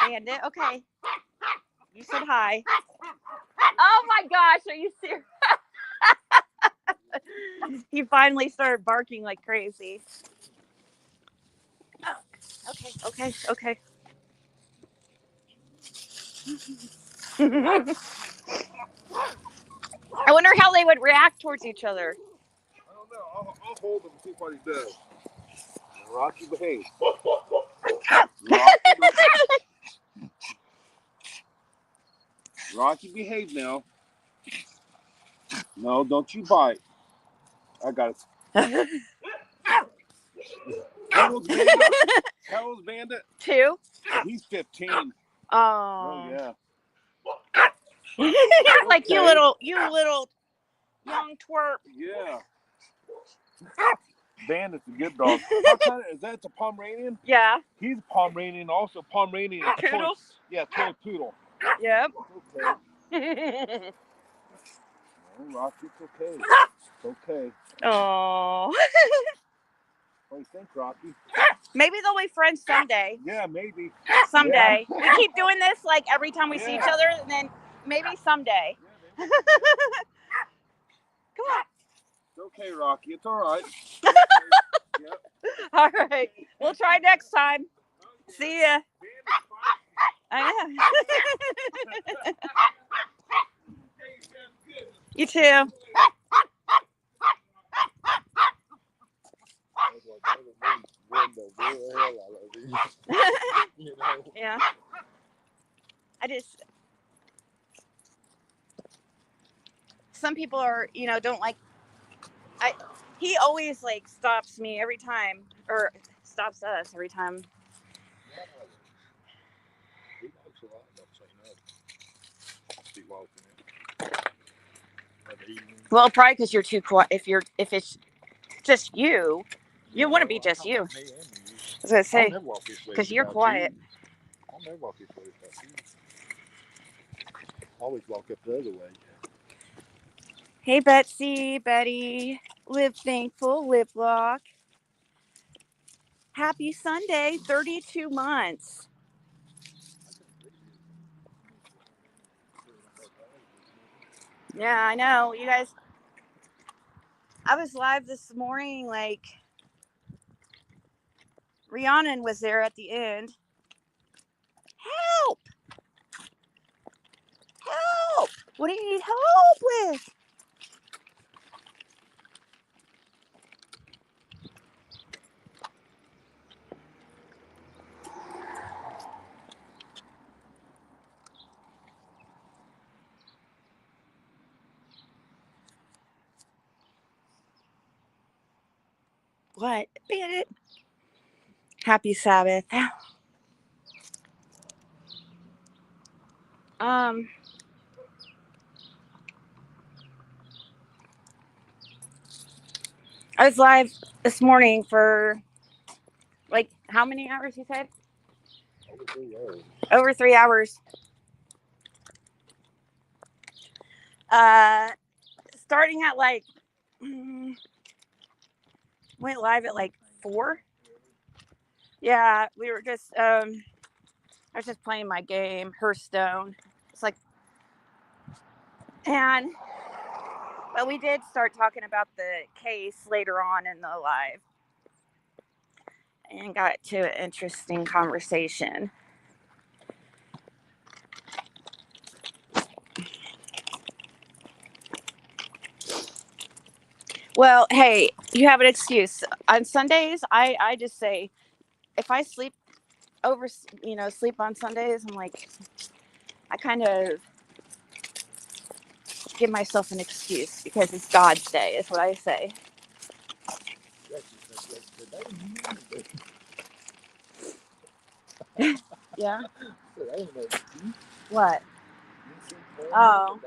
Bandit. Okay. You said hi. Oh my gosh, are you serious? He finally started barking like crazy. Oh, okay. I wonder how they would react towards each other. I don't know. I'll hold him and see what he does. Rocky, behave. Rocky, behave now. No, don't you bite. I got it. How old's Bandit? 2. He's 15. Oh yeah. Like okay. you little young twerp. Yeah. Bandit's a good dog. Is that a Pomeranian? Yeah. He's a Pomeranian, also Pomeranian. Poodle? Toy poodle. Yep. Okay. Oh, Rocky, it's okay. It's okay. Oh. What do you think, Rocky? Maybe they'll be friends someday. Yeah, maybe. Someday. Yeah. We keep doing this like every time we see each other, and then maybe someday. Yeah, Come on. It's okay, Rocky. It's all right. Yep. All right. We'll try next time. See ya. I know. You too. Yeah. Some people are, don't like. He always like stops me every time, or stops us every time. Well, probably because you're too quiet. If it's just you, you want to be just you. I was gonna say because you're quiet. I'll never walk this way without you. I always walk up the other way. Hey, Betty, live thankful, live lock. Happy Sunday, 32 months. Yeah, I know. You guys, I was live this morning, like, Rhiannon was there at the end. Help! Help! What do you need help with? What? Bandit. Happy Sabbath. I was live this morning for, like, how many hours you said? Over 3 hours. Over 3 hours. Starting at like, went live at like 4. Yeah, we were just, I was just playing my game, Hearthstone. It's like, but we did start talking about the case later on in the live. And got to an interesting conversation. Well, hey, you have an excuse. On Sundays, I just say, if I sleep on Sundays, I'm like, I kind of give myself an excuse because it's God's day, is what I say. Yeah. What? Oh,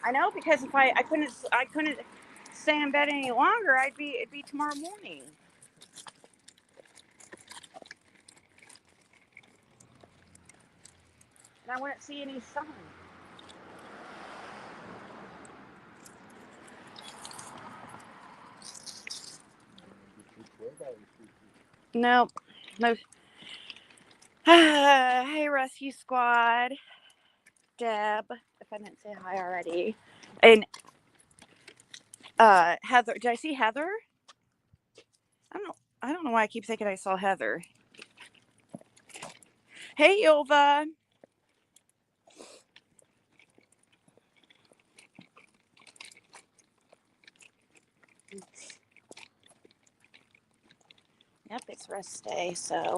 I know, because if I couldn't stay in bed any longer, it'd be tomorrow morning. And I wouldn't see any sun. No. Hey, Rescue Squad. Deb, if I didn't say hi already. And Heather. Did I see Heather? I don't know why I keep thinking I saw Heather. Hey, Ilva. Yep, it's rest day, so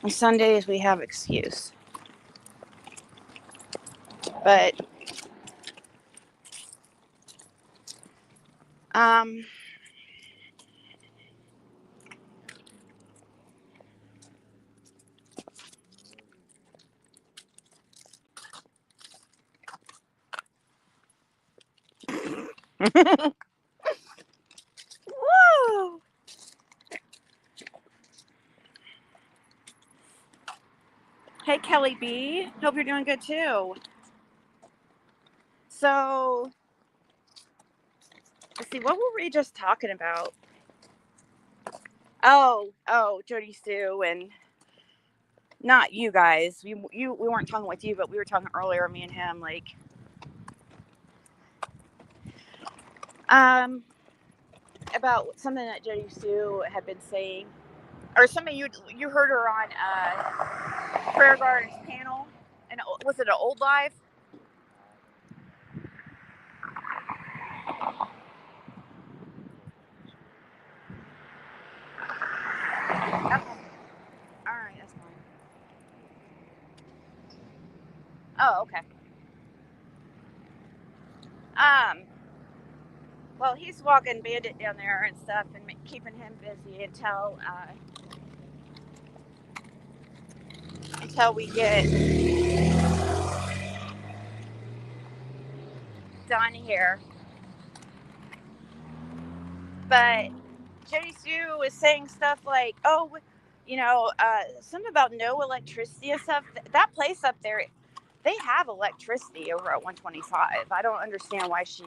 on Sundays we have excuse. But woo! Hey, Kelly B. Hope you're doing good too. So let's see, what were we just talking about? Oh, Jody Sue, and not you guys. We weren't talking with you, but we were talking earlier, me and him, like about something that Jody Sue had been saying, or something you heard her on Prayer Garden's panel, and was it an old live? Okay. All right, that's fine. Oh, okay. Well, he's walking Bandit down there and stuff, and keeping him busy until we get done here. But Jody Sue was saying stuff like, "Oh, something about no electricity and stuff." That place up there, they have electricity over at 125. I don't understand why she.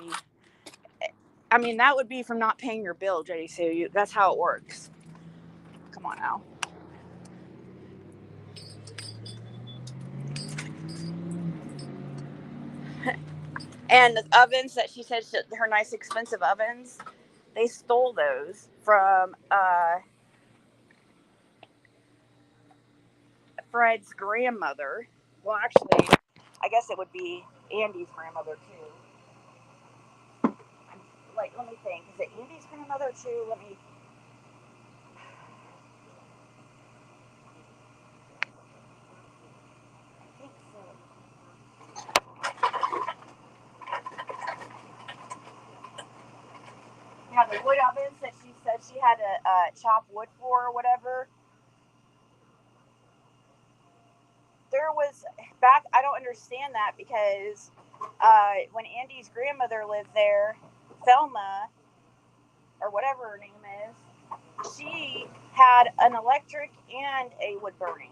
I mean, that would be from not paying your bill, Jody Sue. That's how it works. Come on now. And the ovens that she said, her nice expensive ovens, they stole those from Fred's grandmother. Well, actually, I guess it would be Andy's grandmother too. Like, let me think. Is it Andy's grandmother too? Let me. I think so. Yeah, the wood ovens that she said she had to chop wood for or whatever. There was back. I don't understand that because when Andy's grandmother lived there, Thelma or whatever her name is, she had an electric and a wood burning.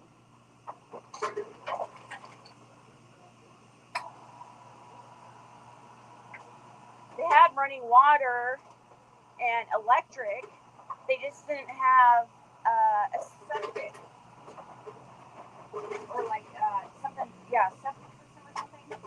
They had running water and electric. They just didn't have a septic or like something. Yeah, septic system or something.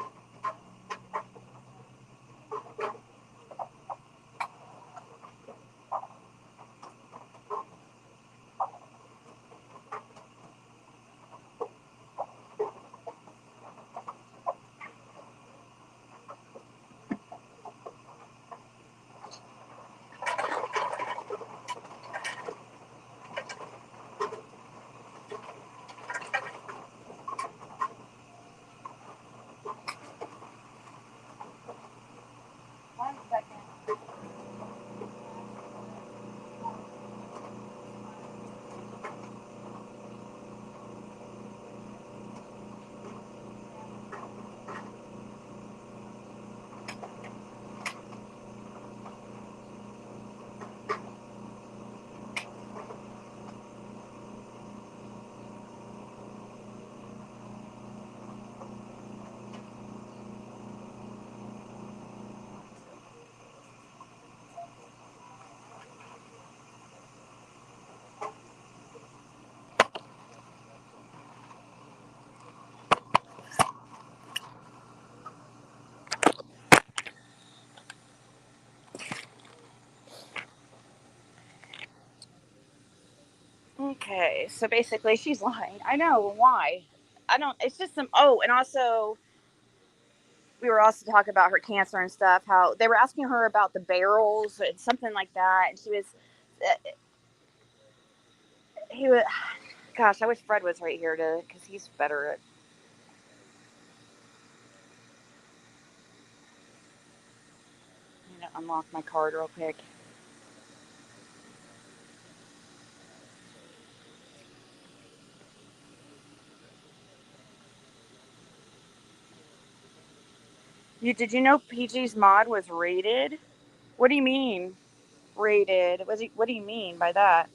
Okay, so basically she's lying. I know why. I don't. It's just some. Oh, and also we were also talking about her cancer and stuff. How they were asking her about the barrels and something like that, and she was. He was. Gosh, I wish Fred was right here because he's better at. Unlock my card real quick. Did you know PG's mod was rated? What do you mean rated? What do you mean by that?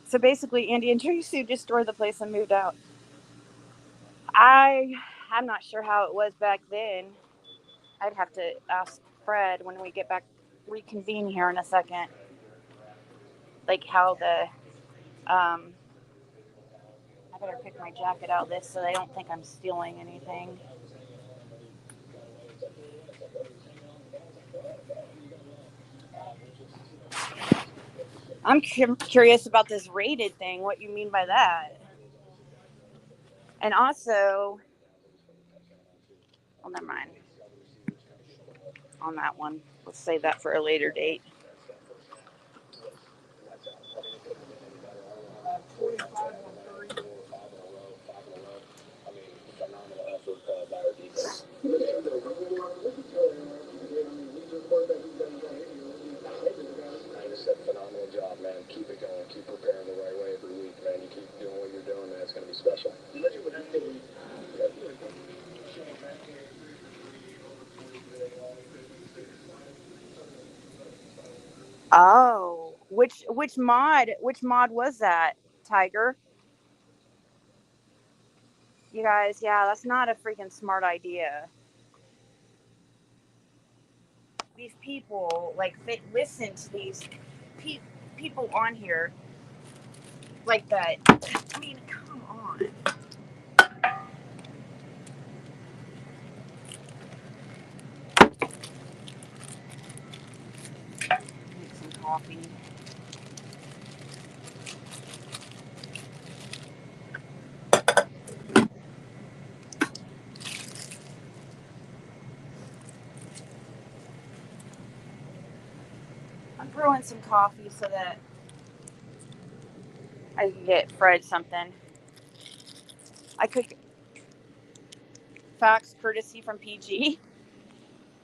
So basically, Andy and Tracy destroyed the place and moved out. I'm not sure how it was back then. I'd have to ask Fred when we get back, reconvene here in a second. Like how I better pick my jacket out of this so they don't think I'm stealing anything. I'm curious about this rated thing. What you mean by that? And also, well, never mind. On that one, let's save that for a later date. Phenomenal job, man. Keep it going. Keep preparing the right way every week, man. You keep doing what you're doing, man. It's going to be special. Oh, which mod was that, Tiger? You guys, yeah, that's not a freaking smart idea. These people, like, they listen to these pe- people on here like that. I mean, come on. Make some coffee. I'm brewing some coffee so that I can get Fred something. I could fax courtesy from PG.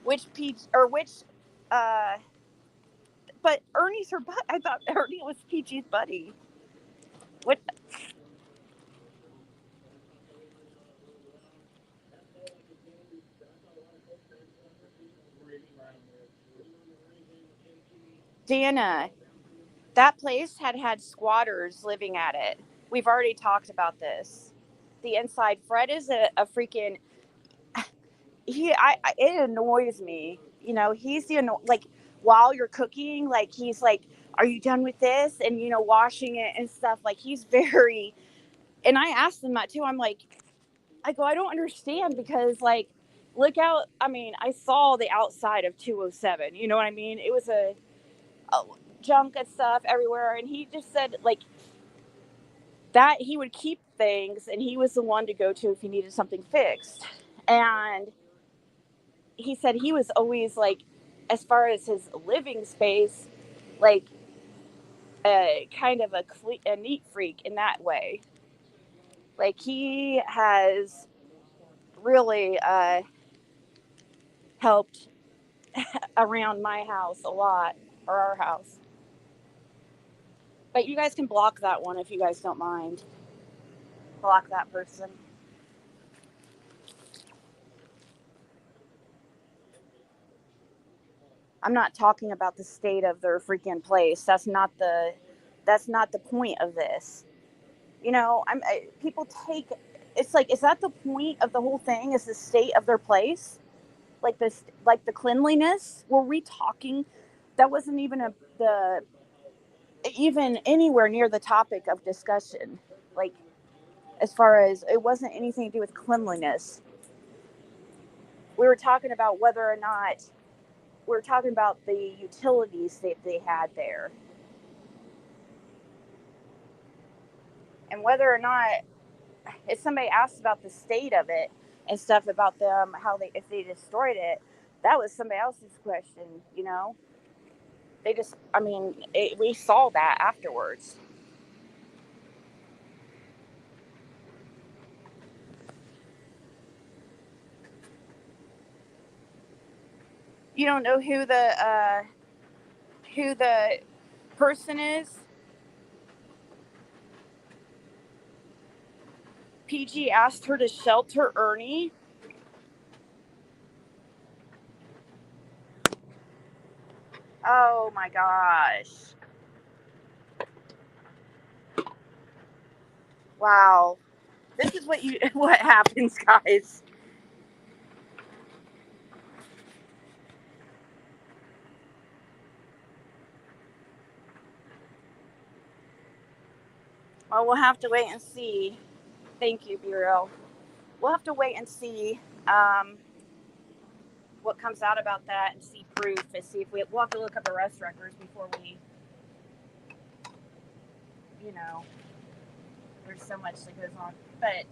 Which PG or which? Uh, but Ernie's her butt. I thought Ernie was PG's buddy. What? Dana, that place had squatters living at it. We've already talked about this. The inside. Fred is a freaking. It annoys me. He's like while you're cooking, like he's like, "Are you done with this?" And washing it and stuff. Like he's very. And I asked him that too. I go, I don't understand because like, look out. I mean, I saw the outside of 207. You know what I mean? It was a junk and stuff everywhere, and he just said like that he would keep things, and he was the one to go to if he needed something fixed. And he said he was always like, as far as his living space, like a kind of a neat freak in that way. Like he has really helped around my house a lot, or our house. But you guys can block that one if you guys don't mind. Block that person. I'm not talking about the state of their freaking place. That's not the point of this. People take. It's like, is that the point of the whole thing? Is the state of their place, like this, like the cleanliness? Were we talking? That wasn't even the even anywhere near the topic of discussion. Like, as far as it wasn't anything to do with cleanliness. We were talking about whether or not we were talking about the utilities that they had there. And whether or not, if somebody asked about the state of it and stuff about them, if they destroyed it, that was somebody else's question, you know? They just, I mean, we saw that afterwards. You don't know who the person is? PG asked her to shelter Ernie. Oh my gosh. Wow. This is what happens, guys. Well, we'll have to wait and see. Thank you, Bureau. We'll have to wait and see what comes out about that and see proof and see if we'll have to look up arrest records before we, there's so much that goes on. But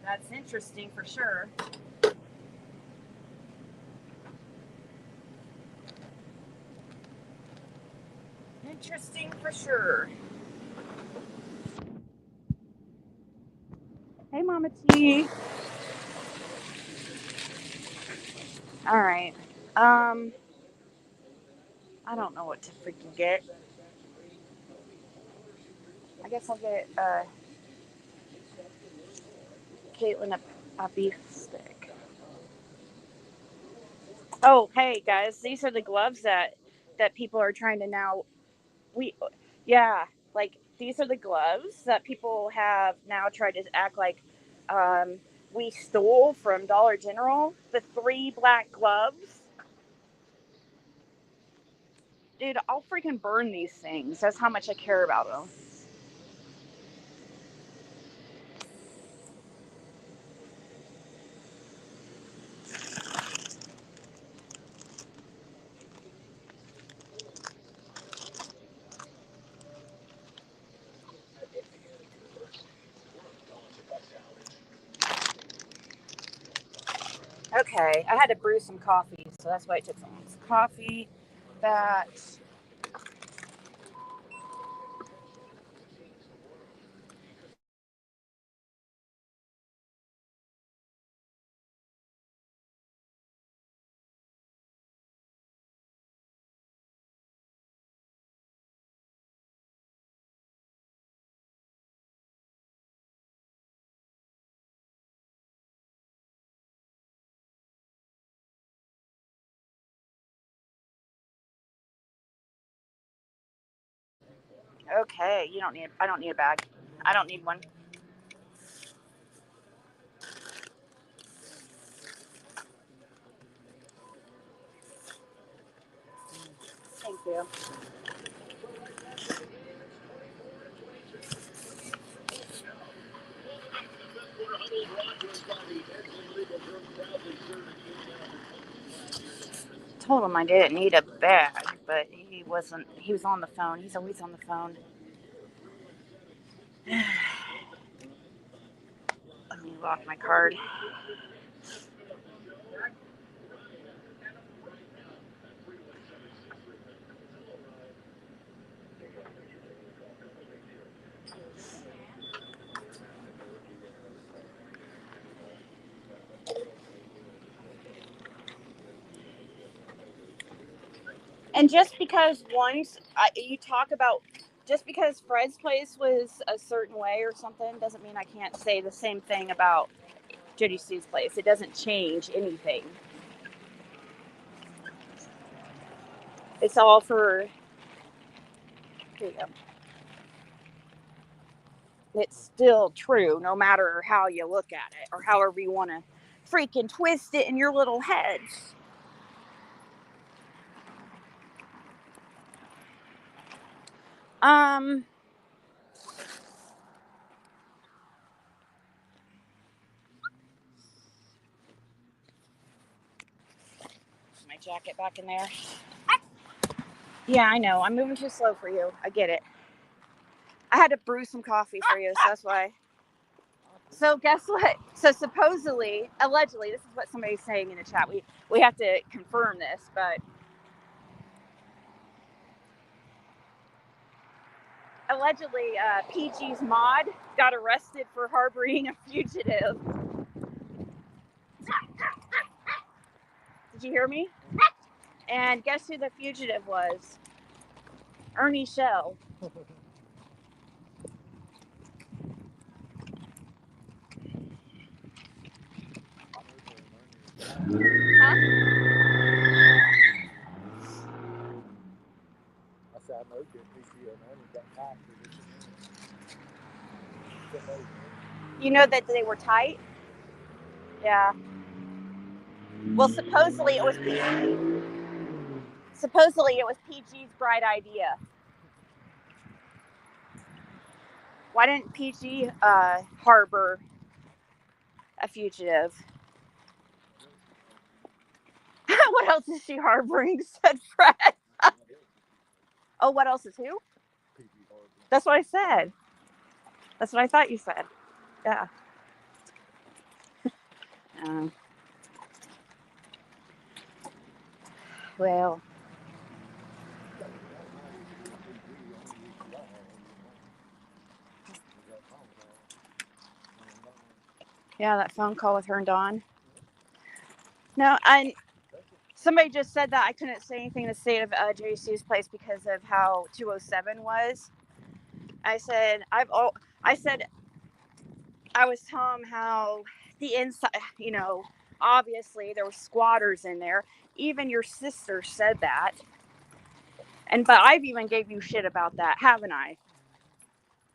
that's interesting for sure. Interesting for sure. Hey, Mama T. All right. I don't know what to freaking get. I guess I'll get Caitlin a beef stick. Oh, hey guys, these are the gloves that people are trying to now. Yeah, like these are the gloves that people have now tried to act like we stole from Dollar General. The 3 black gloves. Dude, I'll freaking burn these things. That's how much I care about them. Okay, I had to brew some coffee, so that's why it took so long. It's coffee that. Okay, you don't need. I don't need a bag. I don't need one. Thank you. Told him I didn't need a bag, but he wasn't. He was on the phone. He's always on the phone. Let me lock my card. And just because you talk about, just because Fred's place was a certain way or something, doesn't mean I can't say the same thing about Judy Sue's place. It doesn't change anything. It's all for. Here you go. It's still true, no matter how you look at it or however you want to freaking twist it in your little heads. My jacket back in there. Yeah, I know. I'm moving too slow for you. I get it. I had to brew some coffee for you, so that's why. So guess what? So supposedly, allegedly, this is what somebody's saying in the chat. We have to confirm this, but allegedly, PG's mod got arrested for harboring a fugitive. Did you hear me? And guess who the fugitive was? Ernie Shell. Huh? I said, I know that PC and Ernie got caught for this. You know that they were tight? Yeah. Well, supposedly it was PG's bright idea. Why didn't PG harbor a fugitive? What else is she harboring? Said Fred. Oh, what else is who? That's what I said. That's what I thought you said. Yeah. Well. Yeah, that phone call with her and Dawn. No, and somebody just said that I couldn't say anything in the state of JC's place because of how 207 was. I said I was telling him how the inside, obviously there were squatters in there. Even your sister said that. But I've even gave you shit about that, haven't I?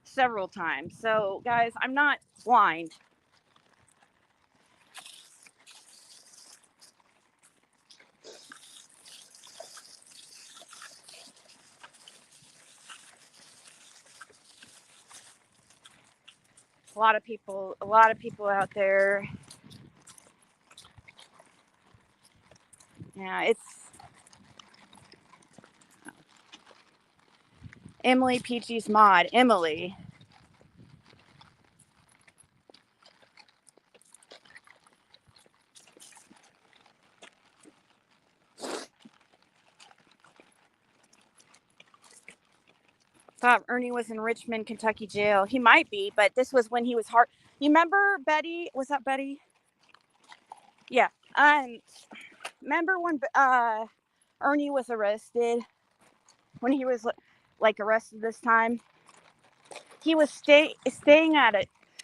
Several times. So, guys, I'm not blind. A lot of people out there. Yeah, it's Emily Peachy's mod. Emily. Thought Ernie was in Richmond, Kentucky jail. He might be, but this was when he was hard. You remember Betty? Was that Betty? Yeah. Remember when Ernie was arrested? When he was arrested this time, he was staying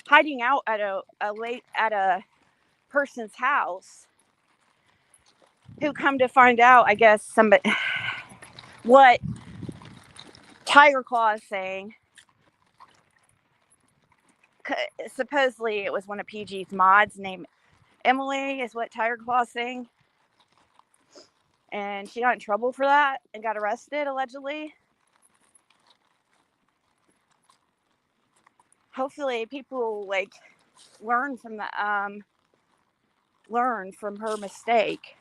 hiding out at a person's house. Who come to find out, I guess somebody what Tiger Claw is saying. Supposedly it was one of PG's mods named Emily, is what Tiger Claw is saying. And she got in trouble for that and got arrested, allegedly. Hopefully people learn from her mistake.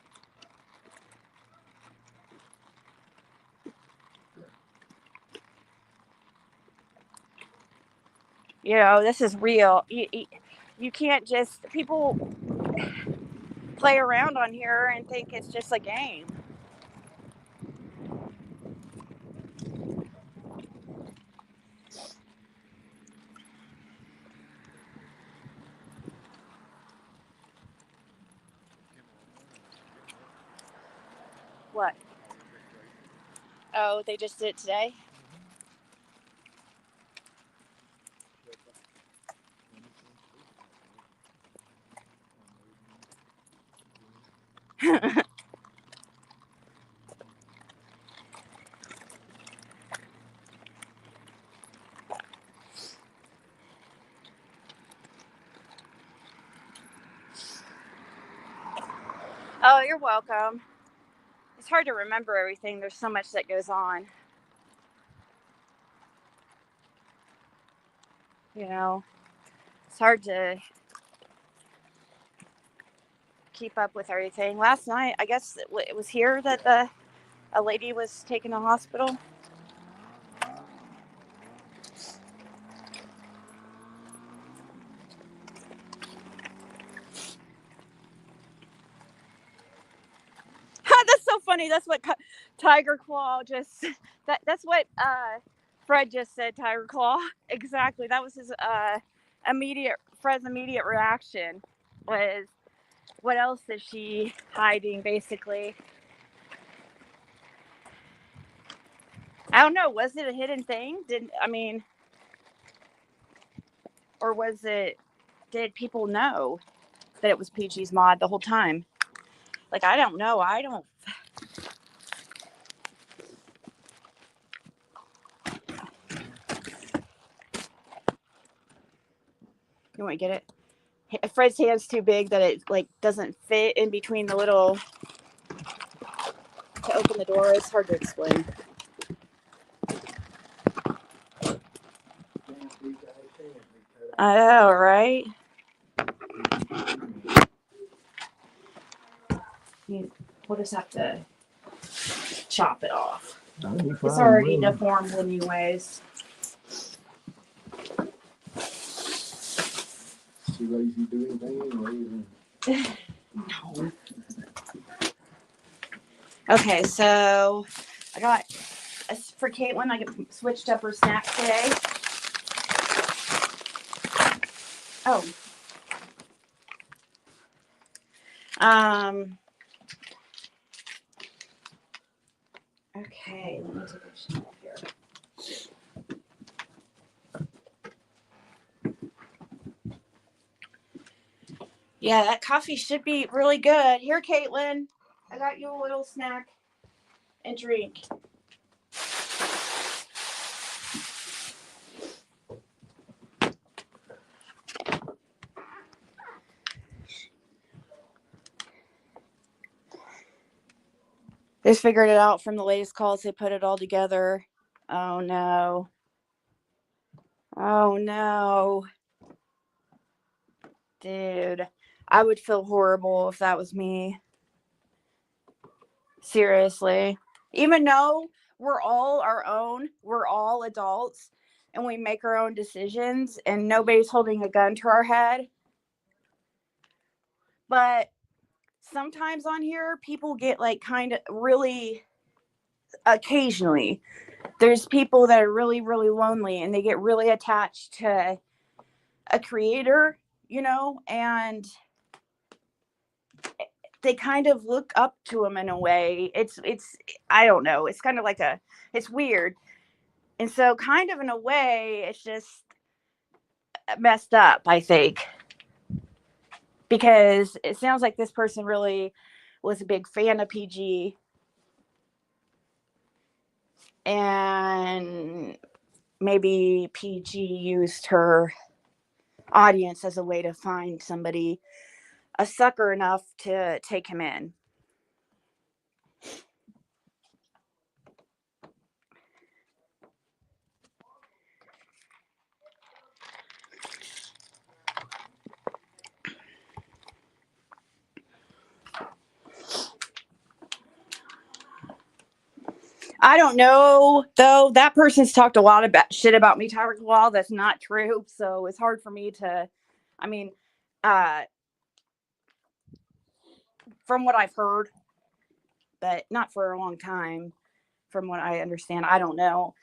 This is real. You can't just, people play around on here and think it's just a game. What? Oh, they just did it today? Oh, you're welcome. It's hard to remember everything. There's so much that goes on. It's hard to keep up with everything. Last night, I guess it was here that a lady was taken to the hospital. funny. That's what Tiger Claw just. That's what Fred just said. Tiger Claw. Exactly. That was his Fred's immediate reaction was, what else is she hiding? Basically, I don't know. Was it a hidden thing? Or was it? Did people know that it was PG's mod the whole time? Like, I don't know. I don't. You want to get it? Fred's hand's too big that it like doesn't fit in between the little to open the door. It's hard to explain. I know, right? We'll just have to chop it off. It's already deformed anyways. Too lazy to do anything anyway. No. Okay, so I got for Caitlin. I switched up her snack today. Oh. Okay, let me take a shot here. Yeah, that coffee should be really good. Here, Caitlin, I got you a little snack and drink. They figured it out from the latest calls. They put it all together. Oh, no. Oh, no. Dude, I would feel horrible if that was me. Seriously. Even though we're all our own, we're all adults, and we make our own decisions, and nobody's holding a gun to our head. But sometimes on here, people get like kind of really, occasionally, there's people that are really, really lonely, and they get really attached to a creator, and they kind of look up to him in a way. It's I don't know. It's kind of like it's weird. And so kind of in a way, it's just messed up, I think. Because it sounds like this person really was a big fan of PG. And maybe PG used her audience as a way to find somebody, a sucker enough to take him in. I don't know, though. That person's talked a lot of shit about me, Tiger Claw. That's not true. So it's hard for me to, from what I've heard, but not for a long time, from what I understand. I don't know.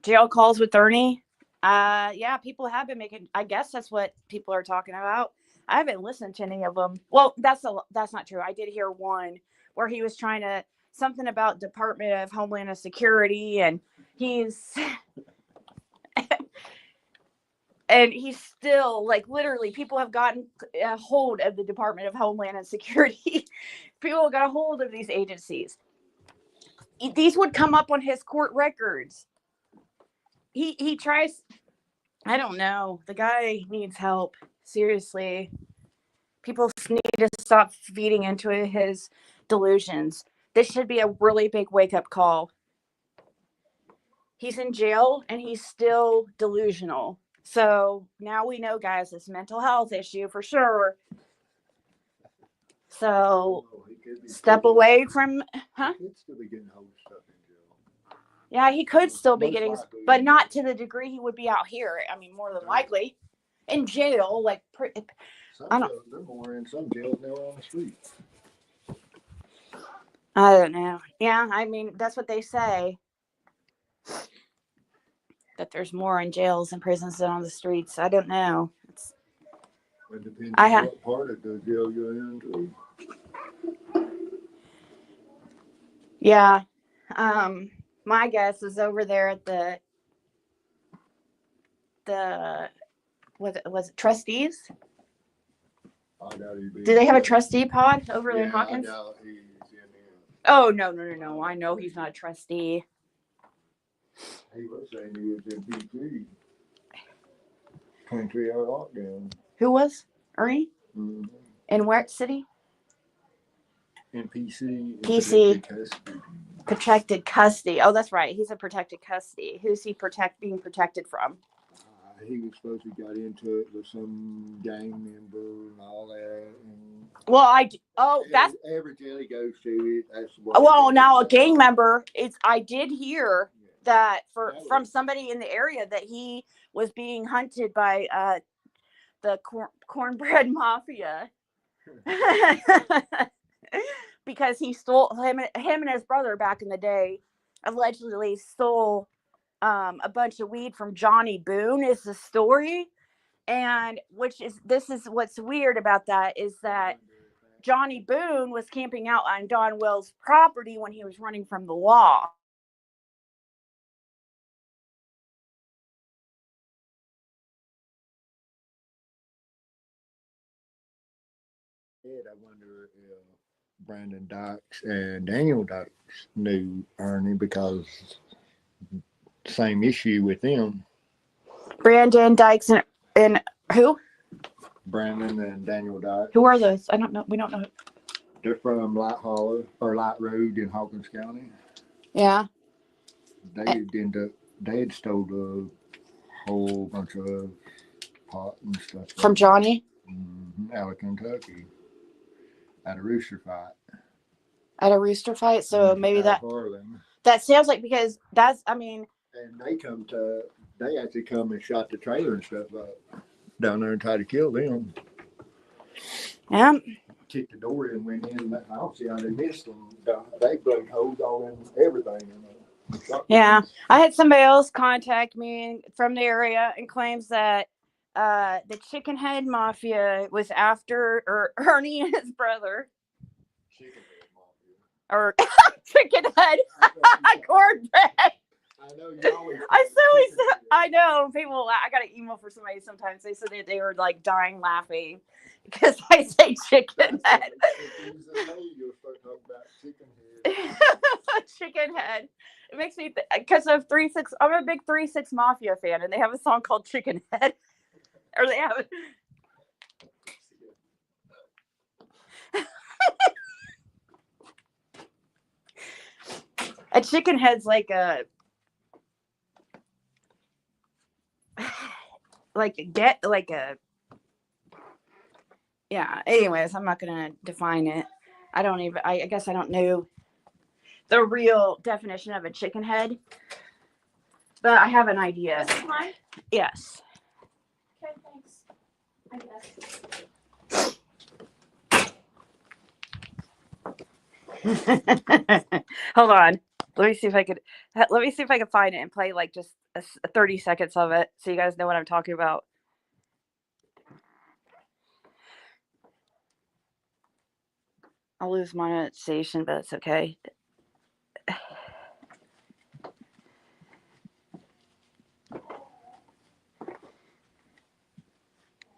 Jail calls with Ernie. Yeah, people have been making, I guess that's what people are talking about. I haven't listened to any of them. Well, that's not true. I did hear one where he was trying to, something about Department of Homeland Security, and he's and he's still, like, literally, people have gotten a hold of the Department of Homeland Security. People got a hold of these agencies. These would come up on his court records. He tries, I don't know. The guy needs help. Seriously. People need to stop feeding into his delusions. This should be a really big wake-up call. He's in jail and he's still delusional. So now we know, guys, it's a mental health issue for sure. So step away from, huh? He could still be getting whole stuff in jail. Yeah, he could still be getting, but not to the degree he would be out here. I mean, more than likely in jail, like. They're more in some jails now on the street. I don't know. Yeah, I mean, that's what they say. That there's more in jails and prisons than on the streets. I don't know. It depends on what part of the jail you're in, too. Yeah. My guess is over there at the was it trustees? Do they have a trustee pod over there in Hawkins? I doubt he's in there. Oh no. I know he's not a trustee. He was saying he was in PC. 23-hour lockdown. Who was? Ernie? Mm-hmm. In what city? In PC. PC. Protected custody. Oh, that's right. He's a protected custody. Who's he being protected from? He was supposed to got into it with some gang member and all that. And that's every jail he goes to. That's what. Well, now a gang member. I did hear that from somebody in the area that he was being hunted by the cornbread mafia because he stole him and his brother back in the day. Allegedly stole a bunch of weed from Johnny Boone is the story. And this is what's weird about that is that Johnny Boone was camping out on Don Will's property when he was running from the law. I wonder if Brandon Dykes and Daniel Dykes knew Ernie because same issue with them. Brandon Dykes and who? Brandon and Daniel Dykes. Who are those? I don't know. We don't know. They're from Light Hollow or Light Road in Hawkins County. Yeah. They had stole a whole bunch of pot and stuff from Johnny. Out of Kentucky. At a rooster fight. At a rooster fight, so maybe that sounds like because that's And they actually come and shot the trailer and stuff up down there and tried to kill them. Yeah. Kicked the door in, went in. I don't see how they missed them. They blew holes all in everything. Yeah, I had somebody else contact me from the area and claims that the Chicken Head Mafia was after Ernie and his brother. Chicken Head Mafia. Or Chicken Head cornbread. I know you always. I know people. I got an email for somebody sometimes. They said that they were like dying laughing because I say chicken head. You'll start talking about chicken head. Chicken Head. It makes me because of 3-6. I'm a big 3-6 Mafia fan, and they have a song called Chicken Head. Or they have. A chicken head's like a yeah. Anyways, I'm not gonna define it. I guess I don't know the real definition of a chicken head, but I have an idea. Is it mine? Yes. Okay, thanks. I guess. Hold on. Let me see if I can find it and play like just 30 seconds of it so you guys know what I'm talking about. I'll lose monetization, but it's okay.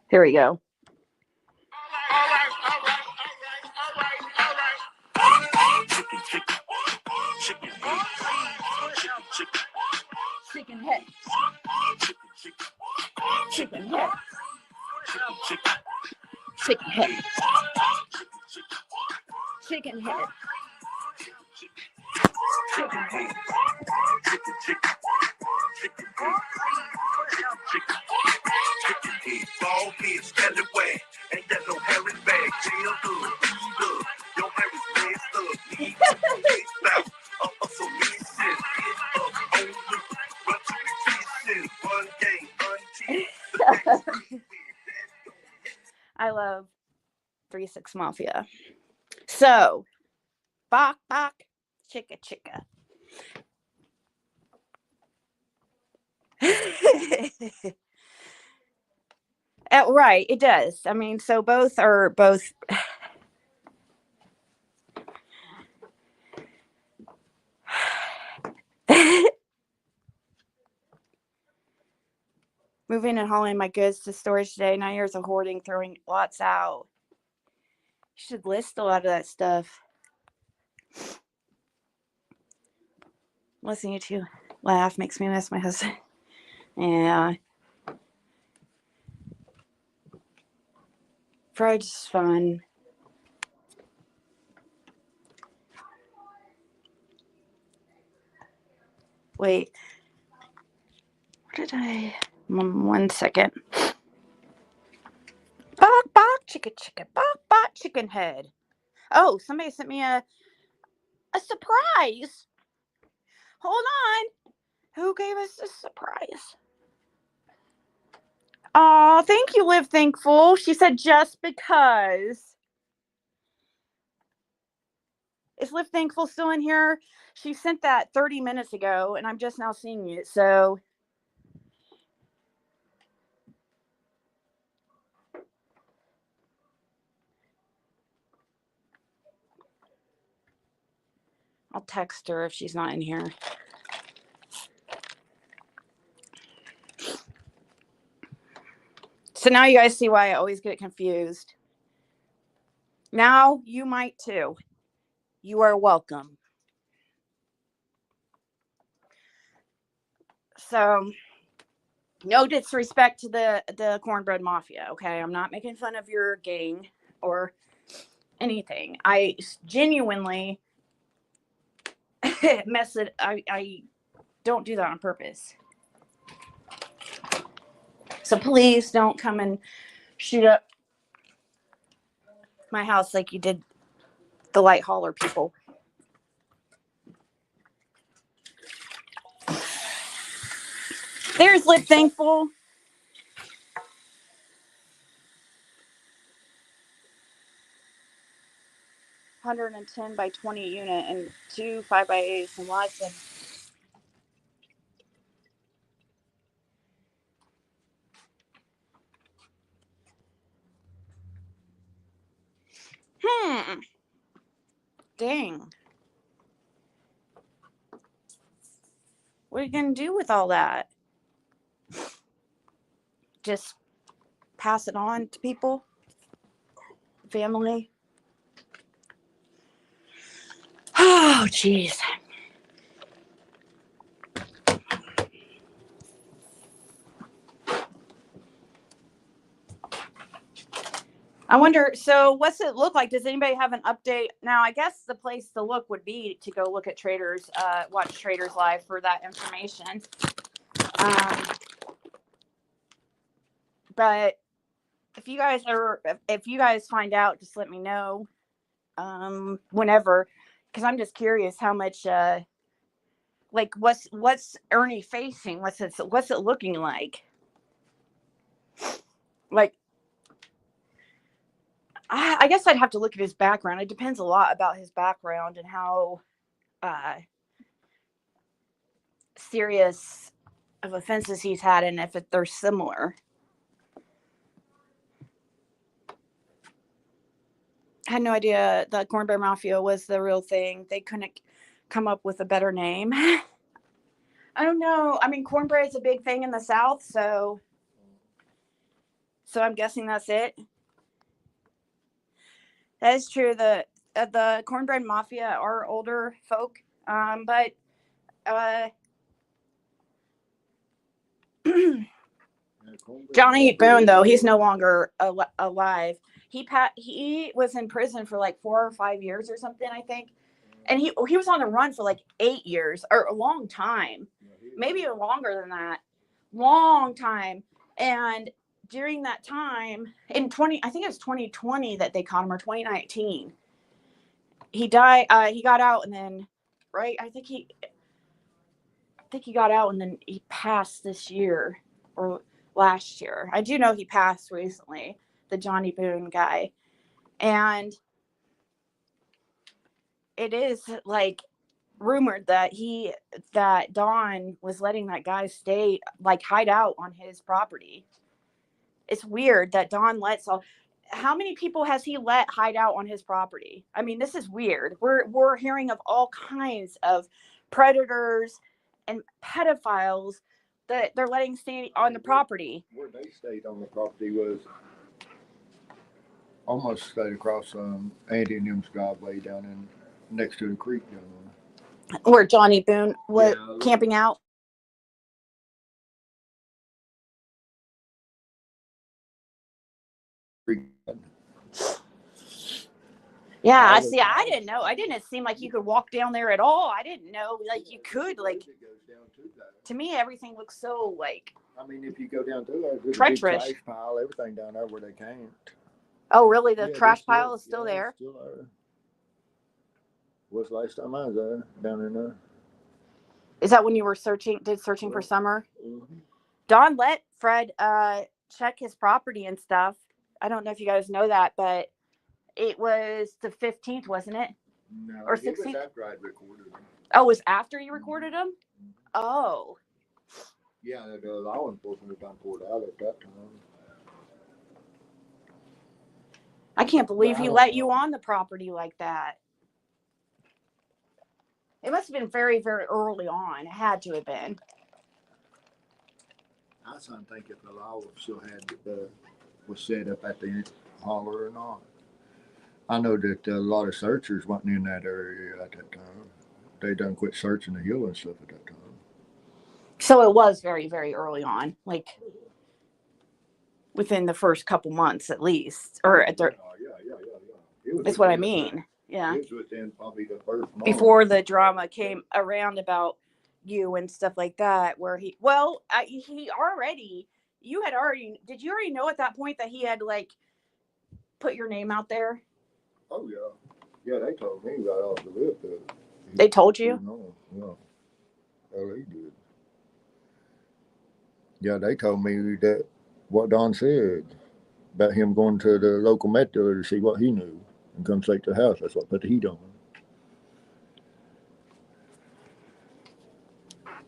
Here we go. Chicken head. Chicken head. Chicken head. Chicken head. Chicken head. Ball head, scallywag, ain't that no Harry bag? Jail good, good. Your hair is messed up. Need to get out. So me shit, get up on you. Run to the kitchen, one game, until the next week. I love 3-6 Mafia. So, bok, bok, chicka, chicka. Right, it does. I mean, so both are both. Moving and hauling my goods to storage today. 9 years of hoarding, throwing lots out. You should list a lot of that stuff. Listening to you laugh makes me miss my husband. Yeah. Fried's fun. Wait. What did I... 1 second. Bok, bok, chicka, chicka, bok, bok, chicken head. Oh, somebody sent me a surprise. Hold on. Who gave us a surprise? Oh, thank you, Live Thankful. She said just because. Is Live Thankful still in here? She sent that 30 minutes ago, and I'm just now seeing it. So, I'll text her if she's not in here. So now you guys see why I always get confused. Now you might too. You are welcome. So, no disrespect to the Cornbread Mafia, okay? I'm not making fun of your gang or anything. I genuinely mess it. I don't do that on purpose. So please don't come and shoot up my house like you did the light hauler people. There's Live Thankful. $110 by 20 unit and 2 5x8s and lots of. Dang. What are you going to do with all that? Just pass it on to people? Family? Oh, jeez. I wonder, so what's it look like? Does anybody have an update? Now, I guess the place to look would be to go look at Traders, watch Traders Live for that information. But if you guys find out, just let me know whenever, because I'm just curious how much, like what's Ernie facing? What's it looking like? Like, I guess I'd have to look at his background. It depends a lot about his background and how serious of offenses he's had and if they're similar. I had no idea that Cornbread Mafia was the real thing. They couldn't come up with a better name. I don't know. I mean, cornbread is a big thing in the South, so I'm guessing that's it. That is true. The Cornbread Mafia are older folk, but Johnny Boone, though, he's no longer alive. He was in prison for like 4 or 5 years or something, I think, and he was on the run for like 8 years or a long time, maybe even longer than that, long time. And during that time, I think it was 2020 that they caught him, or 2019. He died. He got out, and then, right? I think he got out, and then he passed this year or last year. I do know he passed recently, the Johnny Boone guy. And it is like rumored that Don was letting that guy stay, like, hide out on his property. It's weird that Don lets all. How many people has he let hide out on his property? I mean, this is weird. We're hearing of all kinds of predators and pedophiles that they're letting stay on the property. Where they stayed on the property was almost straight across Andy and them's driveway down in next to the creek down there. Where Johnny Boone was camping out. Yeah, I see. I didn't know. I didn't seem like you could walk down there at all. I didn't know, like, you could, like, to me, everything looks so, like, I mean, if you go down through there, there's treacherous. a big trash pile, everything down there where they camped. Oh, really? The trash pile is still there? It's still there. Was the last time I was there, down in there. Is that when you were searching for Summer? Mm-hmm. Don let Fred check his property and stuff. I don't know if you guys know that, but it was the 15th, wasn't it? No, or 16th? It was after I'd recorded them. Oh, it was after you recorded them? Mm-hmm. Oh. Yeah, the law enforcement was done pulled out at that time. I can't believe he let you on the property like that. It must have been very, very early on. It had to have been. I was trying to think if the law still had was set up at the holler or not. I know that a lot of searchers wasn't in that area at that time. They done quit searching the hill and stuff at that time. So it was very, very early on, like within the first couple months at least, or at the. Yeah. That's what I mean. Yeah. It was within probably the first month. Before the drama came around about you and stuff like that, where did you already know at that point that he had, like, put your name out there? Oh, yeah. Yeah, they told me right off the lip. They told you? No, yeah. They did. Yeah, they told me that what Don said about him going to the local met dealer to see what he knew and come straight to the house. That's what put the heat on.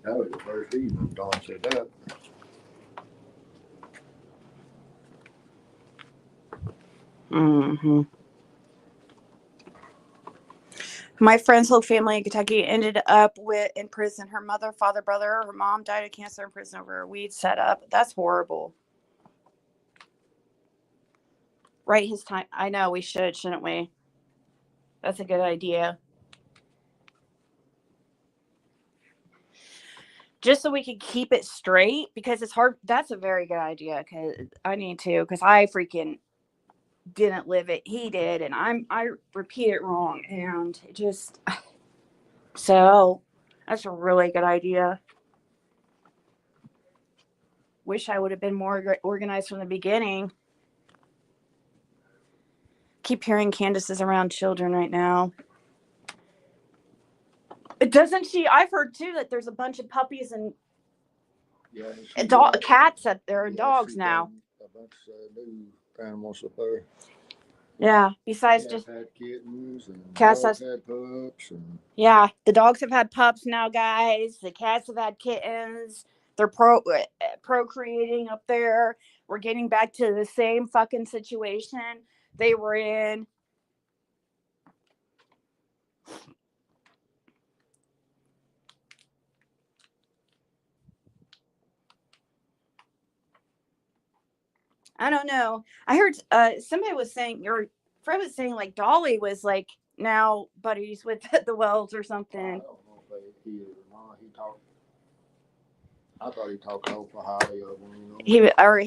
That was the first evening Don said that. Mm-hmm. My friend's whole family in Kentucky ended up in prison. Her mother, father, brother, her mom died of cancer in prison over a weed setup. That's horrible. Right, his time. I know we should, shouldn't we? That's a good idea. Just so we can keep it straight, because it's hard. That's a very good idea, because I need to, because I freaking didn't live it. He did, and I repeat it wrong, and it just. So that's a really good idea. Wish I would have been more organized from the beginning. Keep hearing Candace is around children right now. Doesn't she? I've heard too that there's a bunch of puppies and cats up there and dogs now. A bunch of new animals up there. Yeah, besides just had kittens and cats dogs had pups. Yeah, the dogs have had pups now, guys. The cats have had kittens. They're procreating up there. We're getting back to the same fucking situation they were in. I don't know. I heard somebody was saying, Fred was saying, like, Dolly was, like, now buddies with the Wells or something. I don't know if he is or not. I thought he talked awful highly of him, you know. He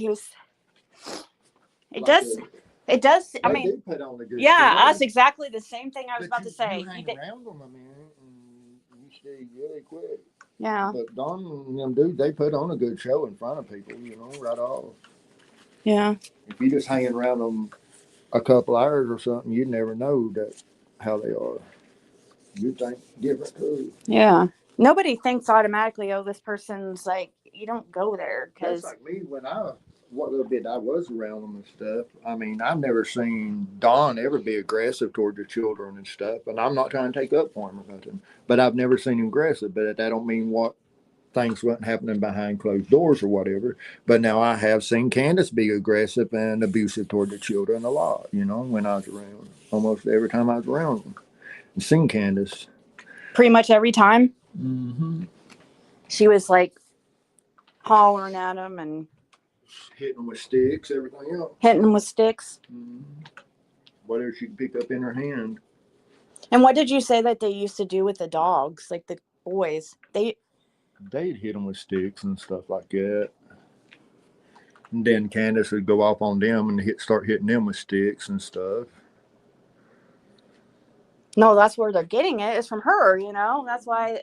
was. It does. I mean, put on a good that's exactly the same thing I was about to say. You hang around them a minute and you stay really quick. Yeah. But Don and them dudes, they put on a good show in front of people, you know, right off. Yeah. If you just hanging around them a couple hours or something, you'd never know how they are. You'd think different too. Yeah. Nobody thinks automatically, oh, this person's like, you don't go there. That's like me when I what little bit I was around them and stuff, I mean, I've never seen Don ever be aggressive toward the children and stuff. And I'm not trying to take up for him or nothing, but I've never seen him aggressive. But that don't mean what things wasn't happening behind closed doors or whatever. But now I have seen Candace be aggressive and abusive toward the children a lot, you know, when I was around. Almost every time I was around them. And seen Candace. Pretty much every time. Mm-hmm. She was like hollering at him and hitting them with sticks, everything else. hitting them with sticks. Mm-hmm. Whatever she could pick up in her hand. And what did you say that they used to do with the dogs, like the boys? They'd hit them with sticks and stuff like that. And then Candace would go off on them and start hitting them with sticks and stuff. No, that's where they're getting it. It's from her, you know. That's why.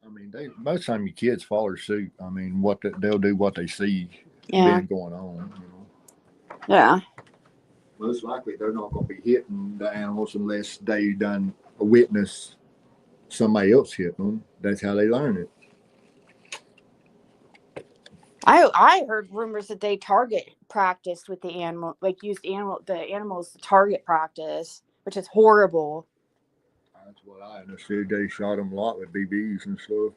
I mean, most of the time your kids follow suit. I mean, they'll do what they see being going on. You know. Yeah. Most likely they're not going to be hitting the animals unless they done witness somebody else hitting them. That's how they learn it. I heard rumors that they target practiced with the animal, like used the animals to target practice, which is horrible. That's what I understood. They shot them a lot with BBs and stuff.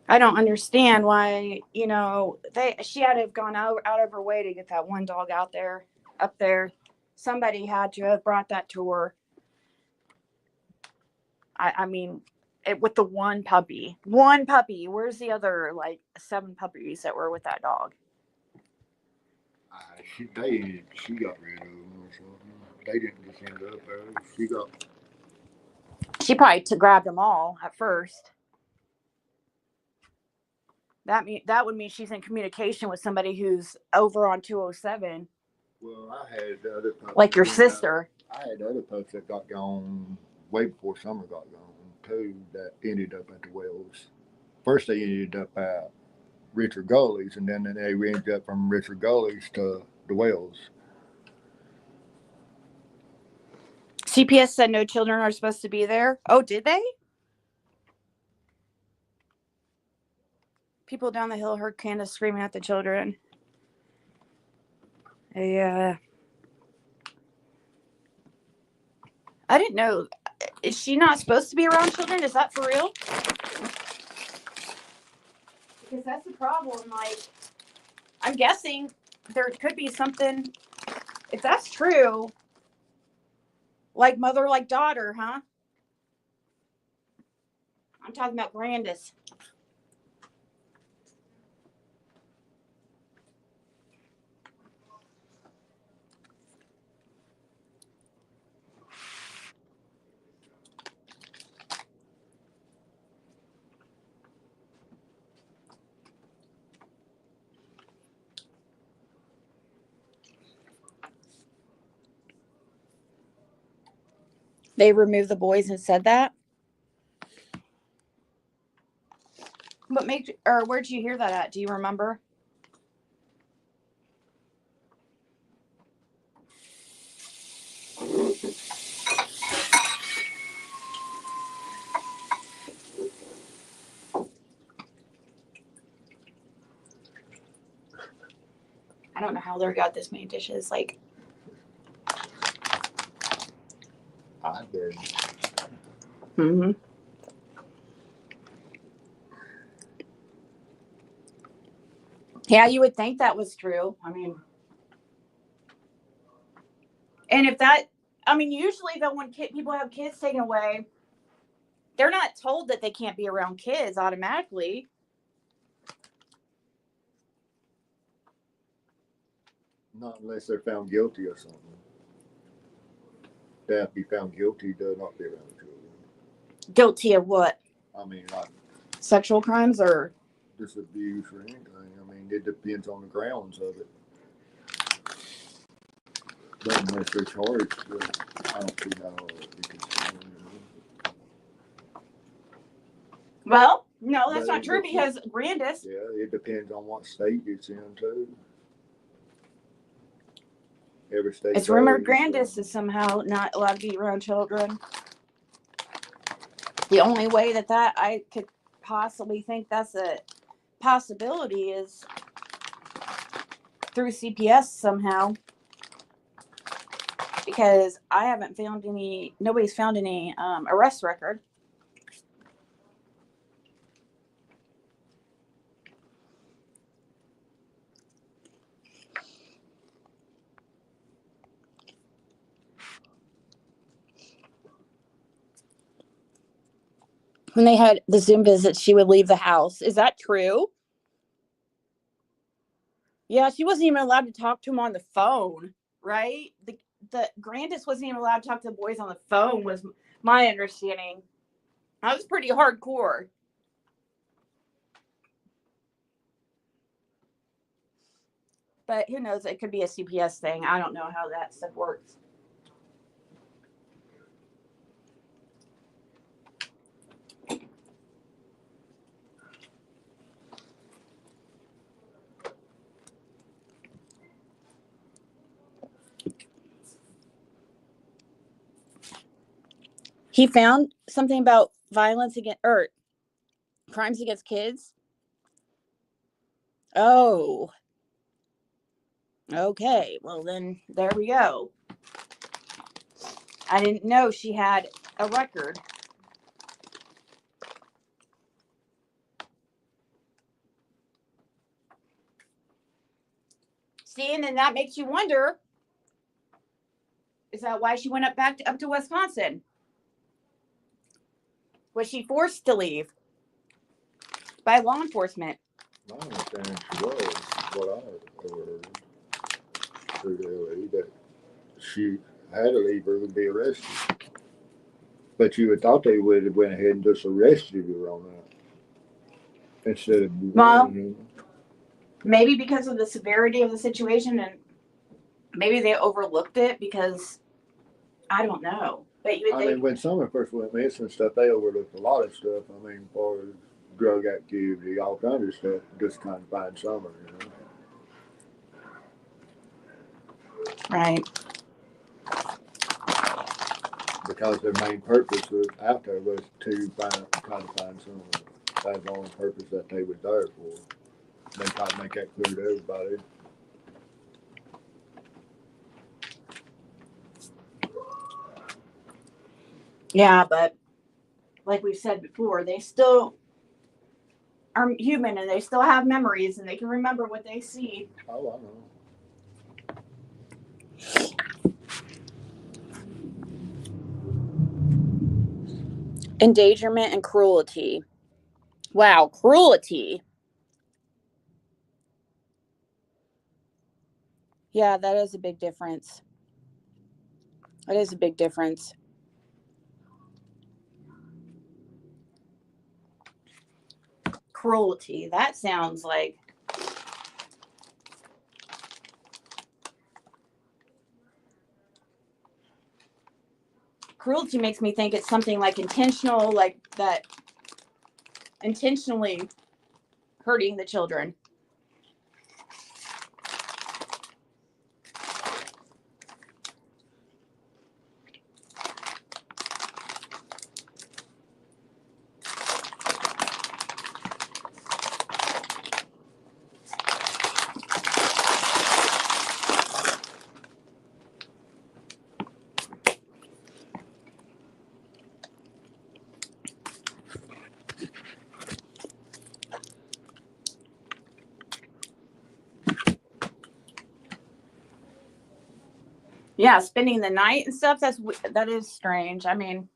I don't understand why, you know, she had to have gone out of her way to get that one dog up there. Somebody had to have brought that to her. I mean, with the one puppy. Where's the other like 7 puppies that were with that dog? She got rid of them or something. They didn't just end up there. She probably grabbed them all at first. That would mean she's in communication with somebody who's over on 207. Well, I had other pups. Like your sister. I had other pups that got gone way before Summer got gone too. That ended up at the wells. First, they ended up at Richard Gully's, and then they ended up from Richard Gully's to the wells. CPS said no children are supposed to be there. Oh, did they? People down the hill heard Candace screaming at the children. Yeah. I didn't know. Is she not supposed to be around children? Is that for real? Because that's the problem. Like, I'm guessing there could be something. If that's true, like mother, like daughter, huh? I'm talking about Grandis. They removed the boys and said that? But where'd you hear that at? Do you remember? I don't know how they got this many dishes. Like, I did. mm-hmm. Yeah, you would think that was true. I mean, and usually though, when people have kids taken away, they're not told that they can't be around kids automatically. Not unless they're found guilty or something. They have to be found guilty to not be around children. Guilty of what? I mean, like Sexual crimes or just abuse or anything. I mean, it depends on the grounds of it. But unless they're charged, I don't see how it can stand. Well, no, that's not true because Grandis. Yeah, it depends on what state it's in too. Every state. It's rumored Grandis is somehow not allowed to be around children. The only way that I could possibly think that's a possibility is through CPS somehow, because I haven't found nobody's found any arrest record. When they had the Zoom visits, she would leave the house. Is that true? Yeah, she wasn't even allowed to talk to him on the phone, right? The Grandis wasn't even allowed to talk to the boys on the phone, was my understanding. That was pretty hardcore. But who knows? It could be a CPS thing. I don't know how that stuff works. He found something about violence against or crimes against kids. Oh, okay. Well, then there we go. I didn't know she had a record. See, and then that makes you wonder, is that why she went up to Wisconsin? Was she forced to leave by law enforcement? My understanding she was, what I overheard through the LA, that she had to leave or would be arrested. But you would thought they would have went ahead and just arrested her on that instead of Well, maybe because of the severity of the situation, and maybe they overlooked it because I don't know. But you would think, mean, when someone first went missing and stuff, they overlooked a lot of stuff. I mean, as far as drug activity, all kinds of stuff, just kind of find summer, you know. right? Because their main purpose was out there was to try to find summer. That's the only purpose that they were there for. They tried to make that clear to everybody. Yeah, but like we've said before, they still are human and they still have memories and they can remember what they see. Oh, I know. Endangerment and cruelty. Wow, cruelty. Yeah, that is a big difference. That is a big difference. Cruelty. That sounds like cruelty makes me think it's something like intentional, like that intentionally hurting the children. Yeah, spending the night and stuff, that is strange. I mean,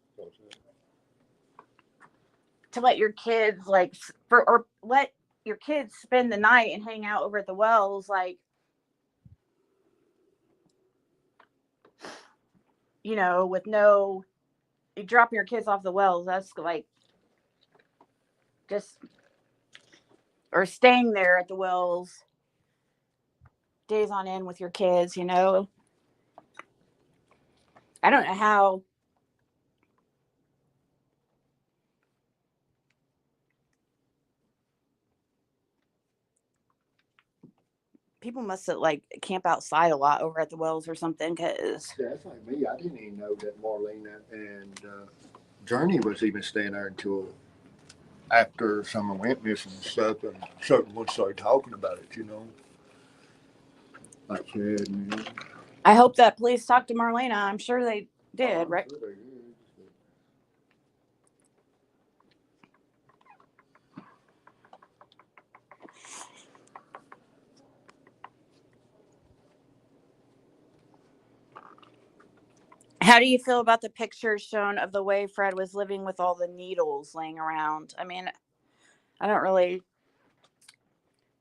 to let your kids or let your kids spend the night and hang out over at the wells, like, you know, with no, you dropping your kids off the wells, that's like just, or staying there at the wells days on end with your kids, you know. I don't know how people must have like camp outside a lot over at the wells or something, because Yeah, that's like me. I didn't even know that Marlena and Journey was even staying there until after Summer went missing and stuff, and certain ones started talking about it, you know. Like Chad and them. I hope that police talked to Marlena. I'm sure they did, right? Sure they did. How do you feel about the pictures shown of the way Fred was living with all the needles laying around? I mean, I don't really,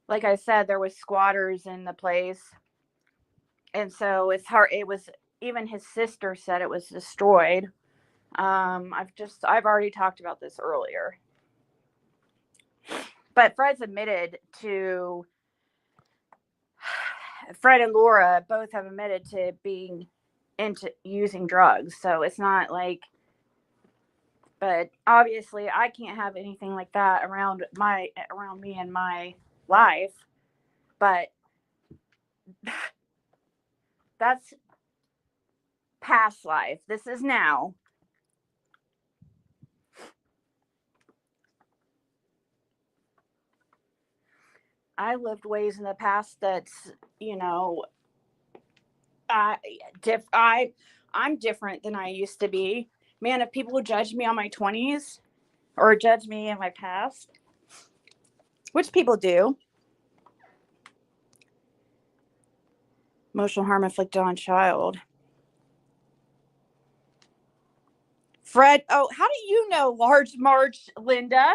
like I said, there was squatters in the place. And so it's hard. It was, even his sister said it was destroyed. I've already talked about this earlier. But Fred and Laura both have admitted to being into using drugs. So it's not like, but obviously I can't have anything like that around me and my life. But that's past life. This is now. I lived ways in the past that's, you know, I'm different than I used to be. Man, if people judge me on my 20s or judge me in my past, which people do, emotional harm inflicted on child. Fred, oh, how do you know, Large Marge, Linda?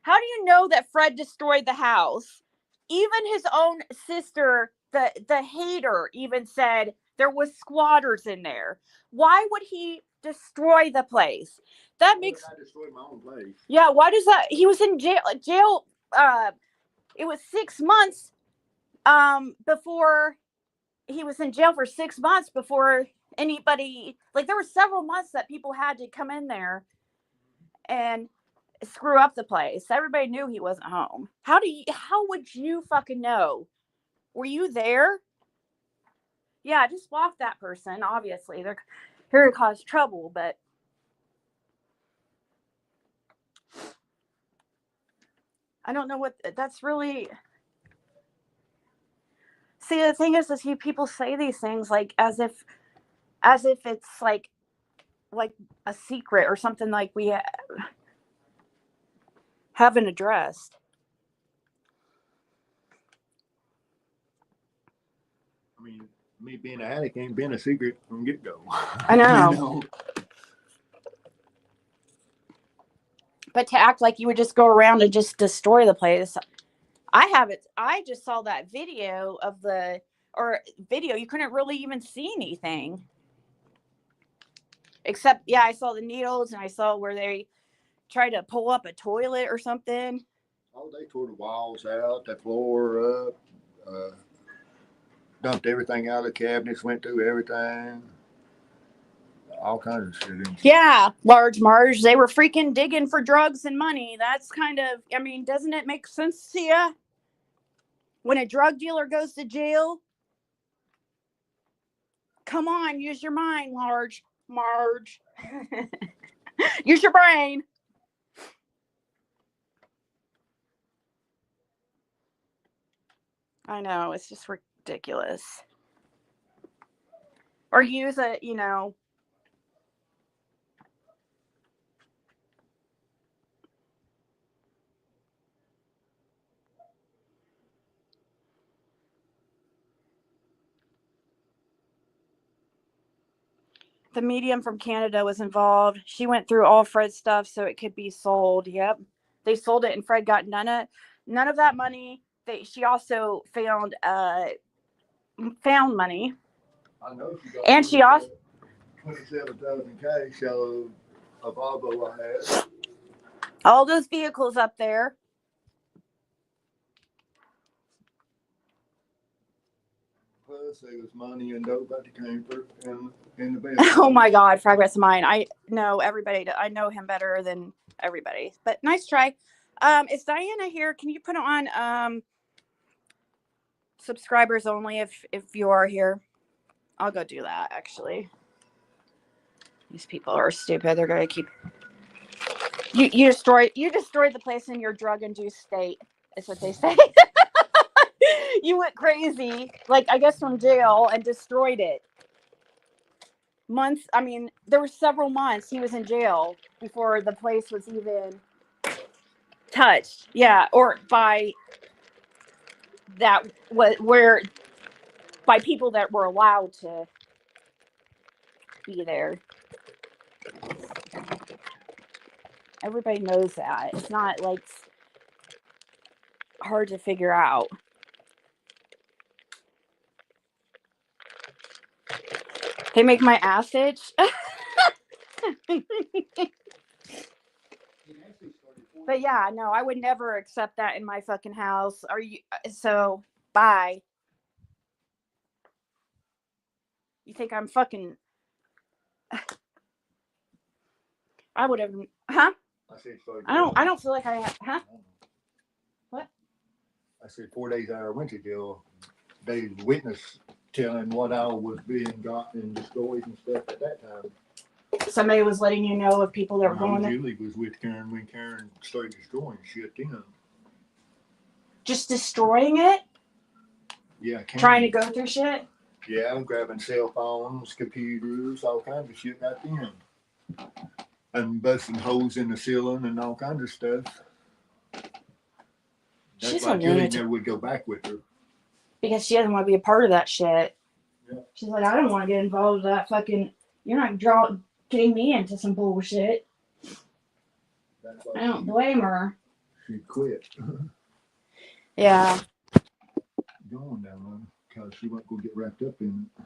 How do you know that Fred destroyed the house? Even his own sister, the hater, even said there was squatters in there. Why would he destroy the place? That makes. I destroyed my own place. Yeah, why does that? He was in jail. It was 6 months. Before he was in jail for 6 months before anybody. Like there were several months that people had to come in there and screw up the place. Everybody knew he wasn't home. How would you fucking know? Were you there? Yeah, just block that person. Obviously, they're here to cause trouble, but I don't know what that's really. See, the thing is people say these things like as if it's like a secret or something like we haven't addressed. I mean, me being an addict ain't been a secret from get go. I know. You know? But to act like you would just go around and just destroy the place. I just saw that video you couldn't really even see anything. Except, yeah, I saw the needles and I saw where they tried to pull up a toilet or something. Oh, they tore the walls out, the floor up, dumped everything out of the cabinets, went through everything. All kinds of shit. Yeah, Large Marge, they were freaking digging for drugs and money. That's kind of, I mean, doesn't it make sense to you? When a drug dealer goes to jail, come on, use your mind, Large Marge. Use your brain. I know, it's just ridiculous. Or use a, the medium from Canada was involved. She went through all Fred's stuff so it could be sold. Yep. They sold it and Fred got none of that money. She also found money. I know she got and she also 27,000 cash out of a Volvo I had. All those vehicles up there. Plus, there was money and dope at the camper in the bed. Oh my God, Progress of Mine. I know everybody. I know him better than everybody. But nice try. Is Diana here? Can you put on subscribers only if you are here? I'll go do that, actually. These people are stupid. They're going to keep You destroyed the place in your drug induced state. Is what they say. You went crazy, like I guess from jail, and destroyed it. Months. I mean, there were several months he was in jail before the place was even touched. Yeah, or by that where by people that were allowed to be there. Everybody knows that. It's not like hard to figure out. They make my ass itch. But yeah, no, I would never accept that in my fucking house. Are you so bye. You think I'm fucking I would have huh? I don't feel like I have huh? What? I said 4 days out I went to jail. They witness telling what I was being got and destroyed and stuff at that time. Somebody was letting you know of people that were going there. Julie was with Karen when Karen started destroying shit then. Just destroying it? Yeah, Karen. Trying to go through shit? Yeah, I'm grabbing cell phones, computers, all kinds of shit right then. And busting holes in the ceiling and all kinds of stuff. That's She's why Julie lunatic. never would go back with her. Because she doesn't want to be a part of that shit. Yeah. She's like, I don't want to get involved with that fucking. You're not getting me into some bullshit. I don't blame her. She quit. Yeah. Going down because she wasn't going to get wrapped up in it.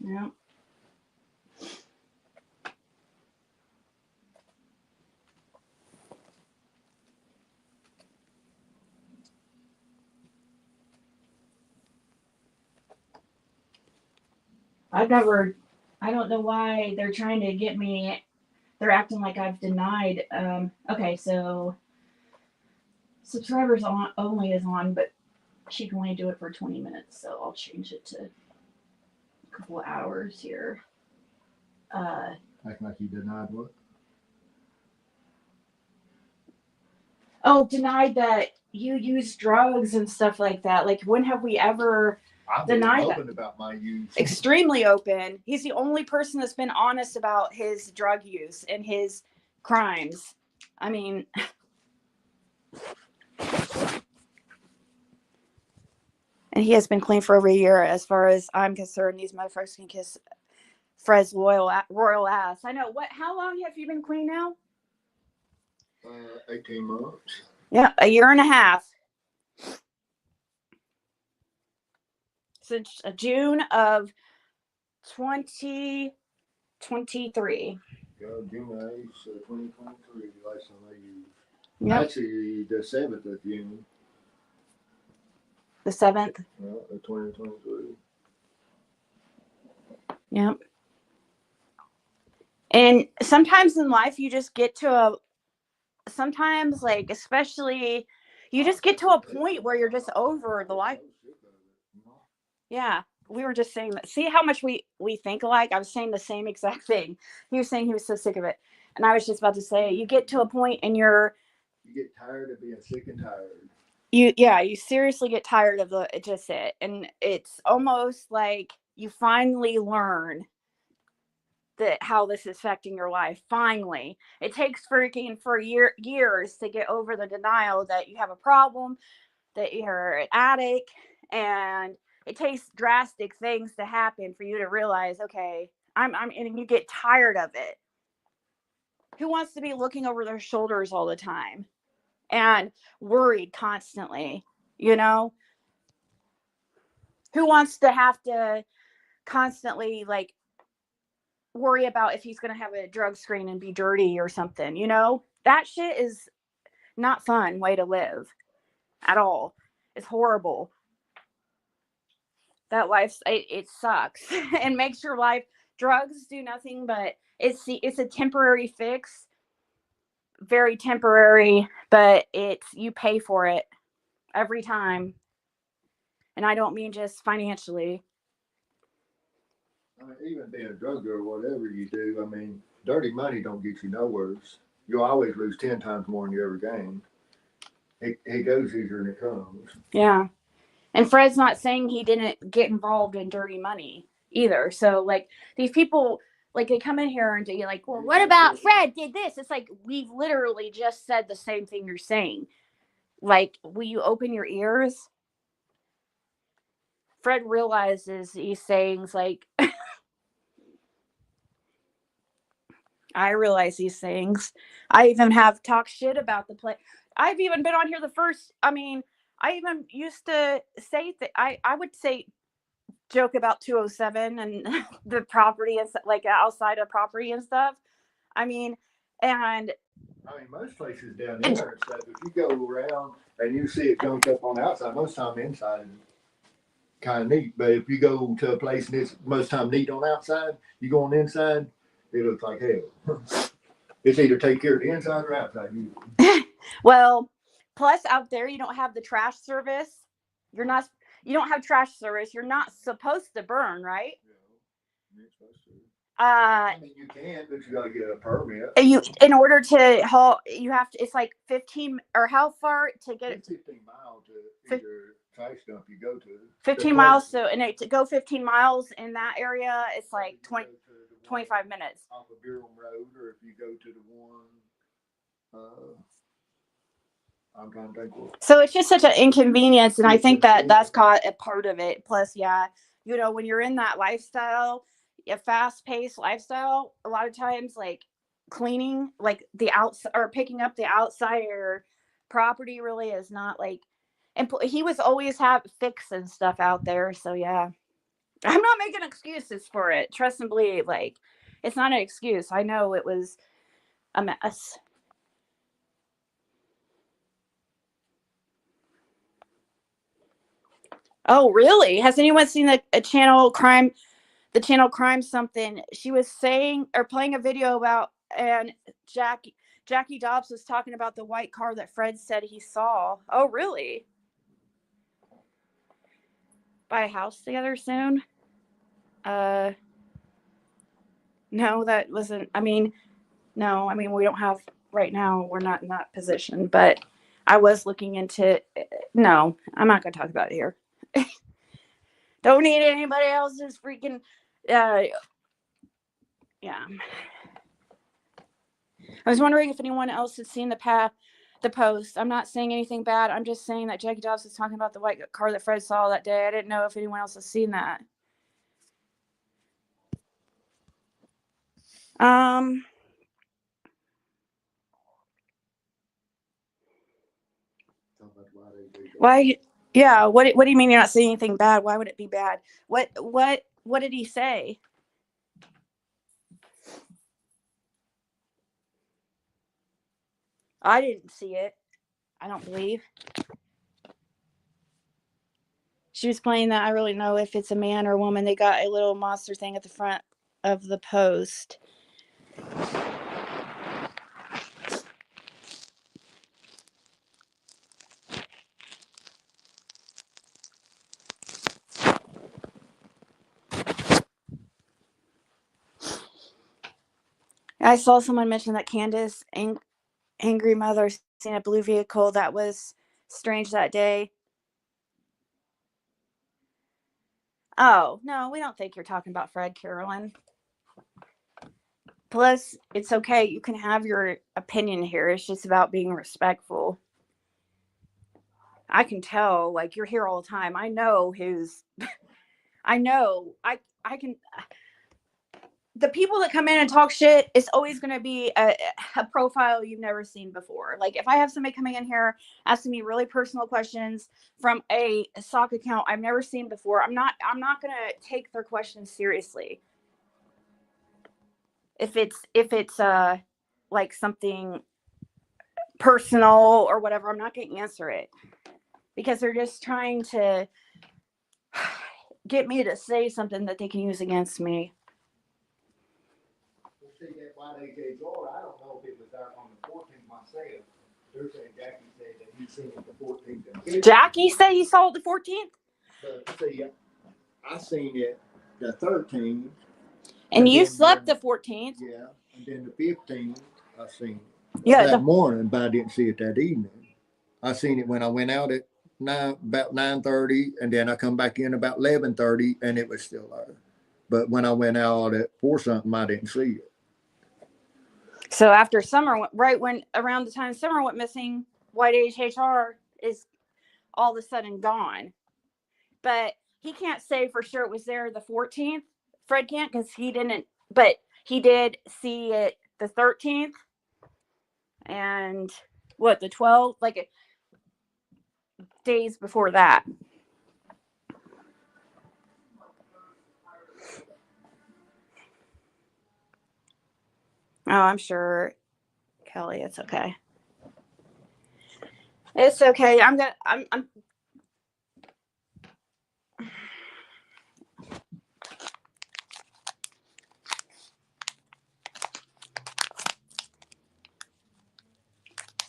Yeah. I don't know why they're trying to get me. They're acting like I've denied. Okay, so subscribers only is on, but she can only do it for 20 minutes, so I'll change it to a couple of hours here. Acting like you denied what? Oh, denied that you use drugs and stuff like that. Like, when have we ever denied that? Open about my use. Extremely open. He's the only person that's been honest about his drug use and his crimes. I mean, and he has been clean for over a year. As far as I'm concerned, these motherfuckers can kiss Fred's royal ass. I know. What? How long have you been clean now? 18 months. Yeah, a year and a half. Since June of 2023. Yeah, June 8th, 2023, last time I used. Yep. Actually, the 7th of June. The 7th? Yeah, 2023. Yep. And sometimes in life, you just get to sometimes, like, especially, you just get to a point where you're just over the life. Yeah. We were just saying that. See how much we think alike? I was saying the same exact thing. He was saying he was so sick of it. And I was just about to say, you get to a point and you get tired of being sick and tired. You seriously get tired of it. And it's almost like you finally learn how this is affecting your life. Finally. It takes for years to get over the denial that you have a problem, that you're an addict, and it takes drastic things to happen for you to realize, okay, and you get tired of it. Who wants to be looking over their shoulders all the time and worried constantly, you know? Who wants to have to constantly, like, worry about if he's going to have a drug screen and be dirty or something, you know? That shit is not fun way to live at all. It's horrible. That life, it sucks and makes your life. Drugs do nothing but it's a temporary fix, very temporary, but you pay for it every time, and I don't mean just financially. I mean, even being a drug dealer, whatever you do, I mean, dirty money don't get you nowhere. You'll always lose 10 times more than you ever gain. It goes easier than it comes. Yeah. And Fred's not saying he didn't get involved in dirty money either. So, like, these people, like, they come in here and you're like, well, what about Fred did this? It's like, we've literally just said the same thing you're saying. Like, will you open your ears? Fred realizes these things, like, I realize these things. I even have talked shit about the play. I've even been on here I even used to say that I would say joke about 207 and the property and like outside of property and stuff. I mean, and most places down there and stuff, if you go around and you see it junked up on the outside, most time the inside is kind of neat. But if you go to a place and it's most time neat on the outside, you go on the inside, it looks like hell. It's either take care of the inside or outside. well, plus out there you don't have the trash service. You don't have trash service. You're not supposed to burn, right? Yeah, you're supposed to. I mean, you can, but you got to get a permit. In order to haul, you have to. It's like 15 or how far to get it? 15 miles to either trash dump you go to. 15 miles. So, and to go 15 miles in that area, it's like 25 minutes. Off of Beerham Road, or if you go to the one, I'm trying to think. So it's just such an inconvenience, and I think that's caught a part of it. Plus, yeah, when you're in that lifestyle, a fast-paced lifestyle, a lot of times, like cleaning, like the outside or picking up the outside or property, really is not like. And he was always fixing stuff out there, so yeah, I'm not making excuses for it. Trust and believe, like it's not an excuse. I know it was a mess. Oh, really? Has anyone seen the channel crime? The channel crime something. She was saying or playing a video about, and Jackie Dobbs was talking about the white car that Fred said he saw. Oh, really? Buy a house together soon? No, that wasn't. No. We don't have right now. We're not in that position. But I was looking into. No, I'm not going to talk about it here. Don't need anybody else's freaking. Yeah. I was wondering if anyone else had seen the post. I'm not saying anything bad. I'm just saying that Jackie Dobbs was talking about the white car that Fred saw that day. I didn't know if anyone else has seen that. Why? Yeah. What do you mean you're not seeing anything bad? Why would it be bad? What did he say? I didn't see it. I don't believe. She was playing that. I really know if it's a man or a woman. They got a little monster thing at the front of the post. I saw someone mention that Candace, angry mother, seen a blue vehicle. That was strange that day. Oh, no, we don't think you're talking about Fred, Carolyn. Plus, it's okay. You can have your opinion here. It's just about being respectful. I can tell, like, you're here all the time. I know I know. I can. The people that come in and talk shit, it's always going to be a profile you've never seen before. Like, if I have somebody coming in here asking me really personal questions from a sock account I've never seen before, I'm not going to take their questions seriously. If it's like something personal or whatever, I'm not going to answer it because they're just trying to get me to say something that they can use against me. See that white AKR, I don't know if it was there on the 14th myself. They're saying Jackie said that he's seen it the 14th and 15th. Jackie said he saw it the 14th? But see, I seen it the 13th. And you slept the 14th. Yeah, and then the 15th, I seen it. Yeah, that morning, but I didn't see it that evening. I seen it when I went out at about 9:30, and then I come back in about 11:30, and it was still there. But when I went out at 4 something, I didn't see it. so after Summer, right when around the time Summer went missing, White HHR is all of a sudden gone. But he can't say for sure it was there the 14th. Fred can't because he didn't, but he did see it the 13th and what, the 12th, like days before that. Oh, I'm sure, Kelly, it's okay. It's okay. I'm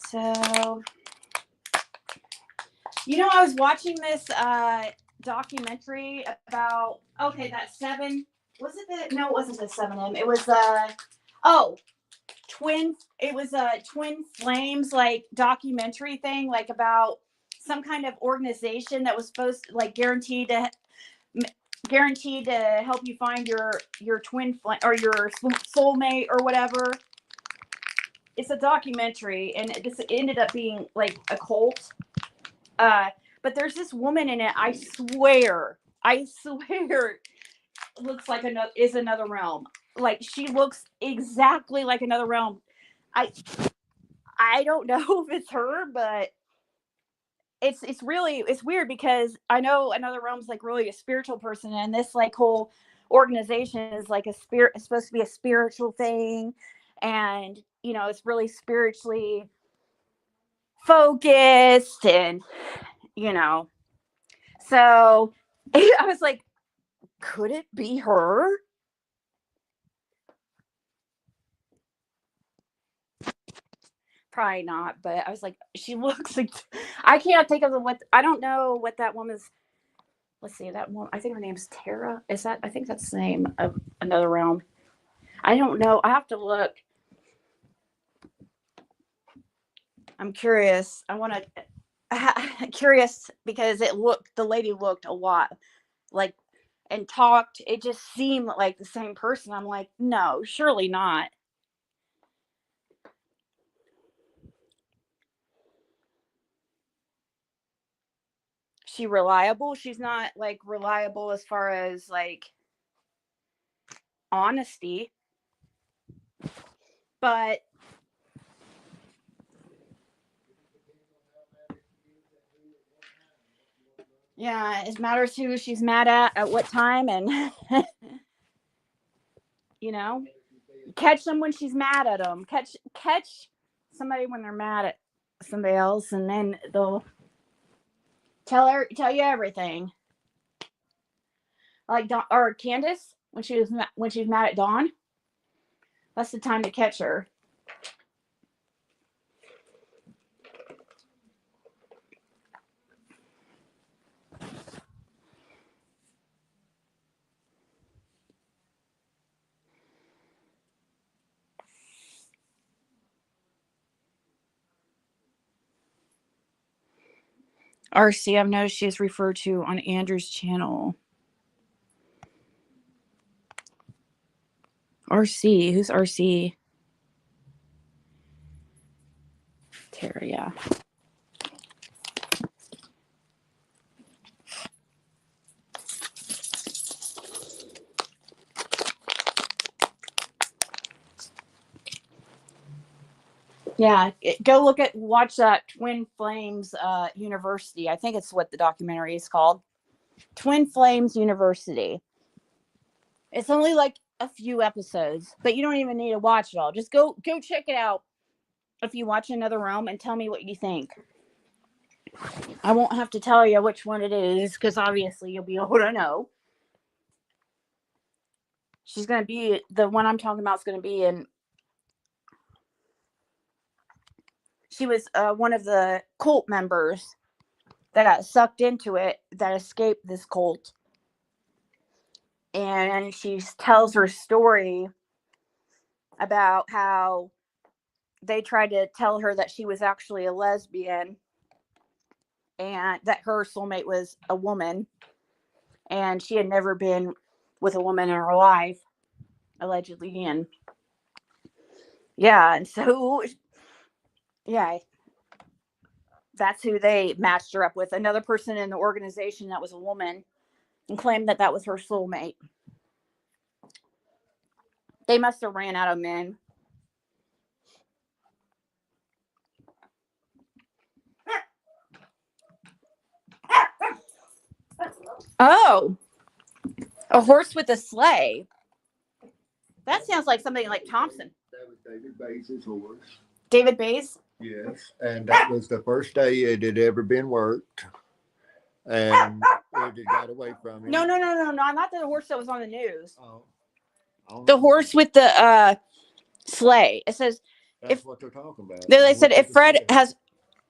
so, I was watching this documentary about, okay, that 7, was it no, it wasn't the 7M. It was oh, it was a twin flames like documentary thing, like about some kind of organization that was supposed to like guaranteed to help you find your twin flame or your soulmate or whatever. It's a documentary, and this ended up being like a cult. But there's this woman in it. I swear, looks like another realm. Like she looks exactly like another realm. I don't know if it's her, but it's really it's weird because I know another realm's like really a spiritual person, and this like whole organization is like a spirit. It's supposed to be a spiritual thing, and it's really spiritually focused, and so I was like, could it be her? Probably not, but I was like, she looks like, I can't think of I don't know what that woman's, let's see, that one, I think her name's Tara. I think that's the name of another realm. I don't know. I have to look. I'm curious. Curious because the lady looked a lot like, and talked. It just seemed like the same person. I'm like, no, surely not. She reliable? She's not like reliable as far as like honesty, but yeah, it matters who she's mad at what time, and catch them when she's mad at them. Catch somebody when they're mad at somebody else, and then they'll tell you everything. Like Dawn, or Candace when she's mad at Dawn. That's the time to catch her. RC, I've noticed she is referred to on Andrew's channel. RC, who's RC? Tara, yeah. Yeah, go watch that Twin Flames University. I think it's what the documentary is called. Twin Flames University. It's only like a few episodes, but you don't even need to watch it all. Just go check it out if you watch Another Realm and tell me what you think. I won't have to tell you which one it is because obviously you'll be able to know. She's going to be, the one I'm talking about is going to be in, she was one of the cult members that got sucked into it, that escaped this cult. And she tells her story about how they tried to tell her that she was actually a lesbian and that her soulmate was a woman, and she had never been with a woman in her life, allegedly. And yeah, and so yeah, that's who they matched her up with. Another person in the organization that was a woman and claimed that that was her soulmate. They must have ran out of men. Oh, a horse with a sleigh. That sounds like something like Thompson. That was David Bays' horse. David Bays? Yes, and that was the first day it had ever been worked, and it had got away from him. No, not the horse that was on the news. Oh, The horse with the sleigh. It says, that's what they're talking about. they said if Fred has,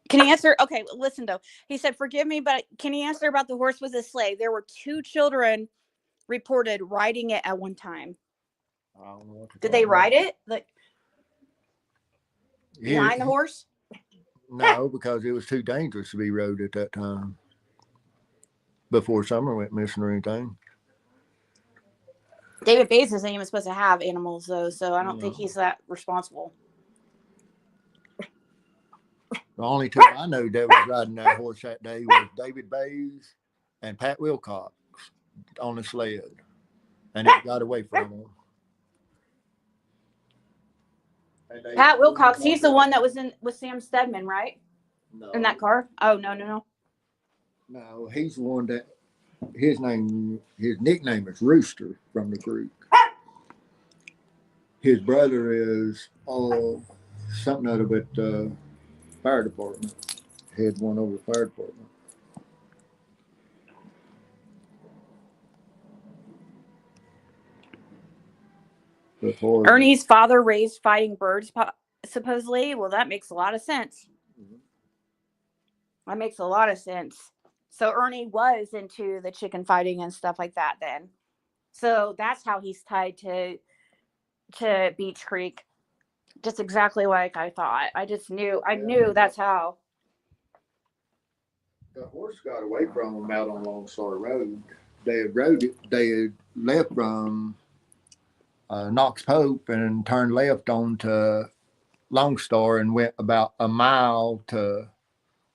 can he answer? Okay, listen though. He said, forgive me, but can he answer about the horse with the sleigh? There were 2 children reported riding it at one time. I don't know what Did they ride it? Like Yeah. behind the horse? No, because it was too dangerous to be rode at that time. Before Summer went missing or anything. David Bays isn't even supposed to have animals though, so I don't think he's that responsible. The only 2 I know that was riding that horse that day was David Bays and Pat Wilcox on the sled, and it got away from them. Pat Wilcox, he's the one that was in with Sam Stedman, right? No. In that car? Oh, no. No, he's the one that his nickname is Rooster from the creek. His brother is something out of it fire department. Head one over the fire department. Ernie's father raised fighting birds, supposedly. Well, that makes a lot of sense. That makes a lot of sense. So Ernie was into the chicken fighting and stuff like that then. So that's how he's tied to Beach Creek. Just exactly like I thought. I knew that's how. The horse got away from them out on Lone Star Road. They had left from Knox Pope and turned left onto Lone Star and went about a mile to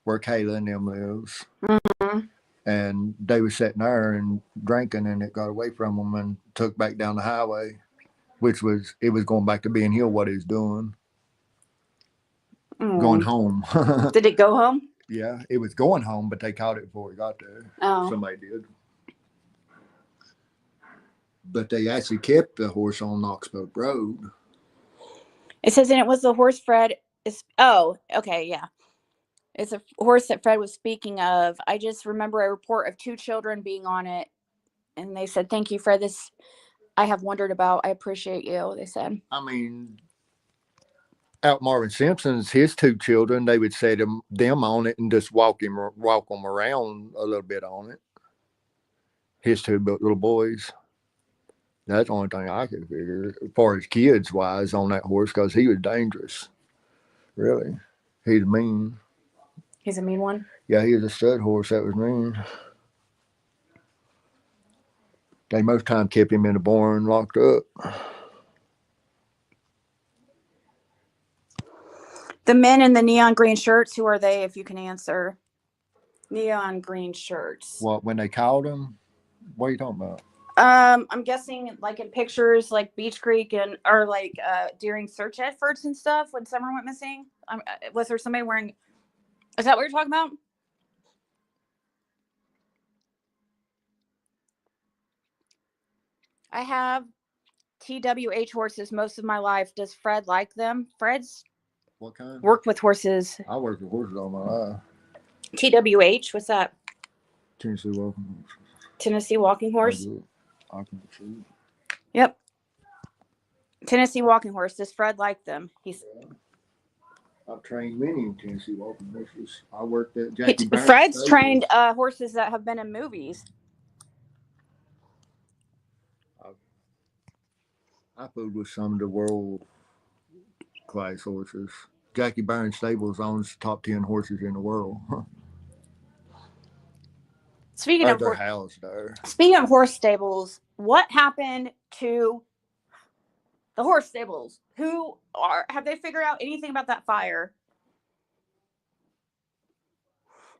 where Kayla and them lives. Mm-hmm. And they were sitting there and drinking, and it got away from them and took back down the highway, it was going back to being Hill what he was doing. Going home. Did it go home? Yeah, it was going home, but they caught it before it got there. Oh. Somebody did. But they actually kept the horse on Knox Pope Road. It says, and it was the horse Fred is. Oh, okay, yeah. It's a horse that Fred was speaking of. I just remember a report of 2 children being on it, and they said, "Thank you, Fred. This I have wondered about. I appreciate you." They said. I mean, out Marvin Simpson's, his 2 children, they would set them on it and just walk them around a little bit on it. His 2 little boys. That's the only thing I could figure, as far as kids wise, on that horse, because he was dangerous. Really, he's mean. He's a mean one? Yeah, he was a stud horse that was mean. They most time kept him in the barn locked up. The men in the neon green shirts, who are they, if you can answer? Neon green shirts. What, when they called him? What are you talking about? I'm guessing like in pictures like Beach Creek or like during search efforts and stuff when Summer went missing. Was there somebody wearing, is that what you're talking about? I have TWH horses most of my life. Does Fred like them? Fred's what kind? Worked with horses. I worked with horses all my life. TWH, what's that? Tennessee walking horse. Tennessee walking horse? I can see. Yep. Tennessee walking horse. Does Fred like them? I've trained many Tennessee walking horses. I worked at Jackie Barrett's Fred's stables. trained horses that have been in movies. I fooled with some of the world class horses. Jackie Byrne Stables owns top 10 horses in the world. Speaking of They're housed there. horse stables, what happened to the horse stables? Have they figured out anything about that fire?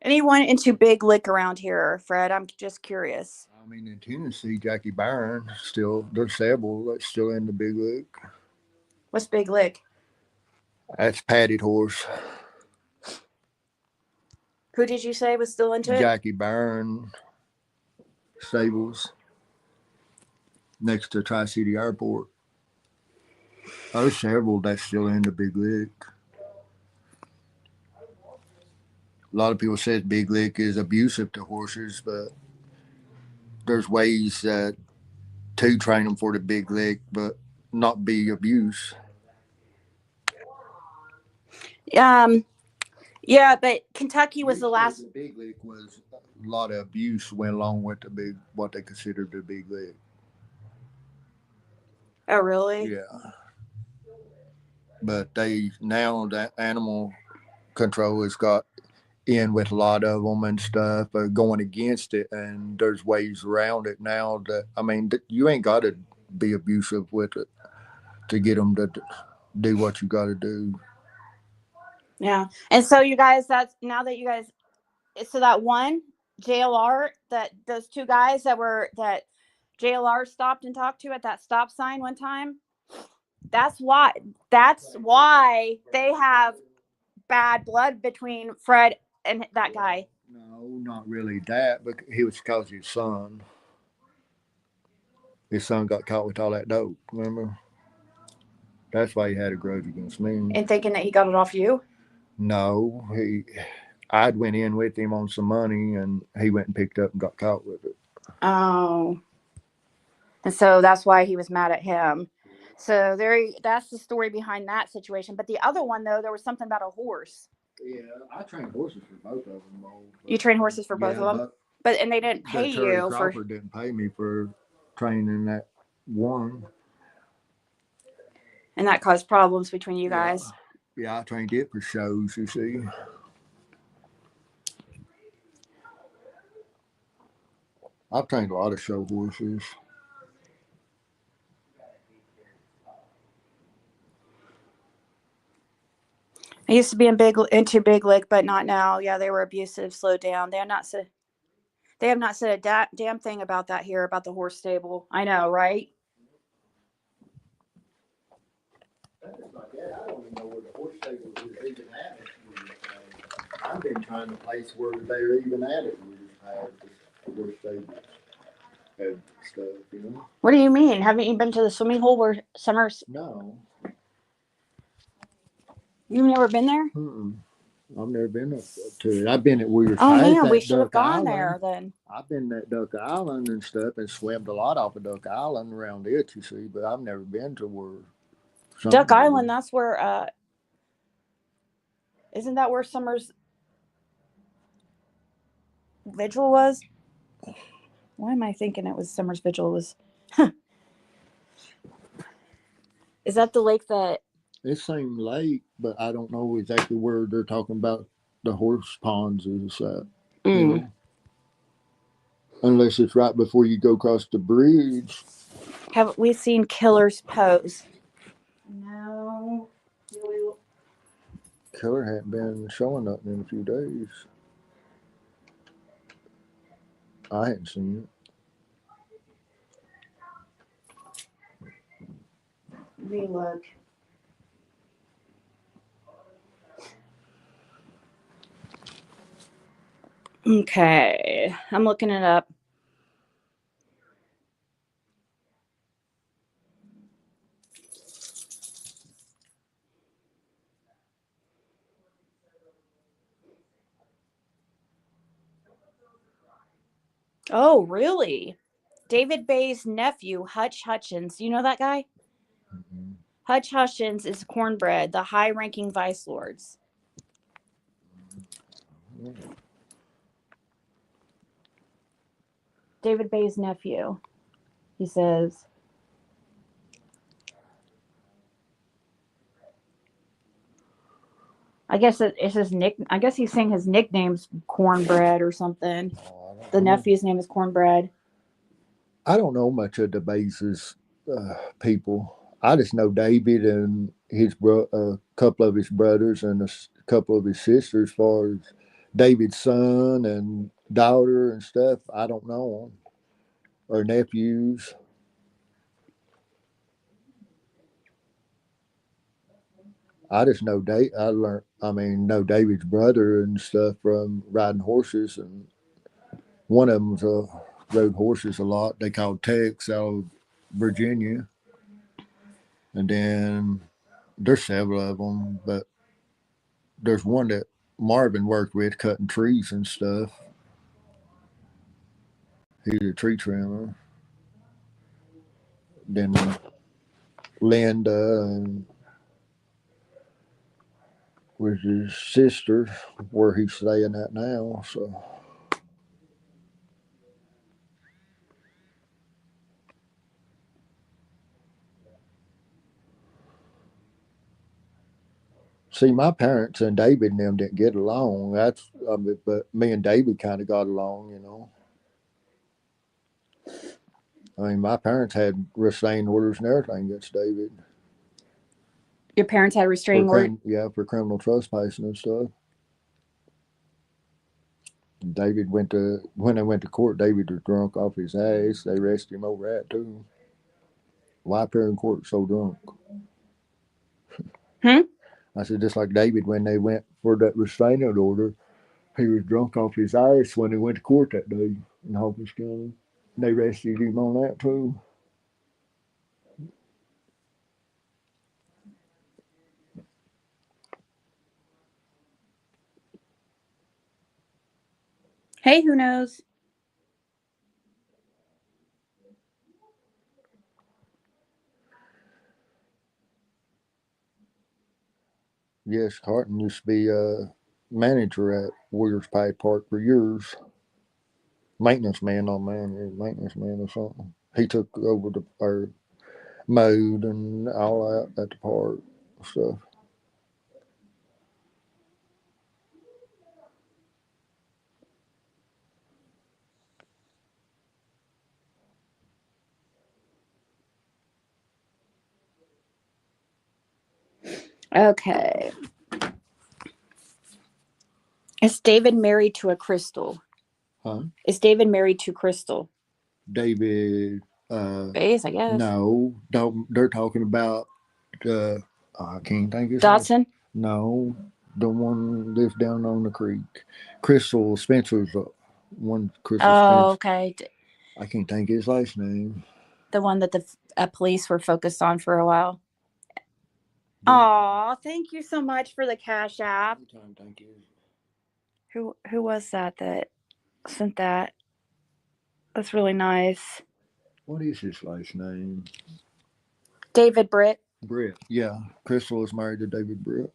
Anyone into Big Lick around here, Fred? I'm just curious. I mean, in Tennessee, Jackie Byrne still, their stable that's still in the Big Lick. What's Big Lick? That's Padded Horse. Who did you say was still into it? Jackie Byrne Stables next to Tri City Airport. There's several that's still in the Big Lick. A lot of people say Big Lick is abusive to horses, but there's ways to train them for the Big Lick, but not be abuse. Yeah, but Kentucky was the last. The Big Lick was a lot of abuse went along with what they considered the Big Lick. Oh, really? Yeah. But now that animal control has got in with a lot of them and stuff, going against it, and there's ways around it now. You ain't got to be abusive with it to get them to do what you got to do. Yeah, and so you guys, that one JLR, those two guys that JLR stopped and talked to at that stop sign one time. That's why they have bad blood between Fred and that guy. No, not really that, but he was because his son. His son got caught with all that dope. Remember? That's why he had a grudge against me. And thinking that he got it off you? No, I'd went in with him on some money, and he went and picked up and got caught with it. Oh, and so that's why he was mad at him. So that's the story behind that situation. But the other one, though, there was something about a horse. Yeah, I trained horses for both of them. You train horses for both of them, and they didn't pay you for. Crawford didn't pay me for training that one, and that caused problems between you guys. Yeah, I trained it for shows. You see. I've trained a lot of show horses. I used to be into Big Lick, but not now. Yeah, they were abusive. Slowed down. They have not said a damn thing about that here, about the horse stable. I know, right? I don't even know where the horse stable is even at. I've been trying to place where they're even at it. We just have the horse stable and stuff, you know. What do you mean? Haven't you been to the swimming hole where Summers? No. You've never been there? I've never been up to it. I've been at Weir's. Oh man, we should have gone there then. I've been at Duck Island and stuff and swam a lot off of Duck Island around it, you see, but I've never been to where. Duck Island, that's where. Isn't that where Summers' vigil was? Why am I thinking it was Summers' vigil? Was. Is that the lake that? It's same lake, but I don't know exactly where they're talking about the horse ponds is at. You know? Unless it's right before you go across the bridge. Haven't we seen killers pose? No. Killer hadn't been showing nothing in a few days. I hadn't seen it. Let me look. Okay, I'm looking it up. Oh, really? David Bay's nephew, Hutch Hutchins. You know that guy? Mm-hmm. Hutch Hutchins is Cornbread, the high-ranking vice lords. Mm-hmm. David Bay's nephew. He says. I guess it's his nick. I guess he's saying his nickname's Cornbread or something. The nephew's name is Cornbread. I don't know much of the Bases people. I just know David and his a couple of his brothers and a couple of his sisters. As far as David's son and daughter and stuff, I don't know them or nephews. I just know know David's brother and stuff from riding horses, and one of them's rode horses a lot. They called Tex out of Virginia, and then there's several of them, but there's one that Marvin worked with cutting trees and stuff. He's a tree trimmer. Then Linda and was his sister where he's staying at now. So see, my parents and David and them didn't get along. But me and David kind of got along, you know. I mean, my parents had restraining orders and everything against David. Your parents had restraining orders? Yeah, for criminal trespassing and stuff. David when they went to court, David was drunk off his ass. They arrested him over that too. Why appear in court so drunk? I said, just like David when they went for that restraining order, he was drunk off his ass when he went to court that day in Hawkins County. They arrested him on that too. Hey, who knows? Yes, Carton used to be a manager at Warriors Pike Park for years. Maintenance man, not manager, maintenance man or something. He took over or mowed and all that at the park stuff. Okay. Is David married to a Crystal? Huh? Is David married to Crystal? David. Base, I guess. No, don't. They're talking about. I can't think of Dotson. No, the one lives down on the creek. Crystal Spencer's one. Crystal Oh, Spencer. okay. I can't think of his last name. The one that the police were focused on for a while. Aw, thank you so much for the Cash App. Thank you. Who was that sent that? That's really nice. What is his last name? David Britt. Britt. Yeah, Crystal is married to David Britt.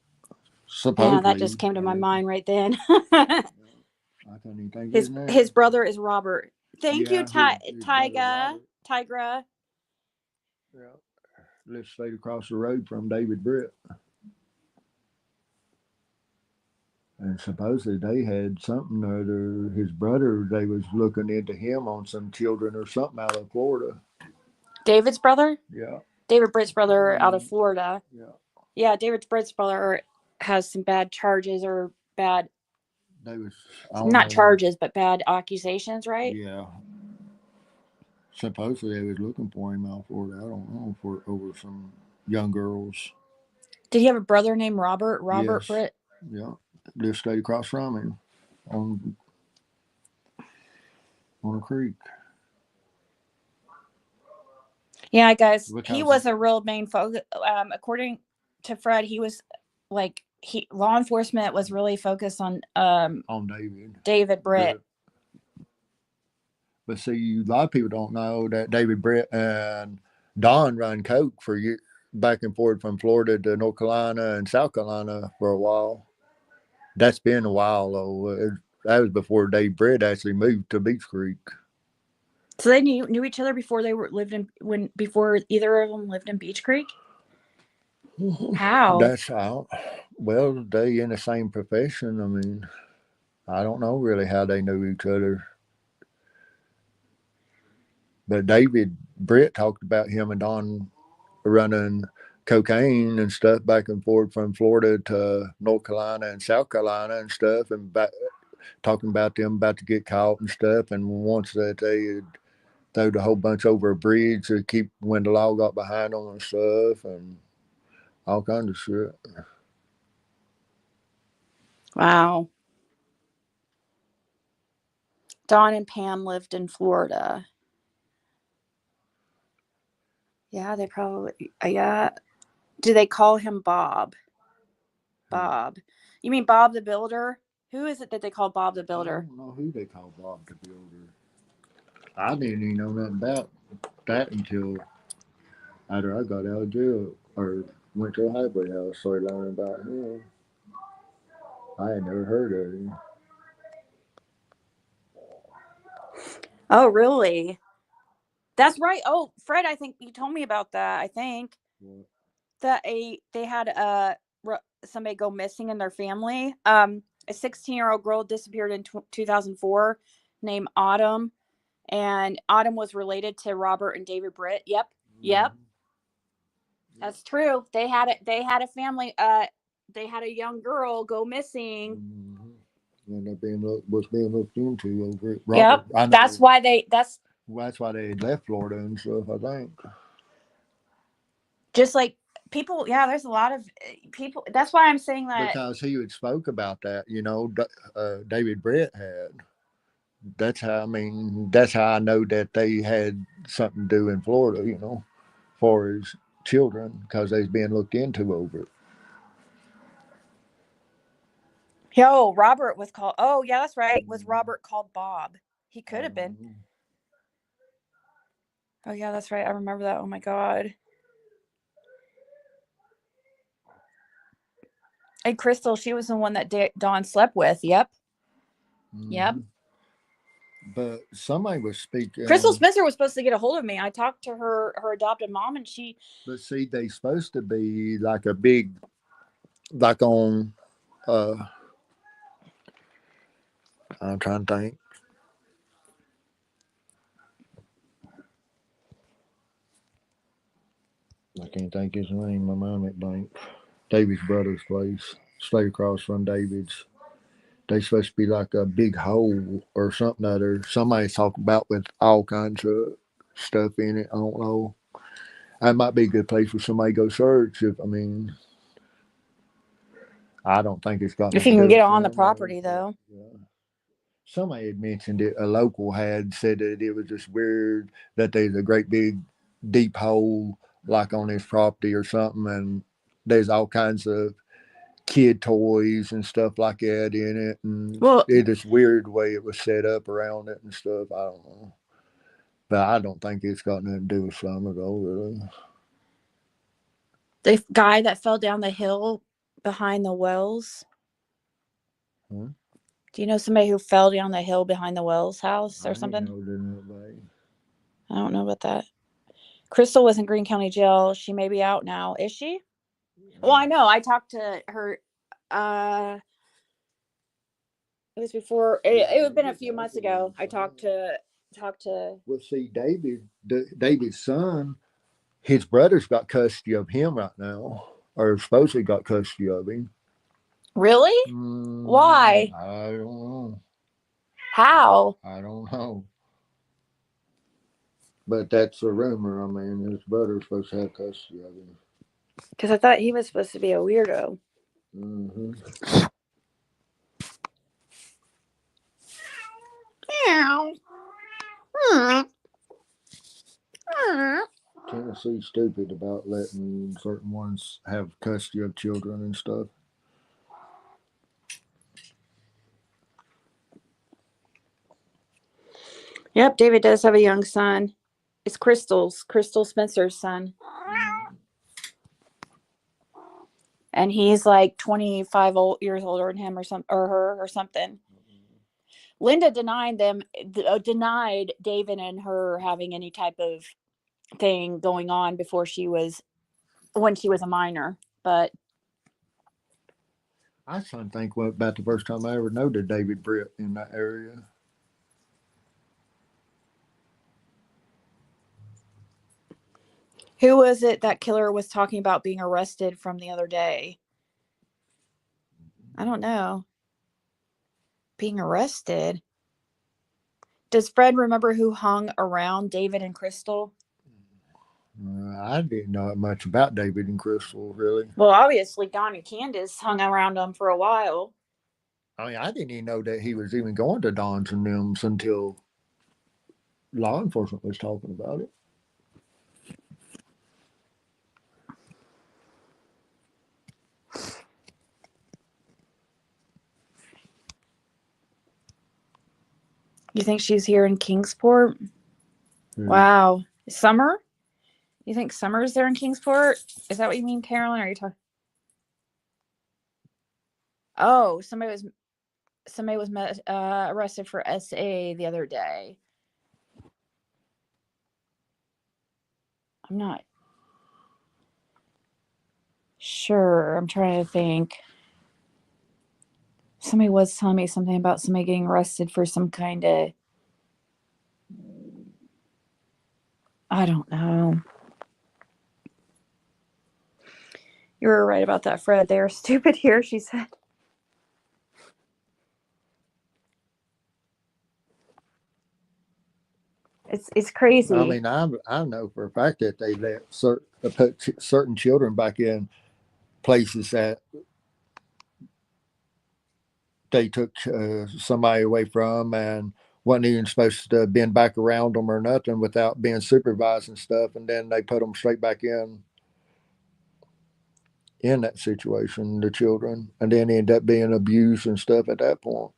Supposedly. Yeah, that just came to my mind right then. I can't even think of his name. His brother is Robert. Thank you, his Tigra. Yeah, lives straight across the road from David Britt. And supposedly they had something or other. His brother, they was looking into him on some children or something out of Florida. David's brother? Yeah. David Britt's brother out of Florida. Yeah. Yeah, David Britt's brother has some bad charges or bad. Not charges, but bad accusations, right? Yeah. Supposedly they was looking for him out Florida. I don't know, over some young girls. Did he have a brother named Robert? Robert yes. Britt? Yeah. Lived straight across from him on a creek. Yeah, guys, he was a real main focus. According to Fred, he was like law enforcement was really focused on David Britt. But see, a lot of people don't know that David Britt and Don run coke for years, back and forth from Florida to North Carolina and South Carolina for a while. That's been a while though. That was before Dave Britt actually moved to Beach Creek. So they knew each other before before either of them lived in Beach Creek? How? That's how. Well, they in the same profession. I mean, I don't know really how they knew each other. But David Britt talked about him and Don running cocaine and stuff back and forth from Florida to North Carolina and South Carolina and stuff, and back, talking about them about to get caught and stuff. And once that they had thrown a whole bunch over a bridge to keep when the law got behind them and stuff, and all kinds of shit. Wow. Don and Pam lived in Florida. Yeah, they probably, yeah. Do they call him Bob? Bob. You mean Bob the Builder? Who is it that they call Bob the I Builder? don't know who they call Bob the Builder. I didn't even know nothing about that until after I got out of jail or went to a halfway house, started learning about him. I had never heard of him. Oh, really? That's right. Oh, Fred, I think you told me about that. I think What? that they had somebody go missing in their family. A 16-year-old girl disappeared in 2004 named Autumn, and Autumn was related to Robert and David Britt. Yep. Yep. That's true. They had it. They had a family. They had a young girl go missing. And that was being looked into over it. Yep. I know. That's why they. That's they had left Florida and stuff. I think. just like people. Yeah, there's a lot of people. That's why I'm saying that. Because he had spoke about that, David Brett had. That's how I mean. That's how I know that they had something to do in Florida. For his children, because they's being looked into over it. Yo, Robert was called. Oh, yeah, that's right. Was Robert called Bob? He could have been. Oh, yeah, that's right. I remember that. Oh, my God. And Crystal, she was the one that Dawn slept with. Yep. Yep. But somebody was speaking. Crystal Spencer was supposed to get a hold of me. I talked to her adopted mom, and she. But see, they supposed to be like a big, like on. I'm trying to think. I can't think his name. My mind went blank. David's brother's place, straight across from David's. They supposed to be like a big hole or something other. Somebody's talking about with all kinds of stuff in it. I don't know. That might be a good place for somebody to go search. I don't think it's got. If you can get on the property, though. Yeah. Somebody had mentioned it. A local had said that it was just weird that there's a great big deep hole like on his property or something, and there's all kinds of kid toys and stuff like that in it, and it is weird the way it was set up around it and stuff. I don't know, but I don't think it's got nothing to do with summer though, really. The guy that fell down the hill behind the wells. Huh? Do you know somebody who fell down the hill behind the Wells house or something? I don't know about that. Crystal was in Greene County Jail. She may be out now. Is she? Well, I know. I talked to her. It was before. It had been a few months ago. I talked to. Well, see, David's son, his brother's got custody of him right now, or supposedly got custody of him. Really? Why? I don't know. How? I don't know. But that's a rumor. I mean, his brother's supposed to have custody of him. Because I thought he was supposed to be a weirdo. Mm-hmm. Tennessee's stupid about letting certain ones have custody of children and stuff. Yep, David does have a young son. It's Crystal Spencer's son. And he's like 25 years older than him or her or something. Linda denied David and her having any type of thing going on when she was a minor. But I was trying to think what about the first time I ever know the David Britt in that area. who was it that killer was talking about being arrested from the other day? I don't know. Being arrested. Does Fred remember who hung around David and Crystal? I didn't know much about David and Crystal, really. Well, obviously, Don and Candace hung around them for a while. I mean, I didn't even know that he was even going to Don's and them's until law enforcement was talking about it. You think she's here in Kingsport? Hmm. Wow. Summer? You think Summer's there in Kingsport? Is that what you mean, Carolyn? Or are you talking? Oh, somebody was arrested for SA the other day. I'm not sure. I'm trying to think. Somebody was telling me something about somebody getting arrested for some kind of, I don't know. You were right about that, Fred. They are stupid here, she said. It's crazy. I mean, I know for a fact that they put certain children back in places that they took somebody away from and wasn't even supposed to have been back around them or nothing without being supervised and stuff, and then they put them straight back in that situation, the children, and then end up being abused and stuff at that point,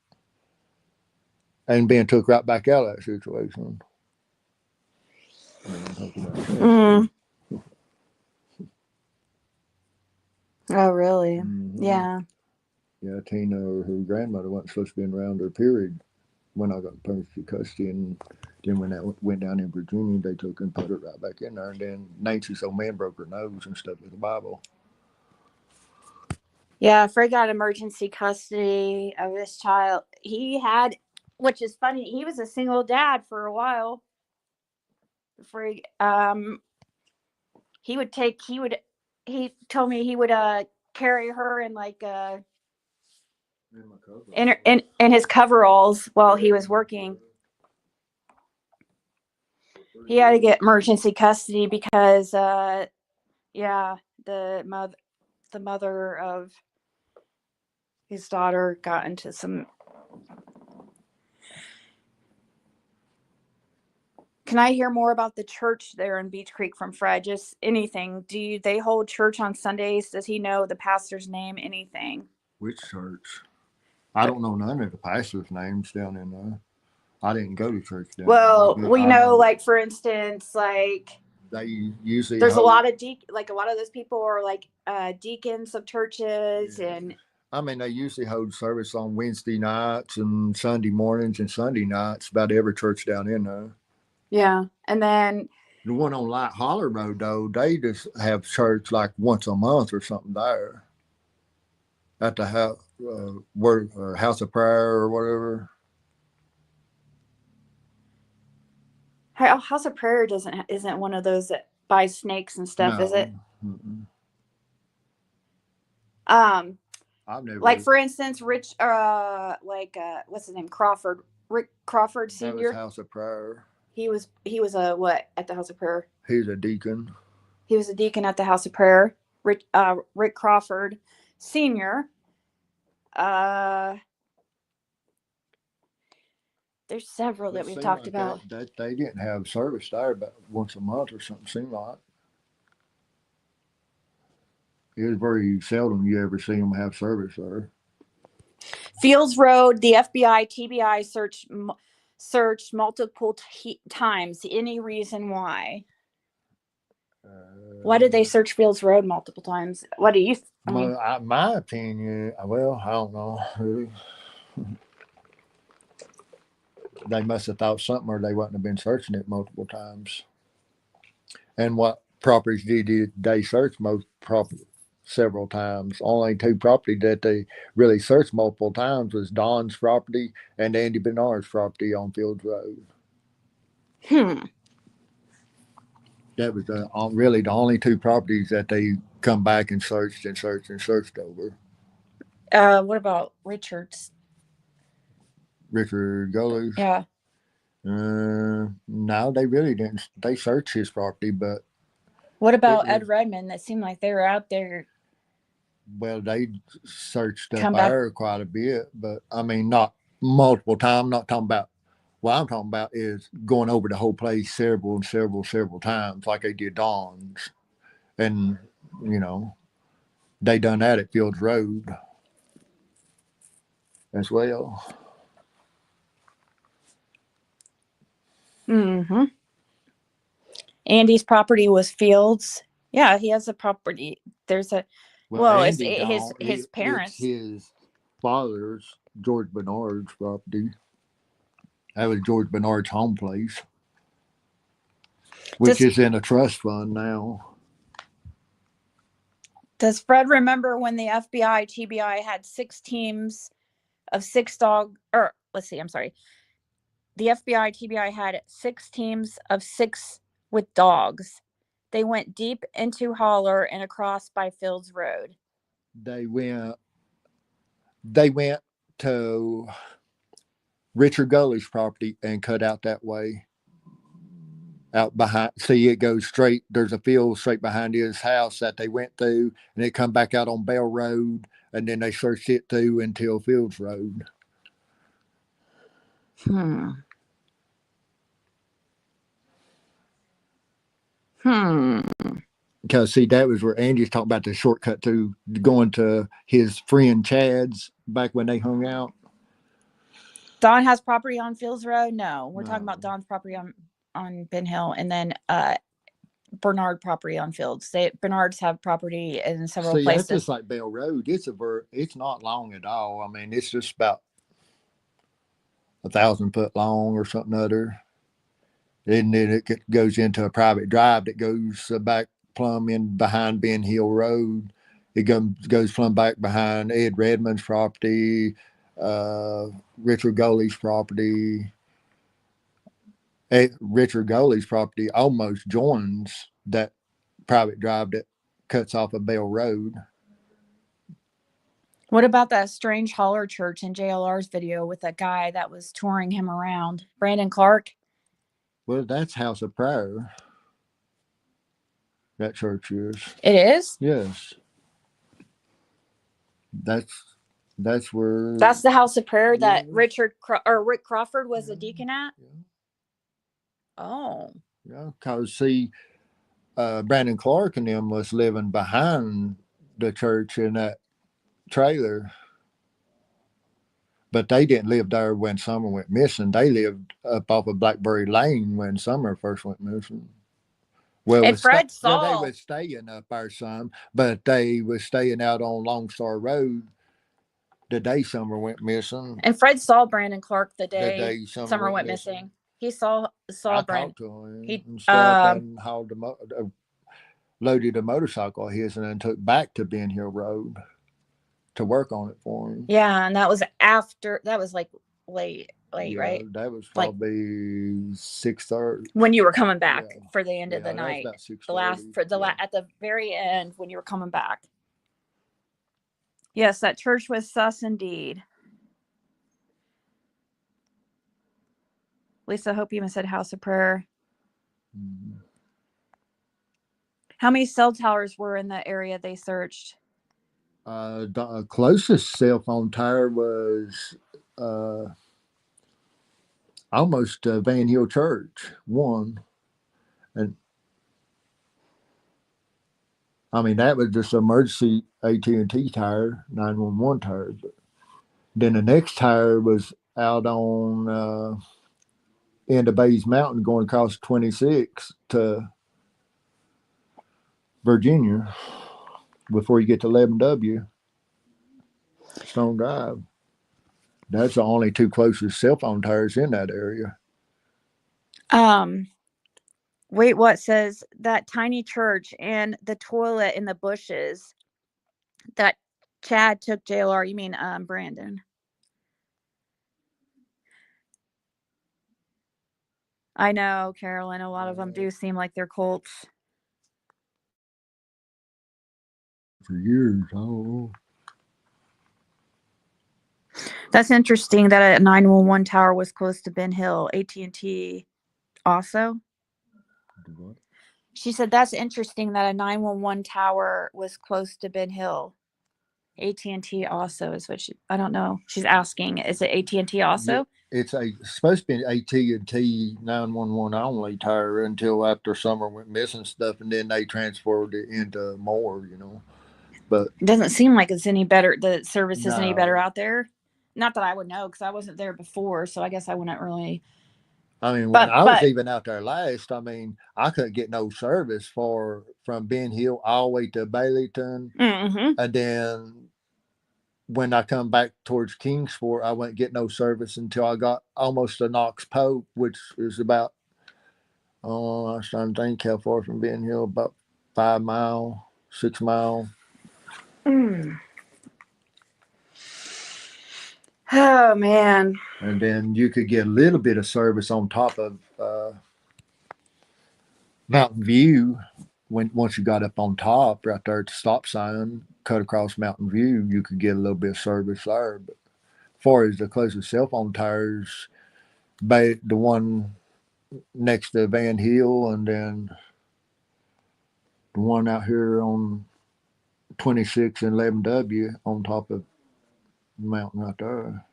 and being took right back out of that situation. Mm. Oh, really? Mm-hmm. Yeah. Yeah, Tina or her grandmother wasn't supposed to be around her, period, when I got permanent custody. And then when that went down in Virginia, they took and put her right back in there. And then Nancy's old man broke her nose and stuff with the Bible. Yeah, Fred got emergency custody of this child. He had, which is funny, he was a single dad for a while. Before he told me he would carry her in like in his coveralls while he was working. He had to get emergency custody because yeah, the mother of his daughter got into some. Can I hear more about the church there in Beech Creek from Fred? Just anything. They hold church on Sundays? Does he know the pastor's name? Anything? Which church? I don't know none of the pastors' names down in there. I didn't go to church down there. Well, we know, like, for instance, like they usually there's a lot of a lot of those people are like deacons of churches. Yeah. And I mean, they usually hold service on Wednesday nights and Sunday mornings and Sunday nights, about every church down in there. Yeah. And then the one on Light Holler Road, though, they just have church like once a month or something there at the house, House of Prayer or whatever. House of Prayer isn't one of those that buys snakes and stuff, No. is it? Mm-mm. I've never. Like, for instance, what's his name? Rick Crawford Sr. That was House of Prayer. He was a what at the House of Prayer? He was a deacon. He was a deacon at the House of Prayer. Rick Crawford Sr. There's several that we've talked about. That they didn't have service there about once a month or something, seemed like. It was very seldom you ever see them have service there. Fields Road, the FBI, TBI searched multiple times. Any reason why? Why did they search Fields Road multiple times? What do you think? My opinion, well, I don't know. Really. They must have thought something, or they wouldn't have been searching it multiple times. And what properties did they search most property? several times. Only two properties that they really searched multiple times was Don's property and Andy Bernard's property on Fields Road. That was really the only two properties that they come back and searched and searched and searched over. What about Richard's? Richard Gully's. Yeah. No, they really didn't. They searched his property, but what about Ed Redmond? That seemed like they were out there. Well, they searched up there quite a bit, but I mean, not multiple times. I'm not talking about. What I'm talking about is going over the whole place several times, like they did Don's, and they done that at Fields Road as well. Mm-hmm. Andy's property was Fields. Yeah, he has a property. There's a it's his parents. It's his father's, George Bernard's property. That was George Bernard's home place, which is in a trust fund now. Does Fred remember when the FBI, TBI had 6 teams of 6 dog, or let's see, I'm sorry. The FBI, TBI had 6 teams of 6 with dogs. They went deep into Holler and across by Fields Road. They went to Richard Gully's property and cut out that way. Out behind, see, it goes straight. There's a field straight behind his house that they went through, and they come back out on Bell Road, and then they searched it through until Fields Road. Because see, that was where Andy's talking about the shortcut through going to his friend Chad's back when they hung out. Don has property on Fields Road. No, we're talking about Don's property on Ben Hill, and then Bernard property on Fields. Bernards have property in several places. That's just like Bell Road. It's not long at all. I mean, it's just about 1,000 foot long or something other. And then it goes into a private drive that goes back plumb in behind Ben Hill Road. It goes plumb back behind Ed Redmond's property, Richard Gully's property. Richard Gully's property almost joins that private drive that cuts off of Bell Road. What about that strange Holler church in JLR's video with that guy that was touring him around? Brandon Clark? Well, that's House of Prayer. That church is. It is? Yes. That's where. That's the House of Prayer that Rick Crawford was a deacon at? Yeah. Oh. Yeah, because see, Brandon Clark and them was living behind the church in that trailer. But they didn't live there when Summer went missing. They lived up off of Blackberry Lane when Summer first went missing. Well, and Fred saw. Well, they were staying up there some, but they were staying out on Long Star Road the day Summer went missing. And Fred saw Brandon Clark the day Summer went missing. He saw Brandon. Talked to him and stuff and loaded a motorcycle of his and then took back to Ben Hill Road to work on it for him. Yeah, and that was like late, yeah, right? That was probably 6:30 when you were coming back for the end of the night. About 6:30. At the very end when you were coming back. Yes, that church was sus indeed. Lisa, I hope you even said House of Prayer. Mm-hmm. How many cell towers were in the area they searched? The closest cell phone tower was almost Van Hill Church, one. And I mean, that was just emergency AT&T tower, 911 tower. But then the next tower was out on end of Bays Mountain going across 26 to Virginia before you get to 11W Stone Drive. That's the only two closest cell phone towers in that area. Wait, what says that tiny church and the toilet in the bushes That Chad took JLR. You mean Brandon? I know, Carolyn. A lot of them do seem like they're Colts. For years. Oh, That's interesting that a 911 tower was close to Ben Hill. AT&T also. what? She said that's interesting that a 911 tower was close to Ben Hill. AT&T also is what she. I don't know. She's asking, is it AT&T also? It's supposed to be an AT&T 911 only tower until after summer went missing stuff, and then they transferred it into more. But it doesn't seem like it's any better. The service is any better no. out there. Not that I would know because I wasn't there before, so I guess I wouldn't really. I mean, when But I was even out there last, I mean, I couldn't get no service from Ben Hill all the way to Baileyton, and then when I come back towards Kingsport, I wouldn't get no service until I got almost to Knox Pope, which is about, oh, I was trying to think how far from Ben Hill, about 5 mile, 6 mile. Oh man. And then you could get a little bit of service on top of Mountain View. Once you got up on top, right there at the stop sign, cut across Mountain View, you could get a little bit of service there. But as far as the closest cell phone towers, the one next to Van Hill, and then the one out here on 26 and 11W on top of the mountain right there.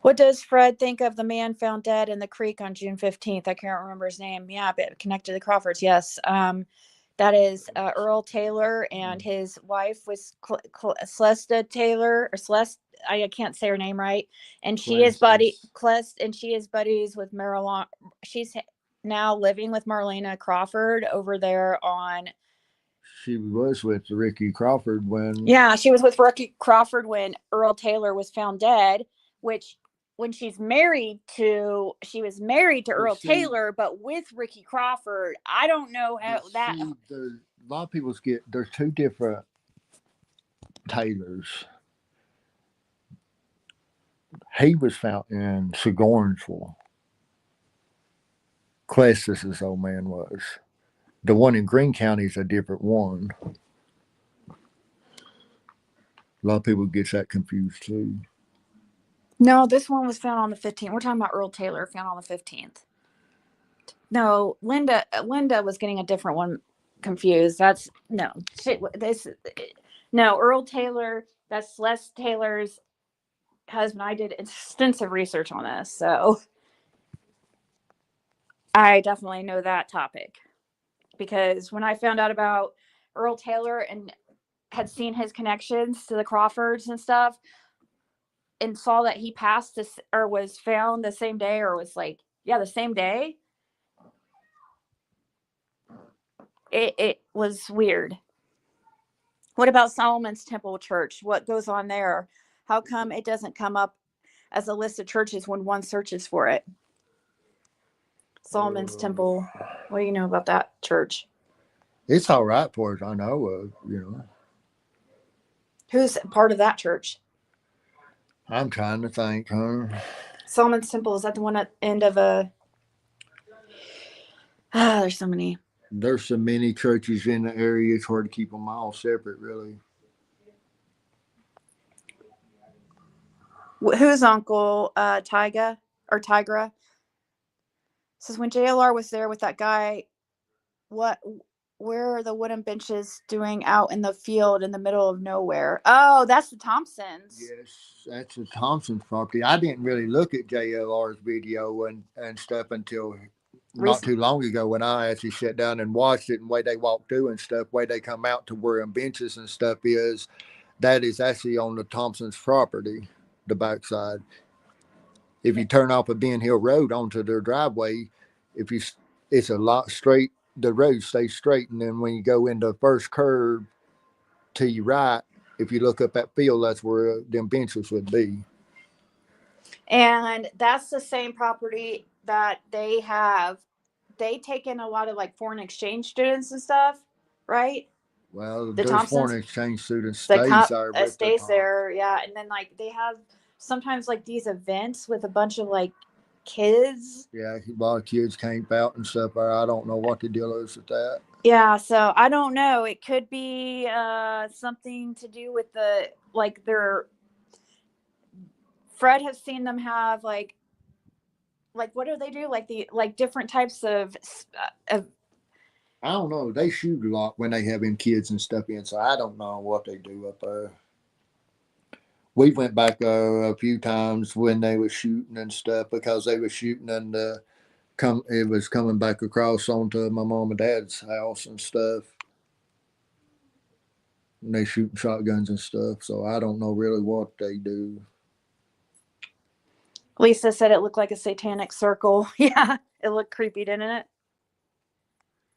What does Fred think of the man found dead in the creek on June 15th? I can't remember his name. Yeah, but connected to the Crawfords. Yes. That is Earl Taylor, and his wife was Celeste Taylor, or Celeste. I can't say her name right. And she is buddies with Marilyn. She's now living with Marlena Crawford over there on. She was with Ricky Crawford when. Yeah, she was with Ricky Crawford when Earl Taylor was found dead, which. When she was married to Earl Taylor, but with Ricky Crawford. I don't know how that. A lot of people there's two different Taylors. He was found in Sigornsville. Clestis' old man was. The one in Greene County is a different one. A lot of people get that confused too. No, this one was found on the 15th. We're talking about Earl Taylor, found on the 15th. No, Linda was getting a different one confused. That's no. Earl Taylor, that's Les Taylor's husband. I did extensive research on this, so I definitely know that topic. Because when I found out about Earl Taylor and had seen his connections to the Crawfords and stuff, and saw that he passed this or was found the same day, or was like, the same day. It was weird. What about Solomon's Temple Church? What goes on there? How come it doesn't come up as a list of churches when one searches for it? Solomon's Temple. What do you know about that church? It's all right for as I know of, Who's part of that church? I'm trying to think, huh? Solomon's Temple, is that the one at the end of a... there's so many. There's so many churches in the area, it's hard to keep them all separate, really. Who's Uncle Tyga or Tigra? Says when JLR was there with that guy, where are the wooden benches doing out in the field in the middle of nowhere? Oh, that's the Thompsons. Yes, that's the Thompsons property. I didn't really look at JLR's video and stuff until not too long ago when I actually sat down and watched it, and the way they walked through and stuff, the way they come out to where them benches and stuff is, that is actually on the Thompsons property, the backside. If you turn off of Ben Hill Road onto their driveway, it's a lot straight. The road stays straight, and then when you go into the first curve to your right, if you look up that field, that's where them benches would be. And that's the same property that they have. They take in a lot of like foreign exchange students and stuff. right? Well, The there's Thompsons. foreign exchange students The stays there with the stays Tom. there, yeah. And then like they have sometimes like these events with a bunch of like kids. Yeah, a lot of kids camp out and stuff there. I don't know what the deal is with that. Yeah, so I don't know. It could be something to do with the like their Fred has seen them have like what do they do? Like the like different types of I don't know. They shoot a lot when they have them kids and stuff in, so I don't know what they do up there. We went back a few times when they were shooting and stuff because they were shooting and it was coming back across onto my mom and dad's house and stuff. And they shooting shotguns and stuff, so I don't know really what they do. Lisa said it looked like a satanic circle. Yeah, it looked creepy, didn't it?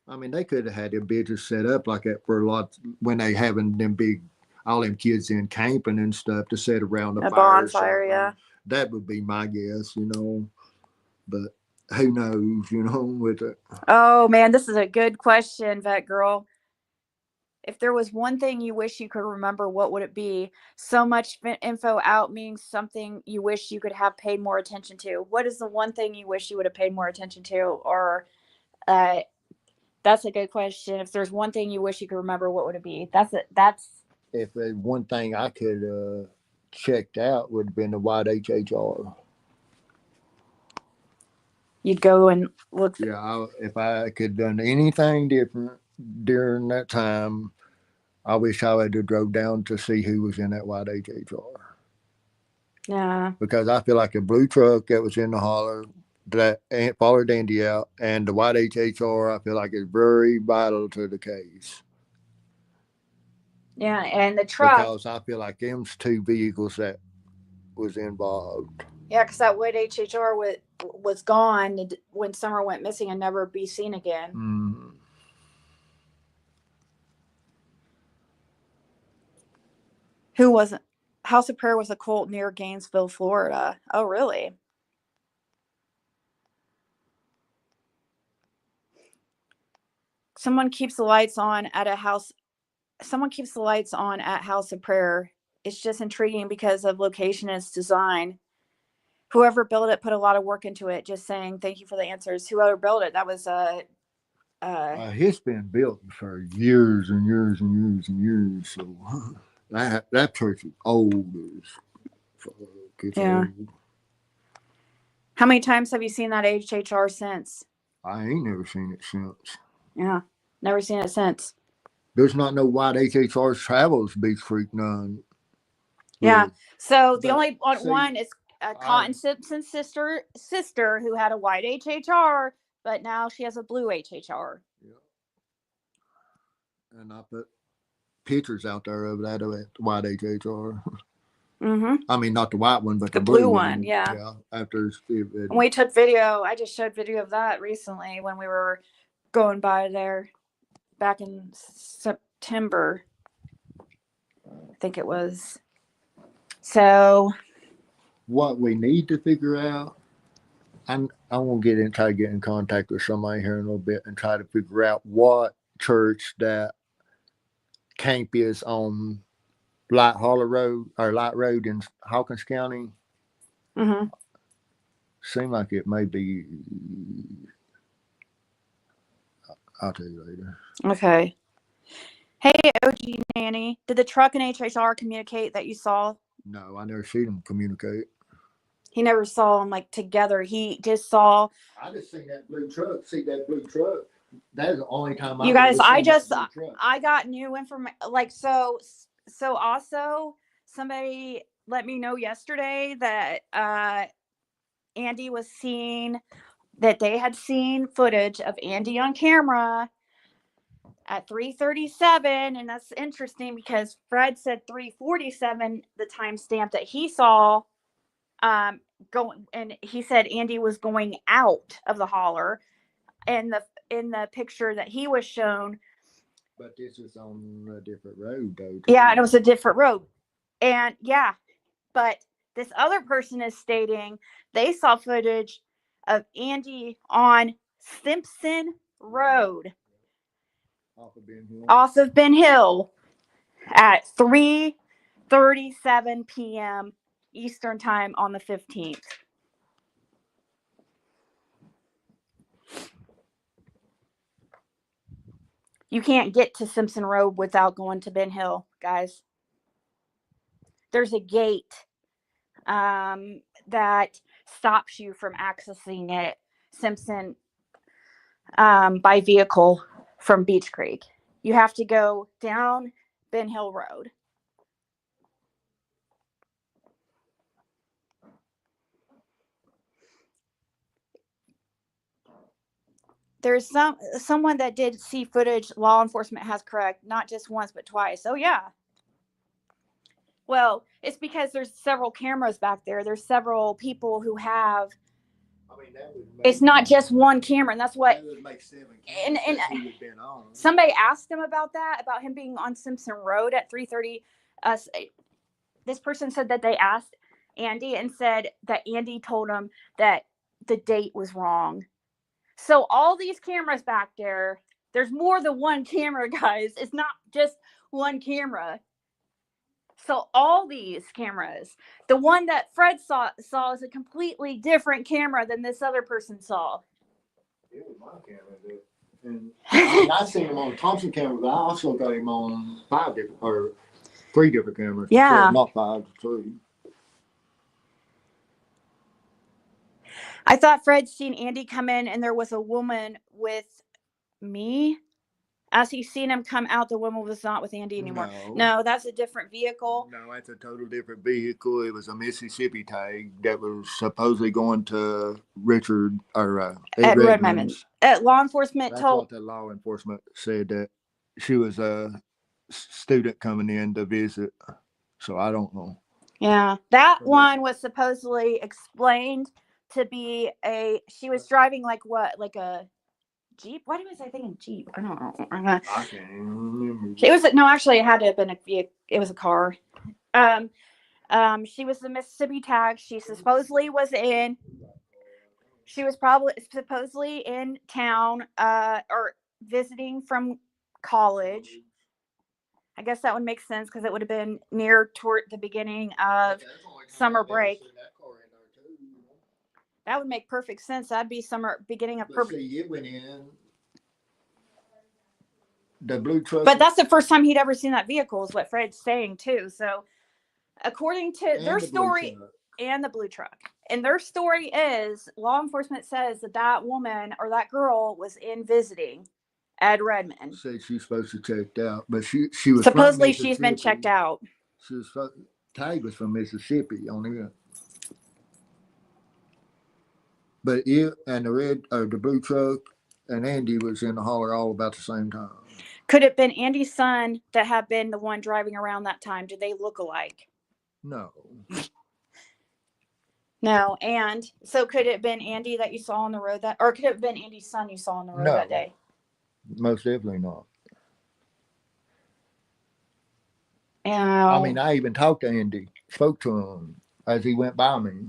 I mean, they could have had their bitches set up like that for a lot when they having them big, all them kids in camping and stuff to sit around a fire. Bonfire, yeah. That would be my guess, But who knows, with it. Oh man, this is a good question, Vet Girl. If there was one thing you wish you could remember, what would it be? So much info out means something you wish you could have paid more attention to. What is the one thing you wish you would have paid more attention to? Or that's a good question. If there's one thing you wish you could remember, what would it be? That's If one thing I could checked out would have been the white HHR. You'd go and look. Yeah, if I could done anything different during that time, I wish I would have drove down to see who was in that white HHR. Yeah. Because I feel like a blue truck that was in the holler that followed Andy out, and the white HHR, I feel like is very vital to the case. Yeah, and the truck. Because I feel like them's two vehicles that was involved. Yeah, because that white HHR was gone when Summer went missing and never be seen again. Mm. Who wasn't? House of Prayer was a cult near Gainesville, Florida. Oh, really? Someone keeps the lights on at House of Prayer. It's just intriguing because of location and its design. Whoever built it put a lot of work into it. Just saying, thank you for the answers. Whoever built it, that was it's been built for years and years and years and years. So that church is old as fuck. Yeah. Old. How many times have you seen that HHR since? I ain't never seen it since. Yeah, never seen it since. There's not no white HHRs travels Beach Creek none. Yeah. So the only one is Cotton Simpson's sister who had a white HHR, but now she has a blue HHR. Yeah. And I put pictures out there of that white HHR. Mm-hmm. I mean, not the white one, but the blue one. Yeah. Yeah. After and we took video. I just showed video of that recently when we were going by there back in September. I think it was. So what we need to figure out, I want to try to get in contact with somebody here in a little bit and try to figure out what church that camp is on Light Road in Hawkins County. Mm-hmm. Seem like it may be. I'll tell you later. Okay. Hey, OG Nanny, did the truck and HHR communicate that you saw? No, I never seen them communicate. He never saw them like together. He just saw. I just seen that blue truck. That's the only time you guys. I got new information. Like so also somebody let me know yesterday that Andy was seeing that they had seen footage of Andy on camera at 3:37, and that's interesting because Fred said 3:47, the timestamp that he saw going, and he said Andy was going out of the holler in the picture that he was shown. But this is on a different road, though. Yeah, and it was a different road. And yeah, but this other person is stating they saw footage of Andy on Simpson Road. Off of Ben Hill. off of Ben Hill at 3:37 p.m. Eastern time on the 15th. You can't get to Simpson Road without going to Ben Hill, guys. There's a gate that stops you from accessing it, Simpson, by vehicle from Beach Creek. You have to go down Ben Hill Road. There's someone that did see footage. Law enforcement has correct, not just once but twice. Oh yeah. Well, it's because there's several cameras back there. There's several people who have. I mean, that would It's not just one camera, and that's what. That would make 7 And cameras that he had been on. somebody asked him about that, about him being on Simpson Road at 3:30. This person said that they asked Andy and said that Andy told him that the date was wrong. So all these cameras back there, there's more than one camera, guys. It's not just one camera. So all these cameras, the one that Fred saw is a completely different camera than this other person saw. It was my camera, dude. And I seen him on Thompson camera, but I also got him on 3 different cameras. Yeah. So not 5, 3. I thought Fred seen Andy come in and there was a woman with me. As he seen him come out, the woman was not with Andy anymore. No, that's a different vehicle. No, that's a total different vehicle. It was a Mississippi tag that was supposedly going to Richard or Ed Redmond's. Law enforcement That's told. what the law enforcement said, that she was a student coming in to visit. So I don't know. Yeah, that one was supposedly explained to be she was driving like a Jeep. Why was I thinking Jeep? I don't know. I can't even remember. It was no, actually, it had to have been a vehicle. It was a car. She was the Mississippi tag. She supposedly was in. She was probably supposedly in town, or visiting from college. I guess that would make sense because it would have been near toward the beginning of summer break. That would make perfect sense. That'd be beginning of. It went in the blue truck. But that's the first time he'd ever seen that vehicle, is what Fred's saying too. So, according to their story, and the blue truck, and their story is, law enforcement says that woman or that girl was in visiting Ed Redmond. Said she's supposed to checked out, but she was supposedly she's been checked out. She was tag was from Mississippi on here. But it and the red or the blue truck and Andy was in the holler all about the same time. Could it have been Andy's son that had been the one driving around that time? Did they look alike? No. No, and so could it have been Andy that you saw on the road or could it have been Andy's son you saw on the road that day? Most definitely not. I mean, I even talked to Andy, spoke to him as he went by me.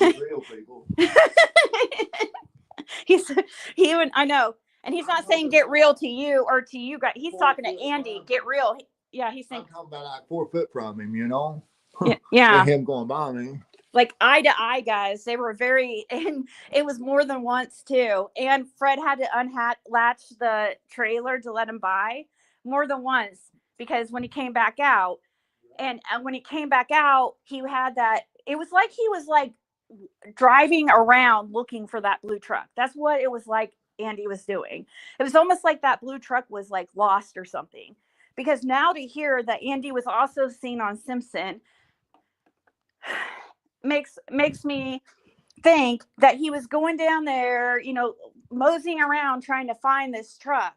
Real people. I know, and he's not saying get real to you or to you guys. He's talking to Andy. Get real. He's saying. I'm talking about like 4 foot from him, you know. Yeah. Him going by me. Like eye to eye, guys. They were and it was more than once too. And Fred had to unlatch the trailer to let him by more than once, because when he came back out, and when he came back out, he had that. It was like he was like driving around looking for that blue truck. That's what it was like Andy was doing. It was almost like that blue truck was like lost or something. Because now to hear that Andy was also seen on Simpson makes me think that he was going down there, moseying around trying to find this truck,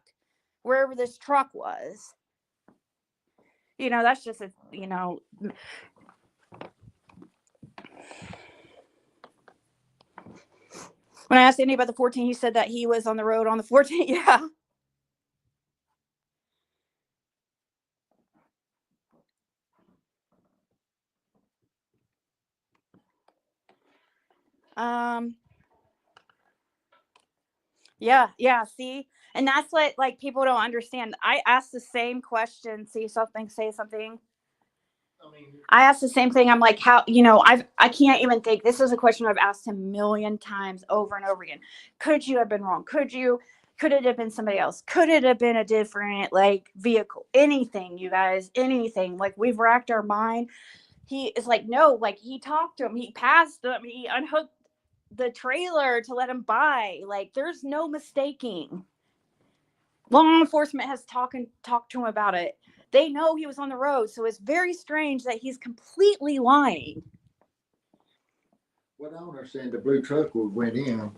wherever this truck was. That's just When I asked Andy about the 14, he said that he was on the road on the 14. Yeah. Yeah. See, and that's what like people don't understand. I asked the same question. See something, say something. I mean, I asked the same thing. I'm like, how, I can't even think. This is a question I've asked him a million times over and over again. Could you have been wrong? Could it have been somebody else? Could it have been a different like vehicle? Anything, you guys, anything. Like we've racked our mind. He is like, no, like he talked to him. He passed him. He unhooked the trailer to let him by. Like there's no mistaking. Law enforcement has talked to him about it. They know he was on the road, so it's very strange that he's completely lying. what I don't understand, the blue truck went in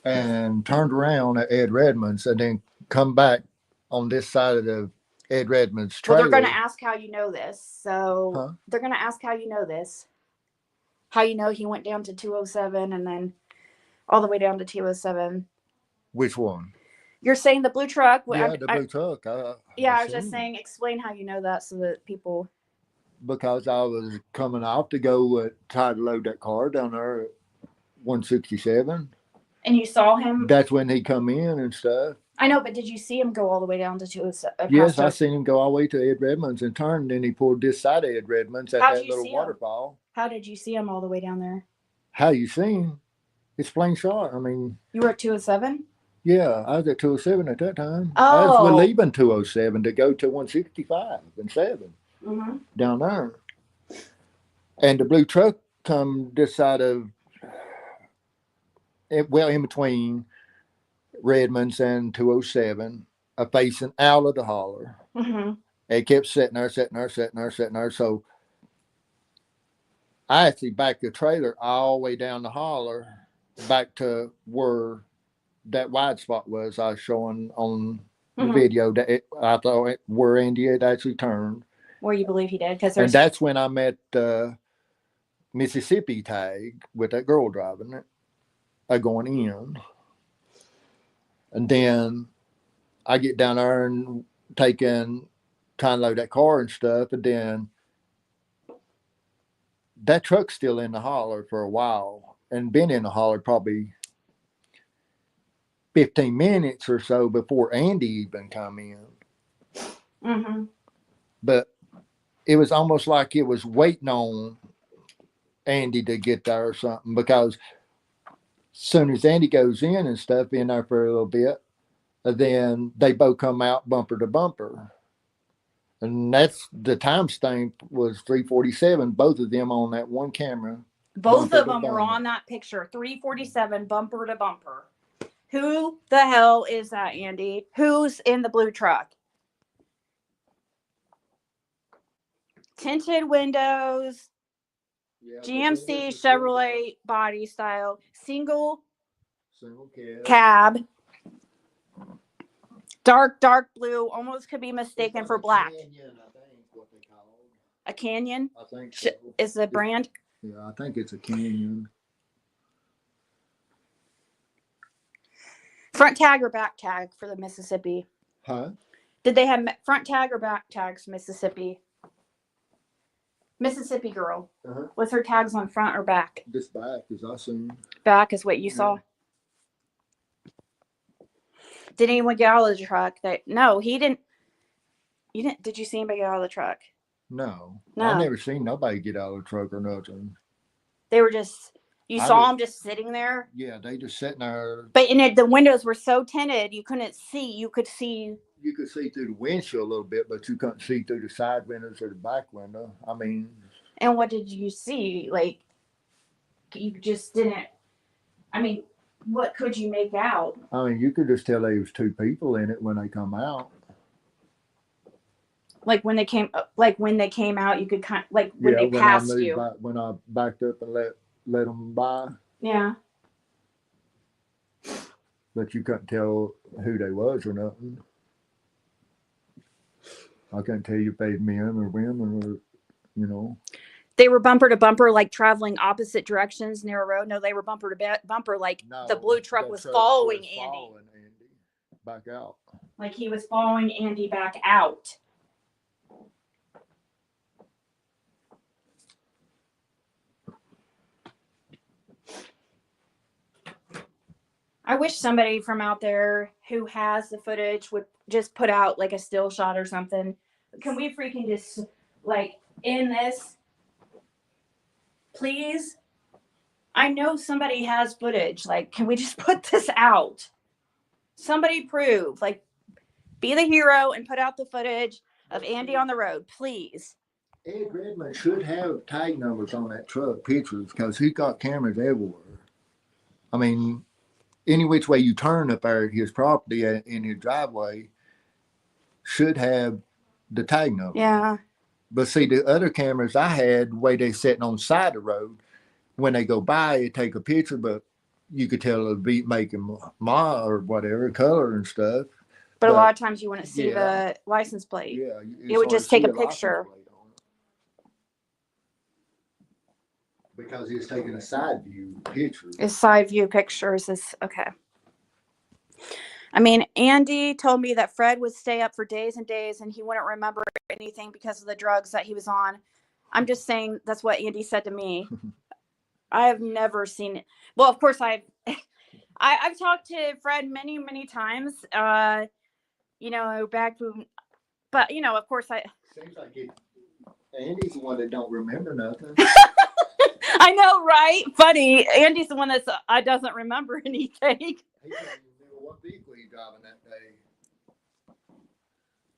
and turned around at Ed Redmond's and then come back on this side of the Ed Redmond's Well, trailer. they're going to ask how you know this. So Huh? they're going to ask how you know this. How you know he went down to 207 and then all the way down to 207. Which one? You're saying the blue truck? Yeah, the blue truck. Yeah, I was just saying, explain how you know that so that people. Because I was coming out to go try to load that car down there at 167. And you saw him? That's when he come in and stuff. I know, but did you see him go all the way down to 207? Yes, I seen him go all the way to Ed Redmond's and turn, and then he pulled this side of Ed Redmond's at that little waterfall. How did you see him all the way down there? How you seen? It's plain shot. I mean, you were at 207? Yeah, I was at 207 at that time. Oh. I was leaving 207 to go to 165 and 7 down there. And the blue truck come this side of, well, in between Redmond's and 207, facing out of the holler. It kept sitting there. So I actually backed the trailer all the way down the holler back to where that wide spot was. I was showing on the video that I thought where Andy had actually turned. Where you believe he did? And that's when I met Mississippi tag with that girl driving it, going in. And then I get down there and trying to load that car and stuff. And then that truck's still in the holler for a while and been in the holler probably 15 minutes or so before Andy even come in. But it was almost like it was waiting on Andy to get there or something, because as soon as Andy goes in and stuff in there for a little bit, then they both come out bumper to bumper. And that's the timestamp was 3:47, both of them on that one camera. Both of them were on that picture, 3:47, bumper to bumper. Who the hell is that, Andy? Who's in the blue truck? Tinted windows, GMC Chevrolet body style, single cab, dark blue, almost could be mistaken for black. A Canyon? I think so. Is the brand? Yeah, I think it's a Canyon. Front tag or back tag for the Mississippi? Huh? Did they have front tag or back tags, Mississippi? Mississippi girl. Was her tags on front or back? This back is awesome. Back is what you saw. Did anyone get out of the truck? No, he didn't. You didn't. Did you see anybody get out of the truck? No. I never seen nobody get out of the truck or nothing. They were just. You saw them just sitting there. Yeah, they just sitting there. But the windows were so tinted, you couldn't see. You could see. You could see through the windshield a little bit, but you couldn't see through the side windows or the back window. I mean. And what did you see? Like, you just didn't. I mean, what could you make out? I mean, you could just tell there was two people in it when they come out. Like when they came out, you could kind of, like when they passed you. When I backed up and let them by. Yeah. But you couldn't tell who they was or nothing. I couldn't tell you if they men or women or, They were bumper to bumper, like traveling opposite directions near a road. No, they were bumper to bumper, like the blue truck was following Andy. Back out. Like he was following Andy back out. I wish somebody from out there who has the footage would just put out like a still shot or something. Can we freaking just like end this, please? I know somebody has footage. Like, can we just put this out? Somebody prove, like, be the hero and put out the footage of Andy on the road, please. Ed Redmond should have tag numbers on that truck, pictures, because he got cameras everywhere. I mean, any which way you turn up there at his property in his driveway should have the tag number. Yeah. But see, the other cameras I had, the way they sitting on the side of the road, when they go by, it take a picture, but you could tell the beat making or whatever, color and stuff. But a lot of times you wouldn't see yeah. the license plate. Yeah. It would just take a picture. Because he's taking a side view picture. His side view pictures is okay. I mean, Andy told me that Fred would stay up for days and days and he wouldn't remember anything because of the drugs that he was on. I'm just saying that's what Andy said to me. I have never seen it. Well, of course I've talked to Fred many, many times. You know, back when, but you know, of course Seems like Andy's the one that don't remember nothing. I know, right? Funny. Andy's the one that doesn't remember anything. He can't remember what vehicle he driving that day.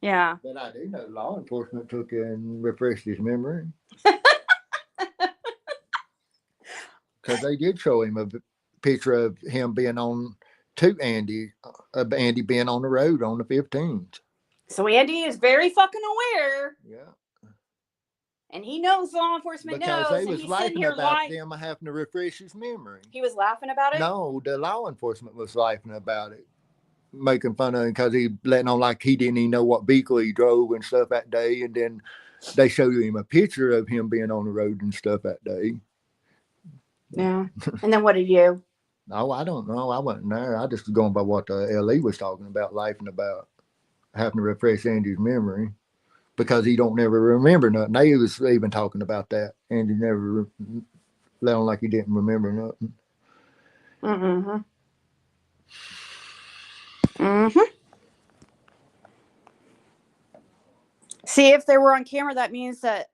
Yeah. But I do know law enforcement took and refreshed his memory. Because they did show him a picture of him being on Andy being on the road on the 15th. So Andy is very fucking aware. Yeah. And he knows law enforcement knows. Because they was laughing about them having to refresh his memory. He was laughing about it? No, the law enforcement was laughing about it. Making fun of him because he letting on like he didn't even know what vehicle he drove and stuff that day. And then they showed him a picture of him being on the road and stuff that day. Yeah. And then what did you? No, I don't know. I wasn't there. I just was going by what the LE was talking about, laughing about having to refresh Andy's memory because he don't never remember nothing. They was even talking about that. Andy never let on like he didn't remember nothing. Mm-hmm. Mm-hmm. See, if they were on camera, that means that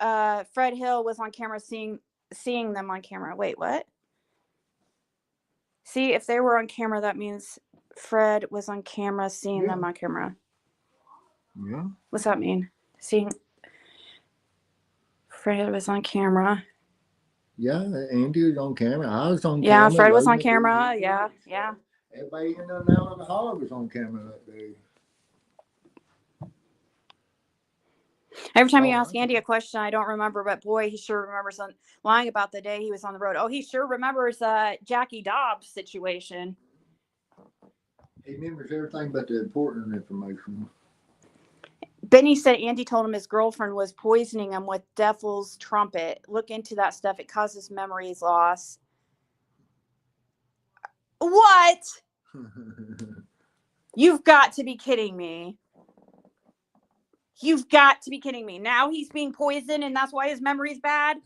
Fred Hill was on camera seeing them on camera. Wait, what? See, if they were on camera, that means Fred was on camera seeing them on camera. Yeah. What's that mean? Seeing Fred was on camera. Yeah, Andy was on camera. I was on camera. Yeah, Fred was on camera. Yeah, yeah. Everybody in and out of the holler was on camera that day. Every time you ask Andy a question, I don't remember, but boy, he sure remembers lying about the day he was on the road. Oh, he sure remembers Jackie Dobbs situation. He remembers everything but the important information. Benny said Andy told him his girlfriend was poisoning him with devil's trumpet. Look into that stuff. It causes memories loss. What? You've got to be kidding me. You've got to be kidding me. Now he's being poisoned and that's why his memory's bad?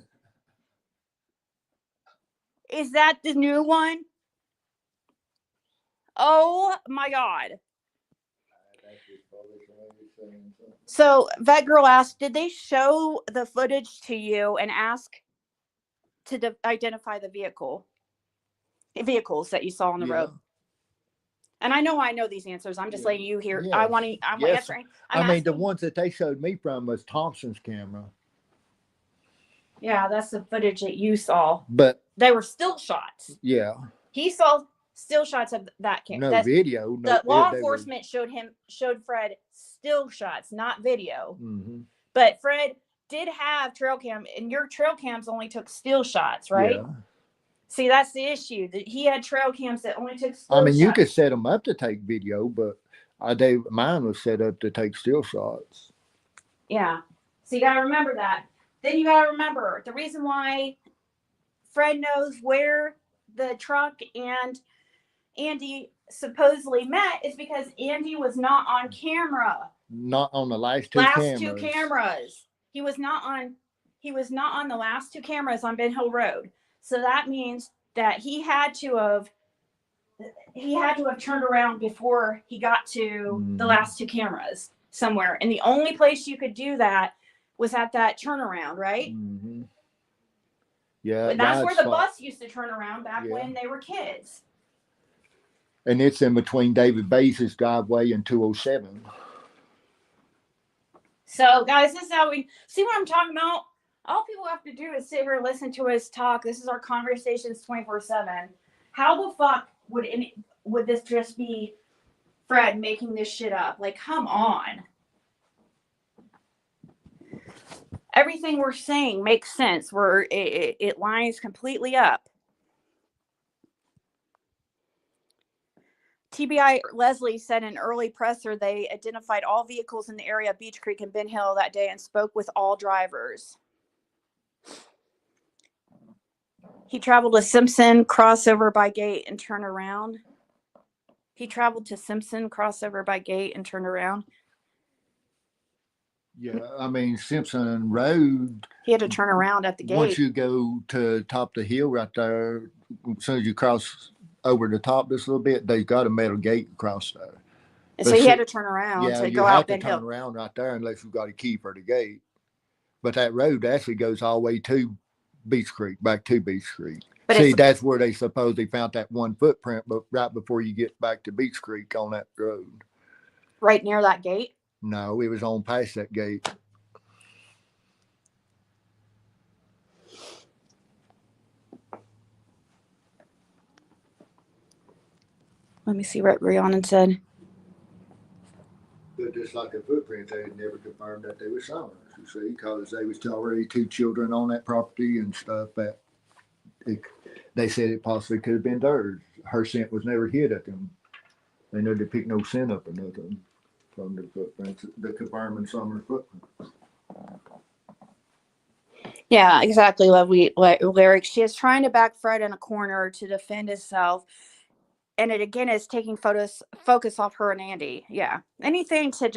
Is that the new one? Oh my God. So Vet Girl asked, did they show the footage to you and ask to identify the vehicles that you saw on the road? And I know these answers. I'm just letting you hear. Yes. I want answering. I mean, the ones that they showed me from was Thompson's camera. Yeah, that's the footage that you saw. But they were still shots. Yeah. He saw still shots of that camera. No video. The law enforcement showed Fred still shots, not video. Mm-hmm. But Fred did have trail cam, and your trail cams only took still shots, right? Yeah. See, that's the issue. That he had trail cams that only took still shots. I mean, you could set them up to take video, but mine was set up to take still shots. Yeah. So you got to remember that. Then you got to remember the reason why Fred knows where the truck and Andy supposedly met is because Andy was not on camera. Not on the last two cameras. He was not on the last two cameras on Ben Hill Road. So that means that he had to have he had to have turned around before he got to the Mhm. last two cameras somewhere. And the only place you could do that was at that turnaround, right? Mm-hmm. Yeah, But that's wide where the spot. bus used to turn around back Yeah. when they were kids. And it's in between David Base's driveway and 207. So, guys, this is how we see what I'm talking about. All people have to do is sit here and listen to us talk. This is our conversations 24/7. How the fuck would this just be Fred making this shit up? Like, come on. Everything we're saying makes sense. It lines completely up. TBI Leslie said in early presser they identified all vehicles in the area of Beach Creek and Ben Hill that day and spoke with all drivers. He traveled to Simpson, crossover by gate, and turn around. He traveled to Simpson, crossover by gate, and turn around. Yeah, I mean Simpson Road. He had to turn around at the gate. Once you go to top of the hill right there, as soon as you cross over the top this little bit, they've got a metal gate across there. And so he had to turn around to go out Ben Hill. You have to turn around right there unless you've got a key for the gate. But that road actually goes all the way to Beach Creek, back to Beach Creek. But see, that's where they supposedly found that one footprint, but right before you get back to Beach Creek on that road. Right near that gate? No, it was on past that gate. Let me see what Rhiannon said. But just like a footprint, they had never confirmed that they were Summers, you see, because there was already two children on that property and stuff that they said it possibly could have been theirs. Her scent was never hid at them. They never picked no scent up or nothing from the footprints, the confirming Summers footprint. Yeah, exactly, lovely lyrics. She is trying to back Fred in a corner to defend himself. And it again is taking focus off her and Andy. Yeah. Anything to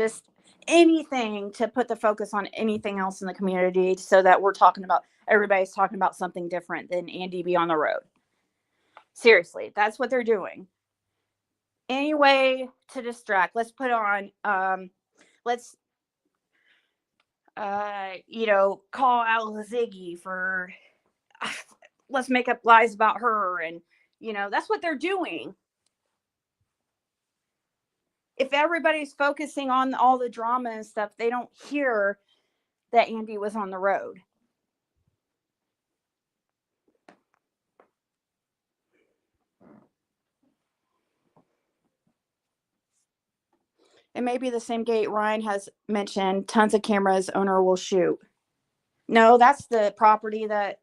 put the focus on anything else in the community so that everybody's talking about something different than Andy be on the road. Seriously, that's what they're doing. Any way to distract. Let's put on, let's call out Ziggy for, let's make up lies about her. And, that's what they're doing. If everybody's focusing on all the drama and stuff, they don't hear that Andy was on the road. It may be the same gate Ryan has mentioned. Tons of cameras, owner will shoot. No, that's the property that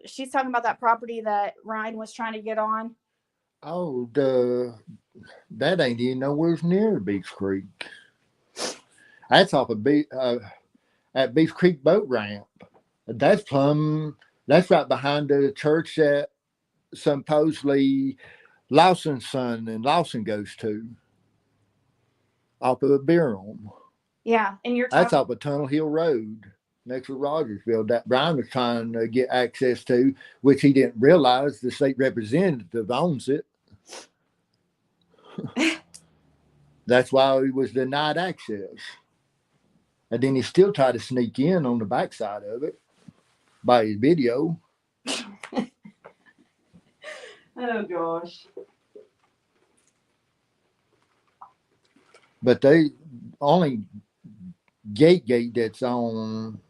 she's talking about, that property that Ryan was trying to get on. Oh, that ain't even nowhere near Beach Creek. That's off of at Beach Creek boat ramp. That's right behind the church that supposedly Lawson's son and Lawson goes to. Off of a beer room. Yeah, and that's off of Tunnel Hill Road next to Rogersville that Brian was trying to get access to, which he didn't realize the state representative owns it. That's why he was denied access. And then he still tried to sneak in on the backside of it by his video. Oh, gosh. But they only gate that's on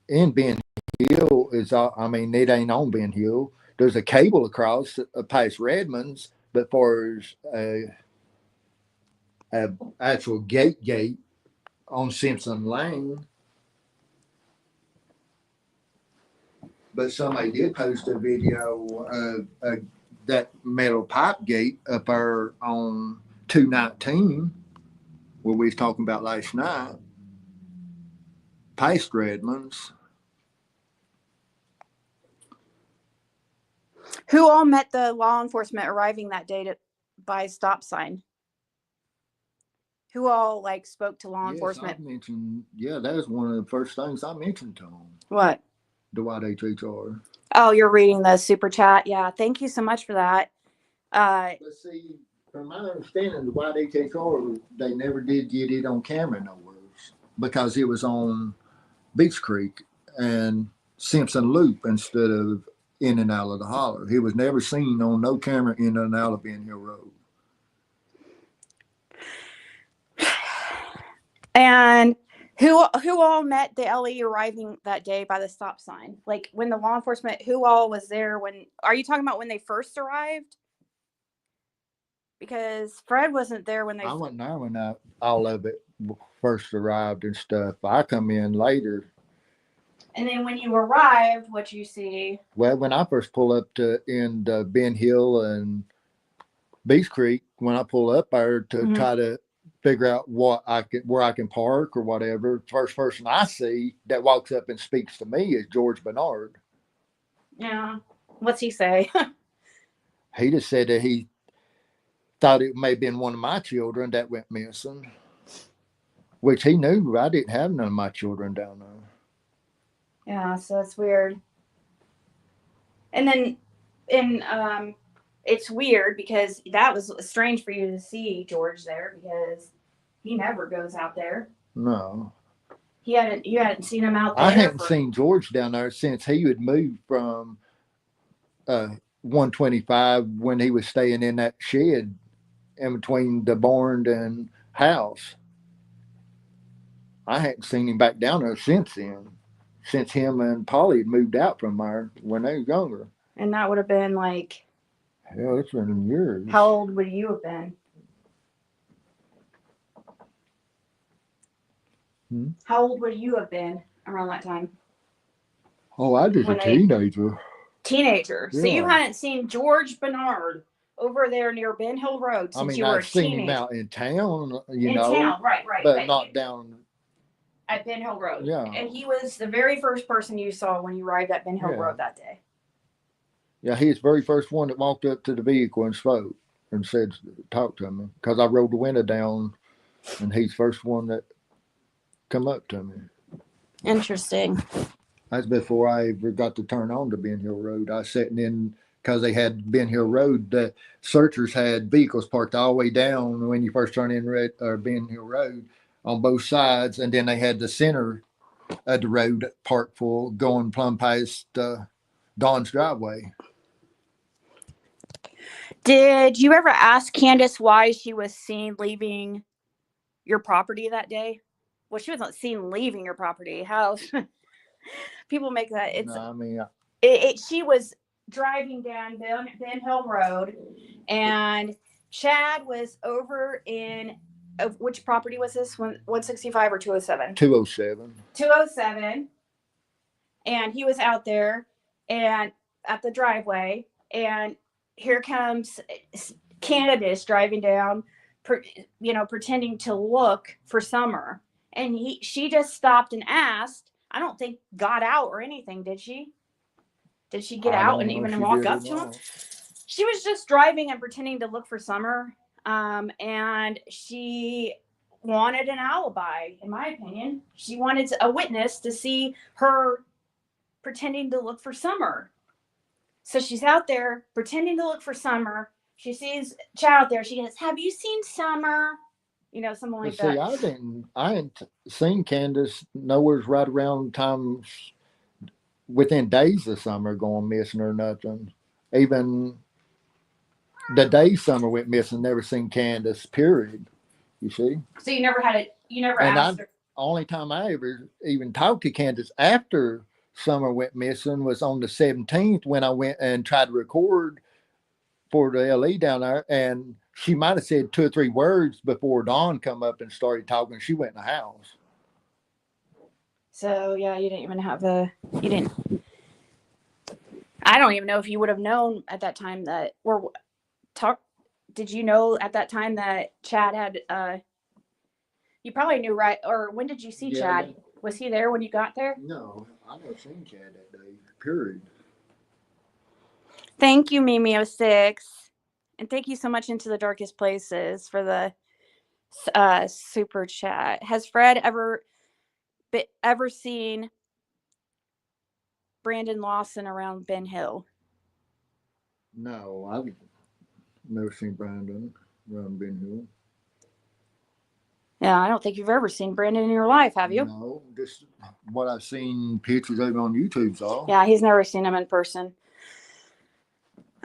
in Ben Hill is, it ain't on Ben Hill. There's a cable across past Redmond's, but for a actual gate on Simpson Lane. But somebody did post a video of that metal pipe gate up there on 219, where we was talking about last night, past Redmond's. Who all met the law enforcement arriving that day by stop sign? Who all spoke to law enforcement? I mentioned, that was one of the first things I mentioned to them. What? Dwight HHR. Oh, you're reading the super chat. Yeah, thank you so much for that. Let's see. From my understanding, Dwight HHR, they never did get it on camera nowhere because it was on Beach Creek and Simpson Loop instead of in and out of the holler. He was never seen on no camera in and out of Ben Hill Road. And who all met the LE arriving that day by the stop sign? Like when the law enforcement, who all was there when, are you talking about when they first arrived? Because Fred wasn't there when they. I wasn't there when all of it first arrived and stuff. I come in later. And then when you arrived, what you see? Well, when I first pull up to in Ben Hill and Beach Creek, when I pull up there to try to figure out where I can park or whatever, first person I see that walks up and speaks to me is George Bernard. Yeah. What's he say? He just said that he thought it may have been one of my children that went missing, which he knew I didn't have none of my children down there. Yeah, so it's weird. And then it's weird because that was strange for you to see George there because he never goes out there. No. You hadn't seen him out there. I hadn't seen George down there since he had moved from 125 when he was staying in that shed in between the barn and house. I hadn't seen him back down there since then. Since him and Polly had moved out from there when they were younger. And that would have been like. Hell, it's been years. How old would you have been? How old would you have been around that time? Oh, I was a teenager. Teenager. Yeah. So you hadn't seen George Bernard over there near Ben Hill Road since you were a teenager. I've seen him out in town, in town, right. But not down at Ben Hill Road. Yeah. And he was the very first person you saw when you arrived at Ben Hill Road that day. Yeah, he was the very first one that walked up to the vehicle and spoke and said, talk to me. Because I rolled the window down and he's the first one that come up to me. Interesting. That's before I ever got to turn on to Ben Hill Road. I was sitting in, because they had Ben Hill Road, the searchers had vehicles parked all the way down when you first turn in Ben Hill Road on both sides. And then they had the center of the road parked full going plumb past Dawn's driveway. Did you ever ask Candace why she was seen leaving your property that day? Well, she wasn't seen leaving your property. How people make that? It's. No, I mean, she was driving down Ben Hill Road, and Chad was over in. Which property was this? 165 or 207? 207. 207. And he was out there and at the driveway, and here comes Candace driving down, pretending to look for Summer. And she just stopped and asked. I don't think got out or anything, did she? Did she get out and even walk up to him? She was just driving and pretending to look for Summer. And she wanted an alibi, in my opinion. She wanted a witness to see her pretending to look for Summer. So she's out there pretending to look for Summer. She sees Chad out there. She goes, "Have you seen Summer?" Something like that. I hadn't seen Candace nowhere's right around time within days of Summer going missing or nothing. Even the day Summer went missing, never seen Candace, period. You see? So you never asked her. Only time I ever even talked to Candace after Summer went missing was on the 17th when I went and tried to record for the LE down there, and she might have said 2 or 3 words before Dawn come up and started talking. She went in the house. So yeah, you didn't even have I don't even know if you would have known at that time that did you know at that time that Chad had you probably knew, right? Or when did you see Chad? Was he there when you got there? No, I never seen Chad that day, period. Thank you, Mimi06. And thank you so much Into the Darkest Places for the super chat. Has Fred ever seen Brandon Lawson around Ben Hill? No, I've never seen Brandon around Ben Hill. Yeah, I don't think you've ever seen Brandon in your life, have you? No, just what I've seen pictures of on YouTube's all. Yeah, he's never seen him in person.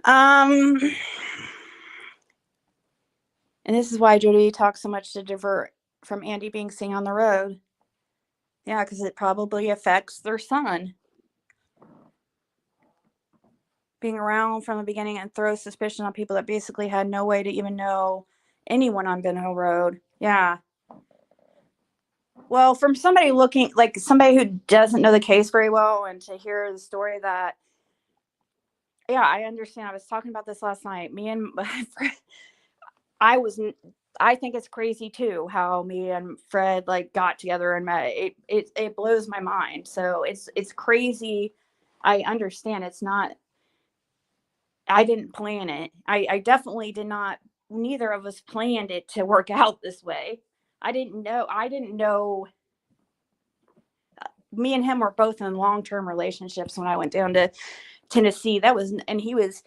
And this is why Jody talks so much to divert from Andy being seen on the road. Yeah, because it probably affects their son. Being around from the beginning and throw suspicion on people that basically had no way to even know anyone on Ben Hill Road. Yeah. Well, from somebody looking, like somebody who doesn't know the case very well, and to hear the story that, yeah, I understand. I was talking about this last night. Me and I think it's crazy too how me and Fred like got together and met. It blows my mind. So it's crazy. I understand it's not. I didn't plan it. I definitely did not. Neither of us planned it to work out this way. I didn't know. Me and him were both in long-term relationships when I went down to Tennessee. And he was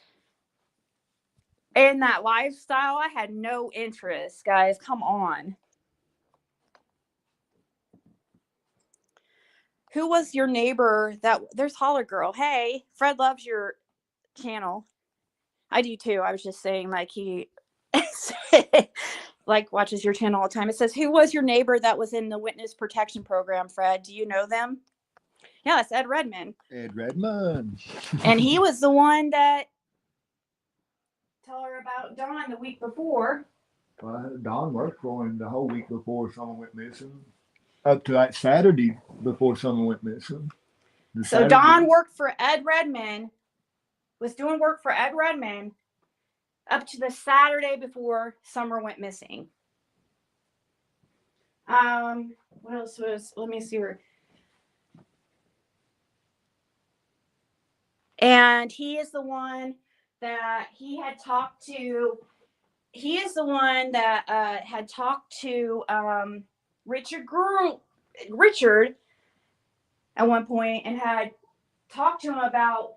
in that lifestyle. I had no interest, guys. Come on. Who was your neighbor there's Holler Girl? Hey, Fred loves your channel. I do too. I was just saying, like, he like watches your channel all the time. It says, who was your neighbor that was in the witness protection program, Fred? Do you know them? Yeah, it's Ed Redmond. Ed Redmond. And he was the one that tell her about Dawn the week before. Don worked for him the whole week before someone went missing. Up to that Saturday before someone went missing. So Dawn worked for Ed Redmond, was doing work for Ed Redmond up to the Saturday before Summer went missing. What else was, let me see her. And he is the one that had talked to Richard at one point and had talked to him about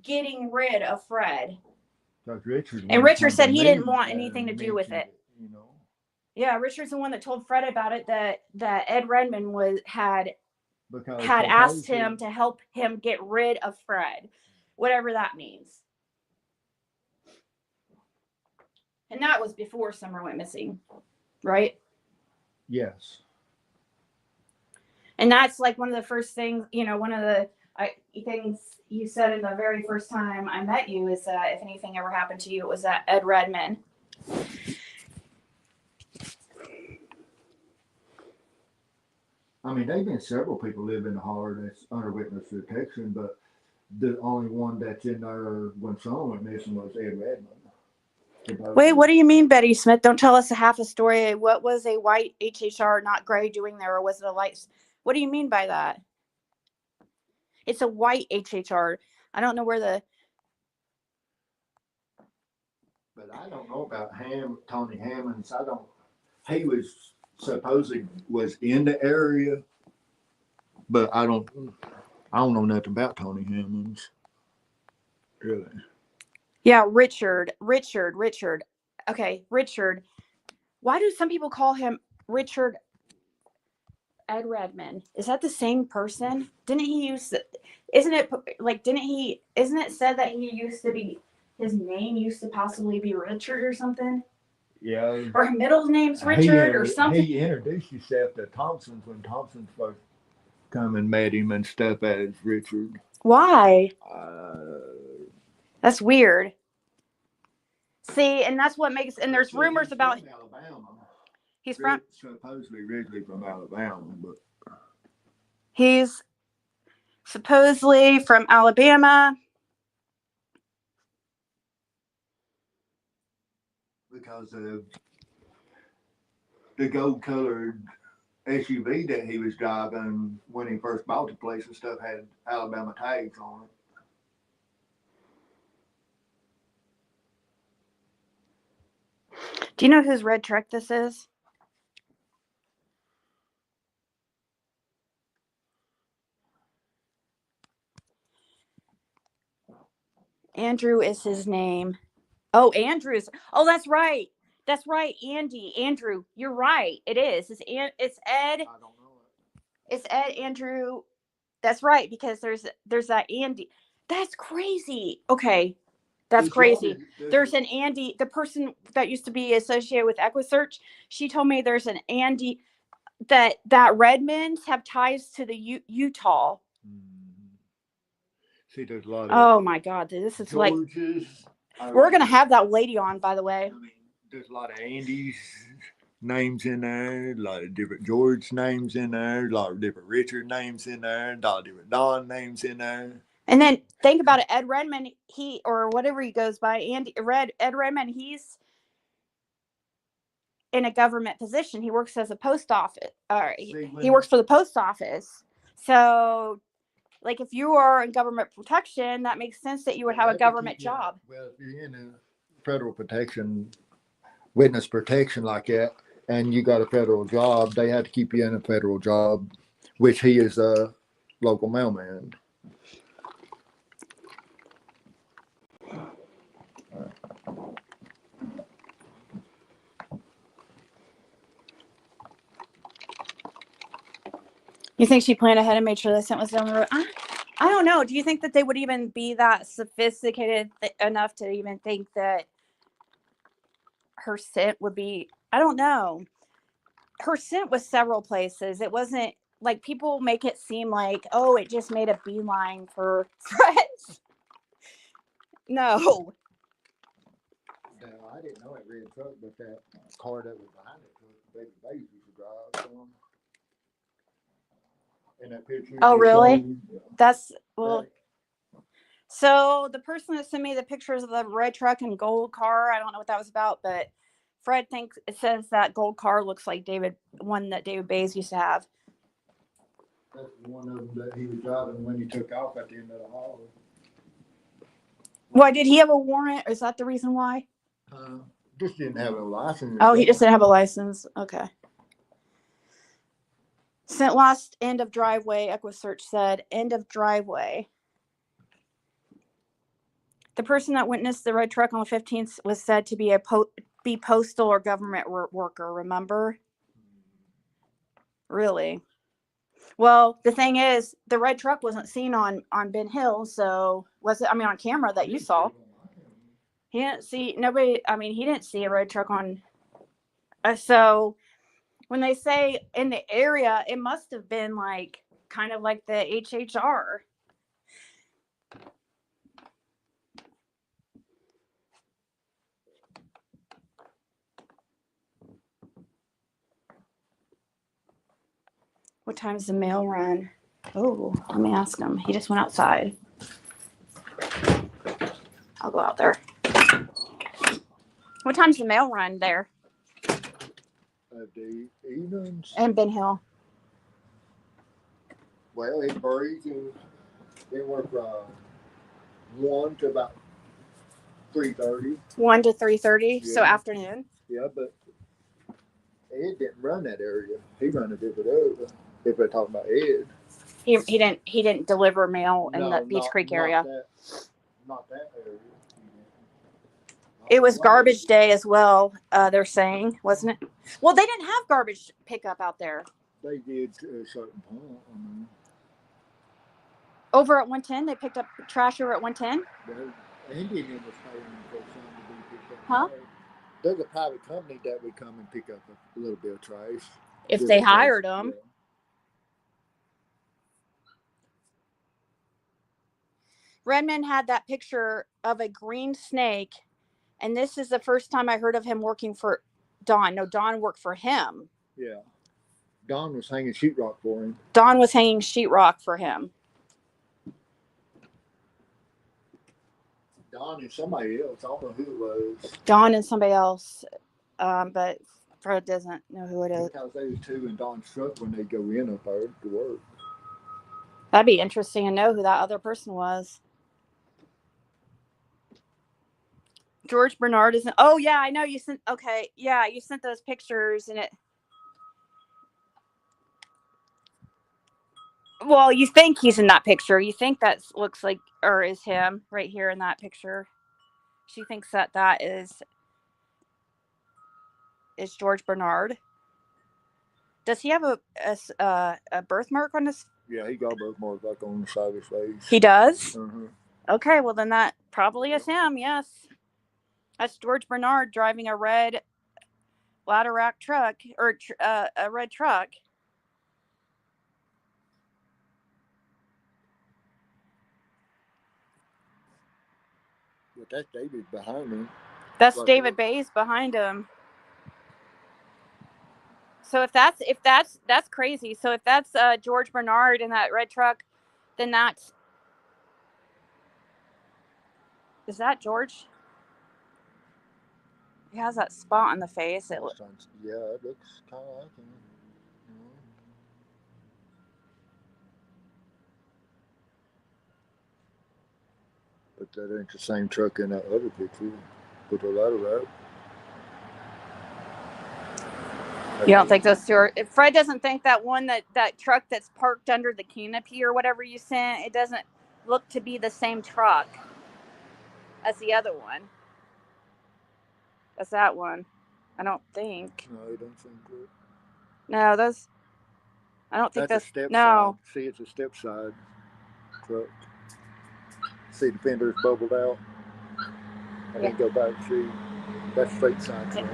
getting rid of Fred. Richard said he didn't want anything to do with it. You know. Yeah, Richard's the one that told Fred about it, that Ed Redmond had asked him to help him get rid of Fred, whatever that means. And that was before Summer went missing, right? Yes. And that's like one of the first things, one of the things you said in the very first time I met you is that if anything ever happened to you, it was that Ed Redmond. I mean, there've been several people live in the holler that's under witness protection, but the only one that's in there when someone went missing was Ed Redmond. Wait, what do you mean, Betty Smith? Don't tell us half a story. What was a white HHR, not gray, doing there, or was it a light? What do you mean by that? It's a white HHR. I don't know where the... But I don't know about Tony Hammonds. He was supposedly was in the area, but I don't know nothing about Tony Hammonds. Really. Yeah, Richard. Okay, Richard. Why do some people call him Richard Ed Redmond? Is that the same person? Isn't it said that he used to be, his name used to possibly be Richard or something? Yeah. Or his middle name's Richard or something? He introduced himself to Thompson's when Thompson first come and met him and stuff as Richard. Why? That's weird. See, and that's what makes, and there's rumors about Alabama. He's from supposedly originally from Alabama, but he's supposedly from Alabama. Because of the gold colored SUV that he was driving when he first bought the place and stuff had Alabama tags on it. Do you know whose red truck this is? Andrew is his name. Oh, Andrew's. Oh, that's right. That's right. Andrew. You're right. It is. It's Ed. I don't know it. It's Ed Andrew. That's right, because there's that Andy. That's crazy. Okay. That's crazy. There's an Andy, the person that used to be associated with EquiSearch. She told me there's an Andy that Redmonds have ties to the Utah. See, there's a lot of Oh my God, this is like Georges. we're gonna have that lady on, by the way. I mean, there's a lot of Andy's names in there, a lot of different George names in there, a lot of different Richard names in there, a lot of different Don names in there. And then think about it, Ed Redmond, or whatever he goes by, Ed Redmond, he's in a government position. He works as a post office. He works for the post office. So, like, if you are in government protection, that makes sense that you would have a government job. Well, if you're in a federal protection, witness protection like that, and you got a federal job, they have to keep you in a federal job, which he is a local mailman. You think she planned ahead and made sure the scent was down the road? I don't know. Do you think that they would even be that sophisticated enough to even think that her scent would be? I don't know. Her scent was several places. It wasn't like people make it seem like, oh, it just made a beeline for Fred's. No. No, I didn't know it red truck, but that car that was behind it was baby baby used to drive. So. In that picture. Oh, really? Yeah. That's well. So the person that sent me the pictures of the red truck and gold car, I don't know what that was about, but Fred thinks it says that gold car looks like one that David Bays used to have. That's one of them that he was driving when he took off at the end of the hall. Why did he have a warrant? Is that the reason why? Just didn't have a license. Oh, he just didn't have a license. Okay. Sent last end of driveway. EquiSearch said end of driveway. The person that witnessed the red truck on the 15th was said to be be postal or government worker. Remember? Really? Well, the thing is, the red truck wasn't seen on Ben Hill, so was it? I mean, on camera that you saw. He didn't see nobody. I mean, he didn't see a red truck on. So when they say in the area, it must have been like kind of like the HHR. What time's the mail run? Oh, let me ask him. He just went outside. I'll go out there. What time's the mail run there? The evenings. And Ben Hill. Well, it varies. They work from 1 to about 3:30. 1 to 3:30. Yeah. So afternoon. Yeah, but Ed didn't run that area. He ran a different area. If we're talking about Ed. He didn't deliver mail in the Beach Creek area. Not that area. It was garbage day as well, they're saying, wasn't it? Well, they didn't have garbage pickup out there. They did to a certain point. I mean. Over at 110, they picked up trash over at 110? The Indian was paying for some to be picked up. Huh? There's a private company that would come and pick up a little bit of trash. If they hired them. Yeah. Redmond had that picture of a green snake, and this is the first time I heard of him working for Don. No, Don worked for him. Yeah. Don was hanging sheetrock for him. Don was hanging sheetrock for him. Don and somebody else. I don't know who it was. Don and somebody else, but Fred doesn't know who it is. Because they was two in Don's truck when they go in up there to work. That'd be interesting to know who that other person was. George Bernard isn't. Oh yeah, I know you sent. Okay, yeah, you sent those pictures, and it. Well, you think he's in that picture. You think that looks like, or is him right here in that picture. She thinks that is George Bernard. Does he have a birthmark on his? Yeah, he got a birthmark like on the side of his face. He does. Uh-huh. Okay, well then that probably is him. Yes, that's George Bernard driving a red ladder rack truck or a red truck. But that's David behind him. That's Right David there. Bayes behind him. So if that's crazy. So if that's George Bernard in that red truck, then is that George? He has that spot on the face. Yeah, it looks kind of like him. But that ain't the same truck in that other picture. Put the ladder out. You don't think those two are? If Fred doesn't think that one that truck that's parked under the canopy or whatever you sent, it doesn't look to be the same truck as the other one. That's that one. I don't think. No, I don't think that. No, those. I don't think That's a that's step no. side. See, it's a step side truck. See the fenders bubbled out. And then go back and see. That's straight side truck.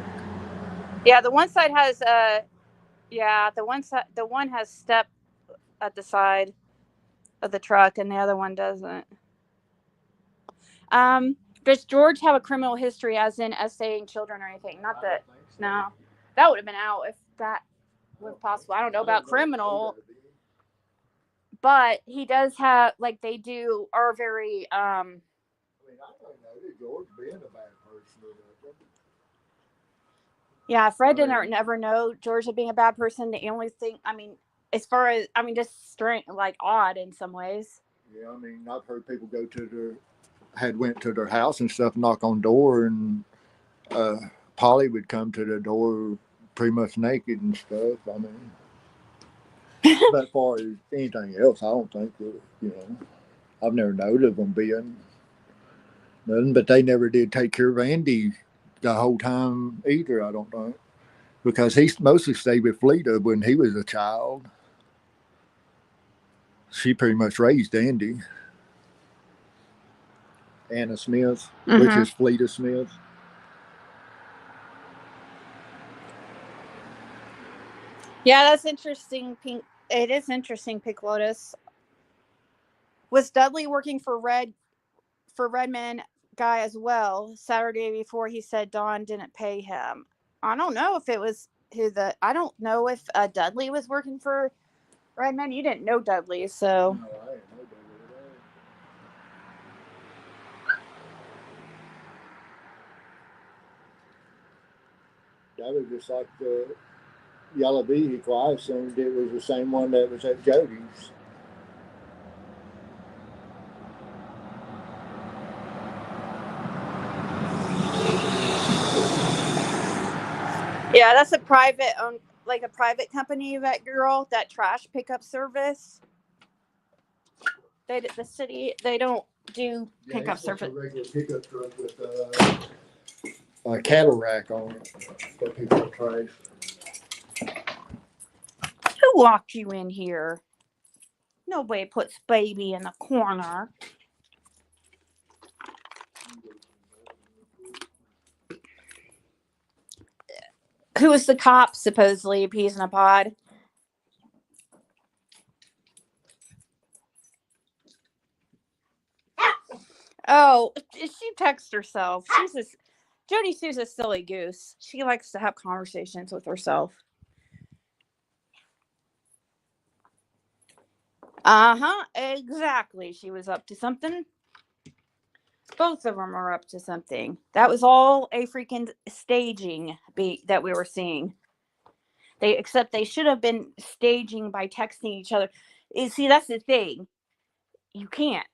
Yeah, the one side has the one has step at the side of the truck and the other one doesn't. Does George have a criminal history as in essaying children or anything? Not that so. No. That would have been out if that was possible. I don't know about criminal, but he does have like they do are very I mean, I don't know that George being a bad person. Yeah, Fred didn't never know Georgia being a bad person. The only thing, I mean, as far as just strange, like odd in some ways. Yeah, I mean, I've heard people went to their house and stuff, knock on door, and Polly would come to the door pretty much naked and stuff. I mean, but as far as anything else, I don't think that, I've never known of them being nothing, but they never did take care of Andy the whole time either, I don't think. Because he mostly stayed with Fleeta when he was a child. She pretty much raised Andy. Anna Smith, which is Fleeta Smith. Yeah, that's interesting. Pink. It is interesting. Pink Lotus. Was Dudley working for Redman guy as well? Saturday before he said Dawn didn't pay him. I don't know if it was I don't know if Dudley was working for Redman. You didn't know Dudley, so. No, I didn't know Dudley at all. That was just like the yellow vehicle. I assumed it was the same one that was at Jody's. Yeah, that's a private owned, like a private company. That girl, that trash pickup service. The city, they don't do pickup service. A regular pickup truck with a cattle rack on it that pick up trash. Who walked you in here? Nobody puts baby in the corner. Who was the cop supposedly peas in a pod? Oh, she texts herself. Jody Sue's a silly goose. She likes to have conversations with herself. Exactly. She was up to something. Both of them are up to something. That was all a freaking staging beat that we were seeing. Except they should have been staging by texting each other. See, that's the thing. You can't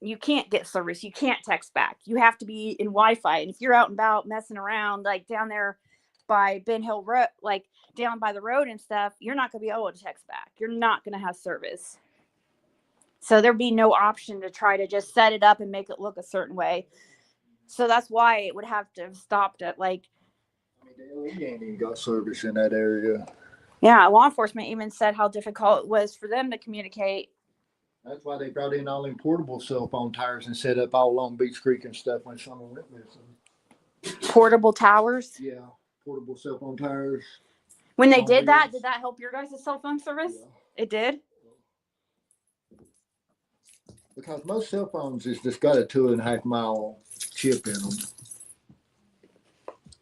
get service. You can't text back. You have to be in Wi-Fi. And if you're out and about messing around, like down there by Ben Hill Road, like down by the road and stuff, you're not going to be able to text back. You're not going to have service. So there'd be no option to try to just set it up and make it look a certain way. So that's why it would have to have stopped at like. I mean, they ain't even got service in that area. Yeah, law enforcement even said how difficult it was for them to communicate. That's why they brought in all them portable cell phone towers and set up all along Beach Creek and stuff when someone went missing. Portable towers. Yeah, portable cell phone towers. When they did that help your guys' cell phone service? Yeah. It did? Because most cell phones is just got a 2.5 mile chip in them,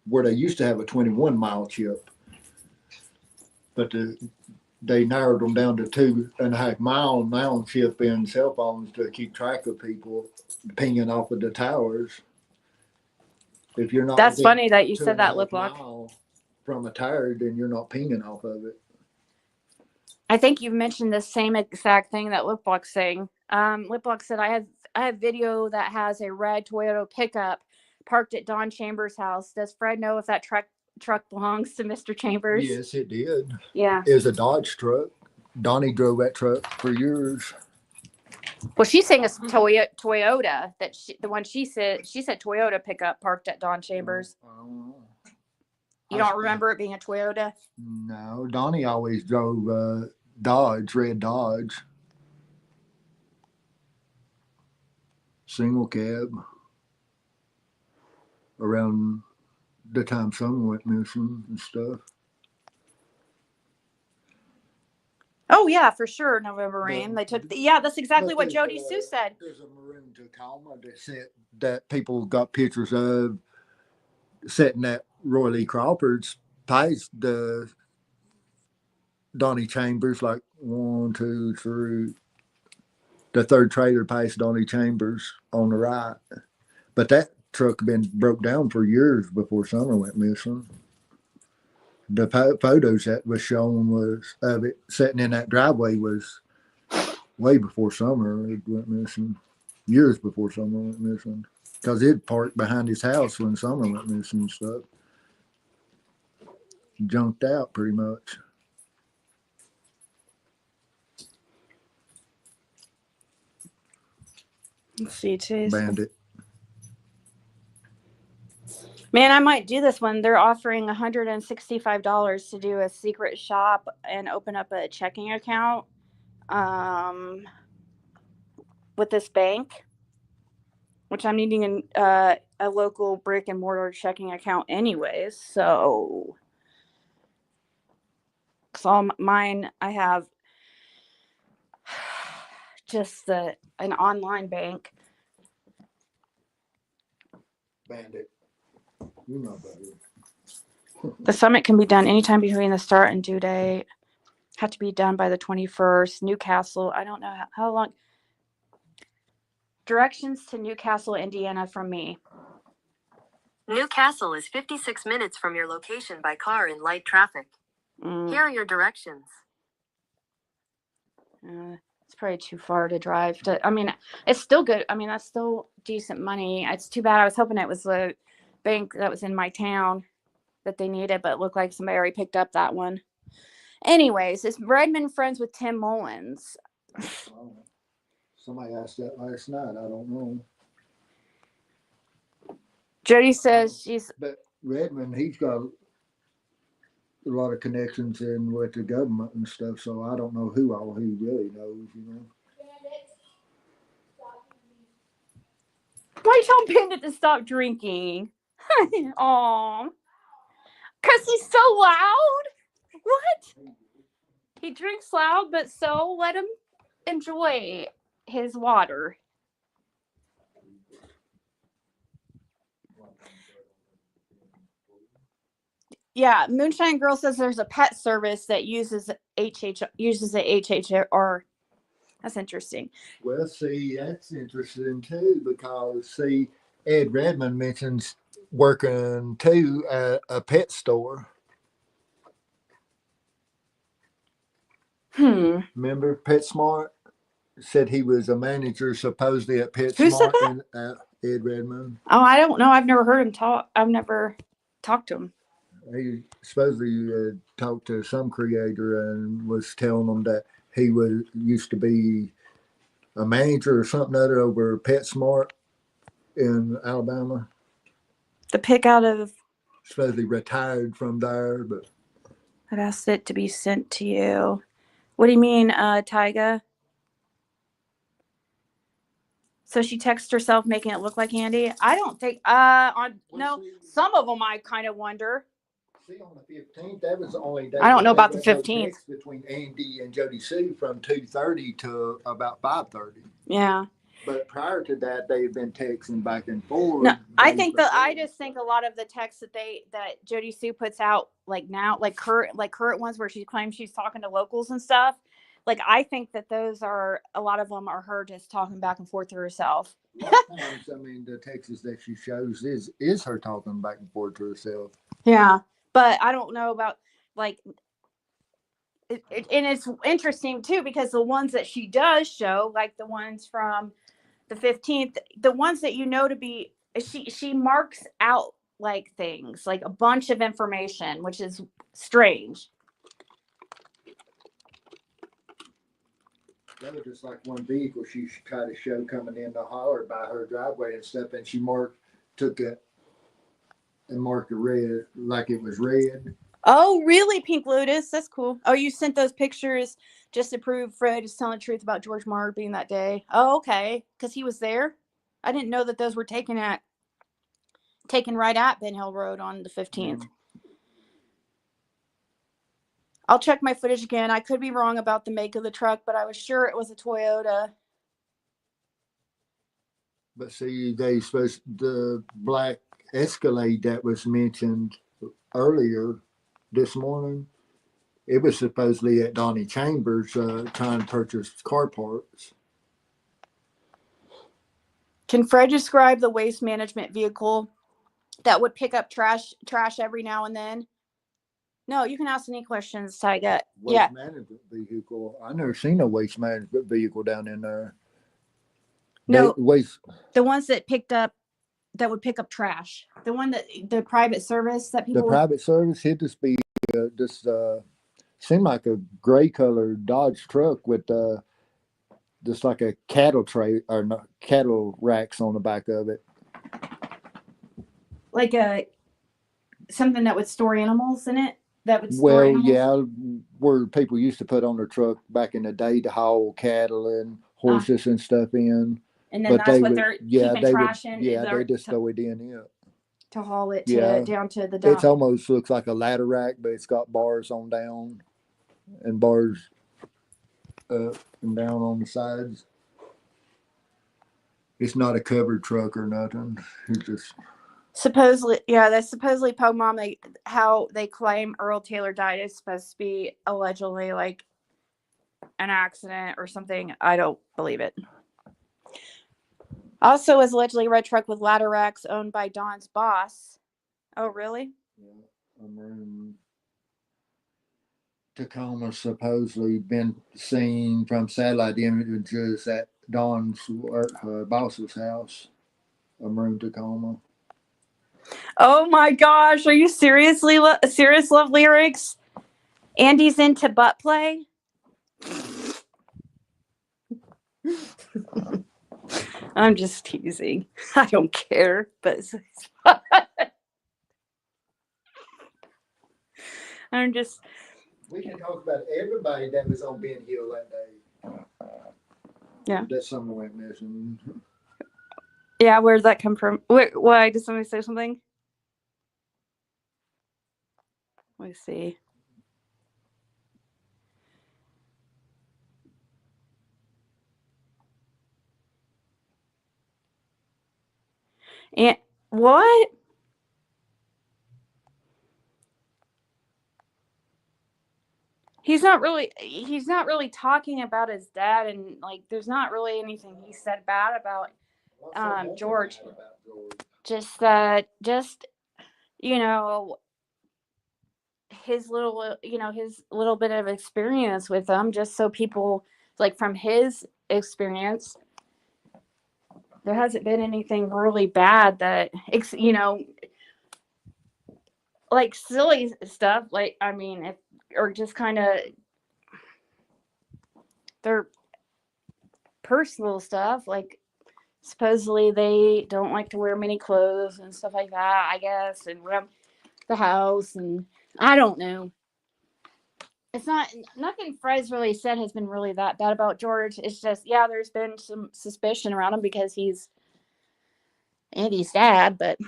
where they used to have a 21-mile chip, but they narrowed them down to 2.5 mile now chip in cell phones to keep track of people pinging off of the towers. If you're not, that's funny that you said that, Lip Lock. From a tower, then you're not pinging off of it. I think you've mentioned the same exact thing that Lip Lock's saying. Lip Lock said I have video that has a red Toyota pickup parked at Don Chambers' house. Does Fred know if that truck belongs to Mr. Chambers? Yes, it did. Yeah. It was a Dodge truck. Donnie drove that truck for years. Well, she's saying it's Toyota. The one she said Toyota pickup parked at Don Chambers. You don't remember it being a Toyota? No, Donnie always drove Dodge, red Dodge. Single cab. Around the time someone went missing and stuff. Oh yeah, for sure. November Rain. They took that's exactly what Jody Sue said. There's a maroon Tacoma that people got pictures of sitting at Roy Lee Crawford's past the Donnie Chambers, like 1, 2, 3. The third trailer past Donnie Chambers on the right. But that truck had been broke down for years before Summer went missing. The photos that was shown was of it sitting in that driveway was way before Summer it went missing. Years before Summer went missing. Because it parked behind his house when Summer went missing and stuff. Junked out pretty much. Let's see, today's Bandit. Man, I might do this one. They're offering $165 to do a secret shop and open up a checking account with this bank, which I'm needing a local brick and mortar checking account anyways. So, because all mine, I have just an online bank. Bandit. You know better. The summit can be done anytime between the start and due date. Have to be done by the 21st. Newcastle. I don't know how long. Directions to Newcastle, Indiana from me. Newcastle is 56 minutes from your location by car in light traffic. Here are your directions. It's probably too far to drive. I mean, it's still good. I mean, that's still decent money. It's too bad. I was hoping it was the bank that was in my town that they needed, but it looked like somebody already picked up that one. Anyways, is Redmond friends with Tim Mullins? Somebody asked that last night. I don't know. Jody says she's. But Redmond, he's got a lot of connections in with the government and stuff, so I don't know who all he really knows, you know. Why tell Bandit to stop drinking? Aw. Because he's so loud? What? He drinks loud, but so let him enjoy his water. Yeah, Moonshine Girl says there's a pet service that uses the HHR. That's interesting. Well, see, that's interesting too, because see, Ed Redmond mentions working too at a pet store. Remember PetSmart? Said he was a manager supposedly at PetSmart. Who said that? Ed Redmond. Oh, I don't know. I've never heard him talk. I've never talked to him. He supposedly talked to some creator and was telling them that he used to be a manager or something other over PetSmart in Alabama. The pic out of. Supposedly retired from there, but I've asked it to be sent to you. What do you mean, Tyga? So she texted herself making it look like Andy? I don't think, no, some of them I kind of wonder. See, on the 15th, that was the only day. I don't know about the there was 15th. text between Andy and Jody Sue from 2:30 to about 5:30. Yeah. But prior to that, they've been texting back and forth. No, I just think a lot of the texts that Jody Sue puts out like now, like current ones where she claims she's talking to locals and stuff. Like I think that those are a lot of them are her just talking back and forth to herself. A lot of times, I mean, the texts that she shows is her talking back and forth to herself. Yeah, but I don't know about like. And it's interesting too because the ones that she does show, like the ones from the 15th, the ones that you know to be, she marks out like things, like a bunch of information, which is strange. That was just like one vehicle she tried to show coming in the holler by her driveway and stuff, and she took it and marked it red like it was red. Oh, really, Pink Lotus? That's cool. Oh, you sent those pictures just to prove Fred is telling the truth about George Mark being that day. Oh, okay, because he was there. I didn't know that those were taken right at Ben Hill Road on the 15th. I'll check my footage again. I could be wrong about the make of the truck, but I was sure it was a Toyota. But see, the black Escalade that was mentioned earlier this morning, it was supposedly at Donnie Chambers trying to purchase car parts. Can Fred describe the waste management vehicle that would pick up trash every now and then? No, you can ask any questions, Tyga. Waste management vehicle. I never seen a waste management vehicle down in there. No, the ones that would pick up trash. The one that the private service that people. The private service, he'd just be seemed like a gray colored Dodge truck with just like a cattle tray or not, cattle racks on the back of it. Like something that would store animals in it. That would store animals? Yeah, where people used to put on their truck back in the day to haul cattle and horses and stuff in. And then that's what they're keeping trash in. Yeah, they just throw it in to haul it down to the It dump. almost looks like a ladder rack, but it's got bars on down and bars up and down on the sides. It's not a covered truck or nothing. It's just supposedly, that's supposedly Pokemon. How they claim Earl Taylor died is supposed to be allegedly like an accident or something. I don't believe it. Also, was allegedly a red truck with ladder racks owned by Don's boss. Oh, really? Yeah, Tacoma supposedly been seen from satellite images at Don's boss's house, a maroon Tacoma. Oh my gosh, are you seriously serious love lyrics? Andy's into butt play? I'm just teasing. I don't care, but it's fun. I'm just. We can talk about everybody that was on Ben Hill that day. Yeah. That someone went missing. Yeah, where did that come from? Why did somebody say something? Let me see. And what? He's not really talking about his dad, and like there's not really anything he said bad about George. Just his little bit of experience with them, just so people like from his experience, there hasn't been anything really bad that like silly stuff, like I mean, or just kind of they're personal stuff. Like, supposedly they don't like to wear many clothes and stuff like that, I guess, and around the house. And I don't know. It's not nothing Fred's really said has been really that bad about George. It's just, yeah, there's been some suspicion around him because he's Andy's dad, but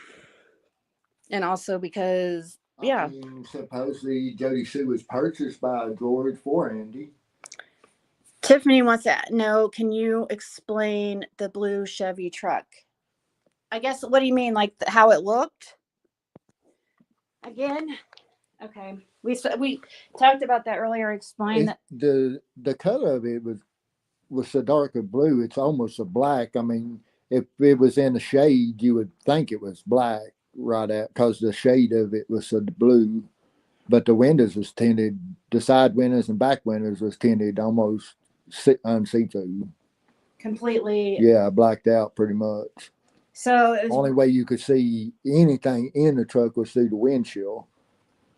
and also because I mean, supposedly Jody Sue was purchased by George for Andy. Tiffany wants to know, can you explain the blue Chevy truck? I guess, what do you mean, like how it looked? Again? Okay. We talked about that earlier. Explain that. The color of it was so dark a blue, it's almost a black. I mean, if it was in the shade, you would think it was black right out because the shade of it was so blue. But the windows was tinted, the side windows and back windows was tinted almost unsee-through. Completely. Yeah, blacked out pretty much. So it was, only way you could see anything in the truck was through the windshield.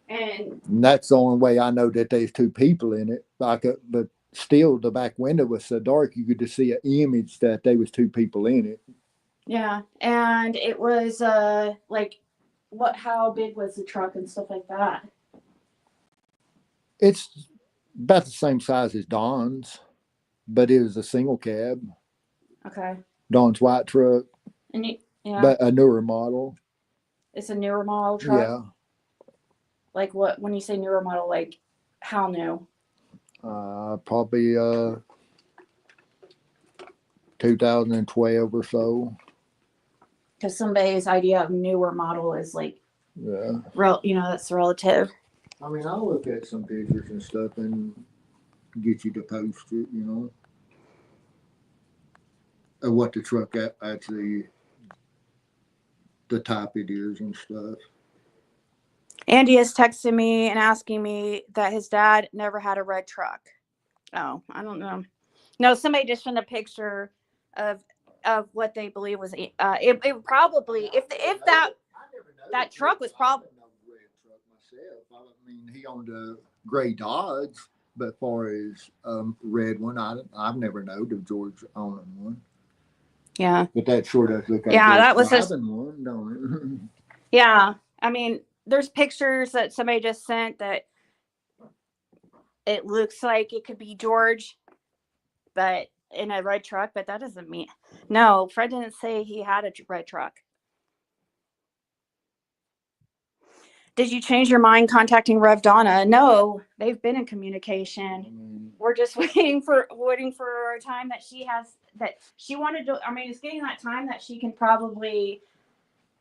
And that's the only way I know that there's two people in it. But still, the back window was so dark you could just see an image that there was two people in it. Yeah, and it was like, how big was the truck and stuff like that? It's about the same size as Dawn's, but it was a single cab. Okay. Dawn's white truck, but a newer model. It's a newer model truck. Yeah. Like what? When you say newer model, like how new? Probably 2012 or so. Because somebody's idea of newer model is like, yeah, that's relative. I mean, I'll look at some pictures and stuff and get you to post it, of what the truck actually, the type it is and stuff. Andy is texting me and asking me that his dad never had a red truck. Oh, I don't know. No, somebody just sent a picture of what they believe was it probably, if that truck was probably. I mean, he owned a gray Dodge, but as far as red one, I've never known of George owning one. Yeah. But that sure does look like that was one, don't it? Yeah. I mean, there's pictures that somebody just sent that it looks like it could be George, but in a red truck, but that doesn't mean. No, Fred didn't say he had a red truck. Did you change your mind contacting Rev Donna? No, they've been in communication. We're just waiting for a time that she has, that she wanted to. I mean, it's getting that time that she can probably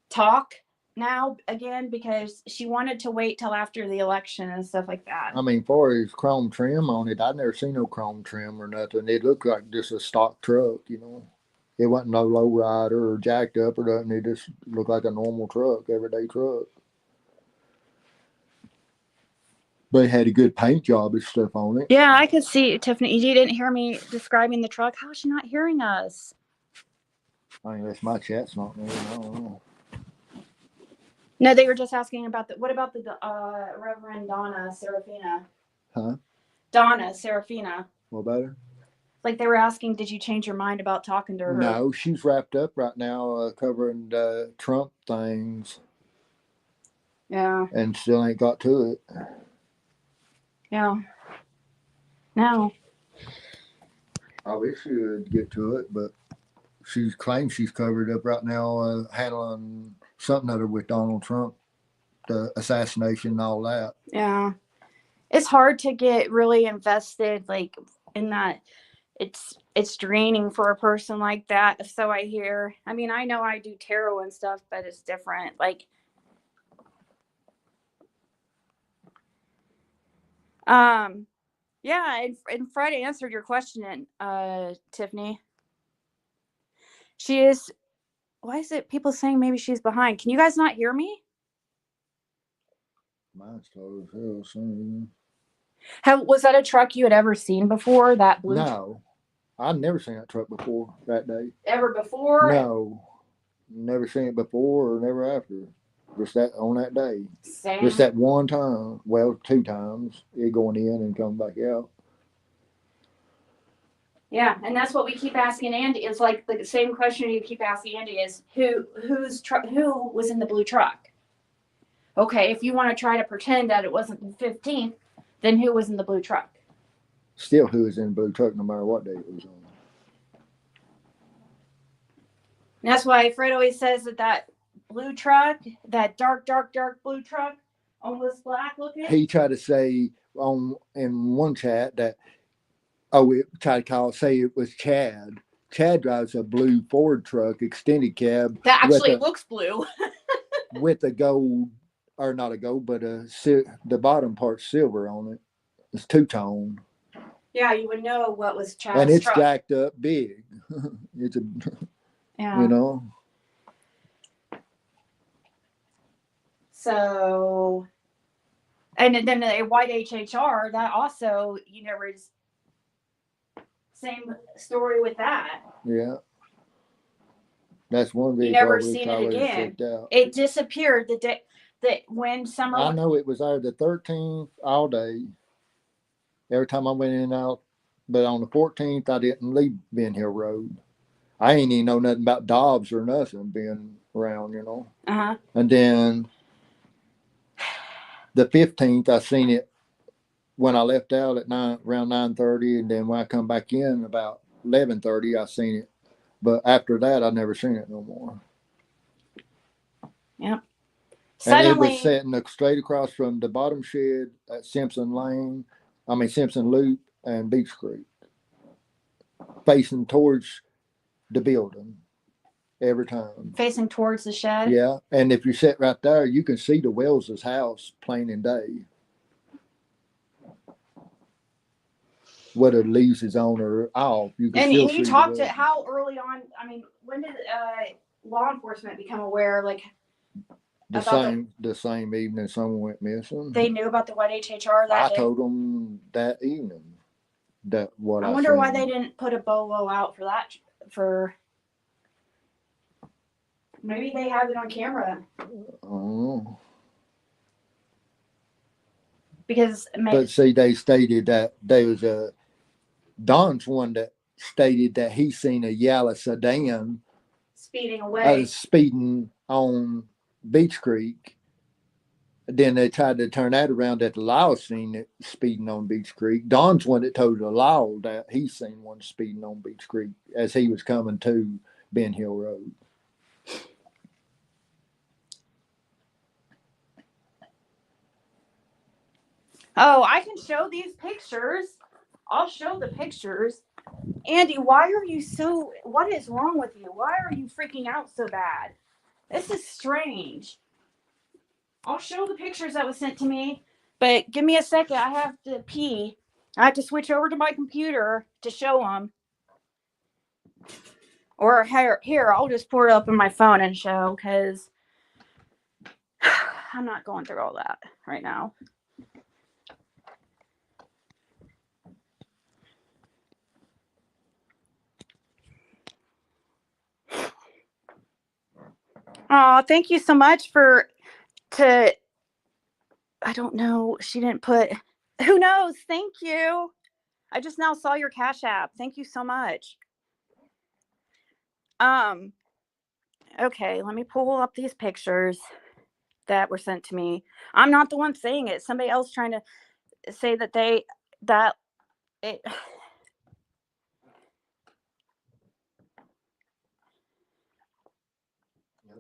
talk now again, because she wanted to wait till after the election and stuff like that. I mean, far as chrome trim on it, I've never seen no chrome trim or nothing. It looked like just a stock truck, It wasn't no low rider or jacked up or nothing. It just looked like a normal truck, everyday truck. But it had a good paint job and stuff on it. Yeah, I could see, Tiffany. You didn't hear me describing the truck. How is she not hearing us? I mean, that's my chat's not there. I don't know. No, they were just asking about what about the Reverend Donna Serafina? Huh? Donna Serafina. What about her? Like they were asking, did you change your mind about talking to her? No, she's wrapped up right now covering Trump things. Yeah. And still ain't got to it. Yeah. No. I wish she would get to it, but she claims she's covered up right now handling something other with Donald Trump, the assassination and all that. Yeah. It's hard to get really invested like in that. It's draining for a person like that. So I hear. I mean, I know I do tarot and stuff, but it's different. Like, yeah, and Fred answered your question, Tiffany. She is. Why is it people saying maybe she's behind? Can you guys not hear me? Mine's total hell, son. Was that a truck you had ever seen before? That blue? No, I've never seen that truck before that day. Ever before? No, never seen it before or never after. Just that on that day. Same. Just that one time. Well, two times. It going in and coming back out. Yeah, and that's what we keep asking Andy. It's like the same question you keep asking Andy is who was in the blue truck? Okay, if you want to try to pretend that it wasn't the 15th, then who was in the blue truck? Still, who was in the blue truck, no matter what day it was on. And that's why Fred always says that blue truck, that dark blue truck, almost black looking. He tried to say in one chat that we tried to say it was Chad. Chad drives a blue Ford truck, extended cab. That actually looks blue. With a gold, or not a gold, but the bottom part's silver on it. It's two-tone. Yeah, you would know what was Chad's and it's truck. jacked up big. It's a, Yeah. you know. So, and then a white HHR, that also, you know, is same story with that. Yeah. That's one vehicle You never I seen it always again. checked out. It disappeared the day that when summer. I know it was there the 13th all day. Every time I went in and out, but on the 14th I didn't leave Ben Hill Road. I ain't even know nothing about Dobbs or nothing being around, you know. Uh-huh. And then the 15th I seen it when I left out at around 9:30, and then when I come back in about 11:30 I seen it. But after that I never seen it no more. Yep. And it was sitting straight across from the bottom shed at Simpson Loop and Beach Creek, facing towards the building every time. Facing towards the shed? Yeah. And if you sit right there, you can see the Wells' house plain in day. Whether it leaves his on or off, you can still see. And you talked to how early on, I mean, when did law enforcement become aware, like, the same evening someone went missing? They knew about the white HHR that day? I told them that evening. I wonder why they didn't put a bolo out for that. Maybe they have it on camera. Oh. Because but see, they stated that there was Don's one that stated that he seen a yellow sedan speeding away, speeding on Beach Creek. Then they tried to turn that around that the Law seen it speeding on Beach Creek. Don's one that told the Law that he seen one speeding on Beach Creek as he was coming to Ben Hill Road. Oh, I can show these pictures. I'll show the pictures. Andy, what is wrong with you? Why are you freaking out so bad? This is strange. I'll show the pictures that was sent to me, but give me a second. I have to pee. I have to switch over to my computer to show them. Or here, I'll just pull it up on my phone and show, because I'm not going through all that right now. Oh, thank you so much I don't know. She didn't put, who knows? Thank you. I just now saw your Cash App. Thank you so much. Okay, let me pull up these pictures that were sent to me. I'm not the one saying it. Somebody else trying to say that it.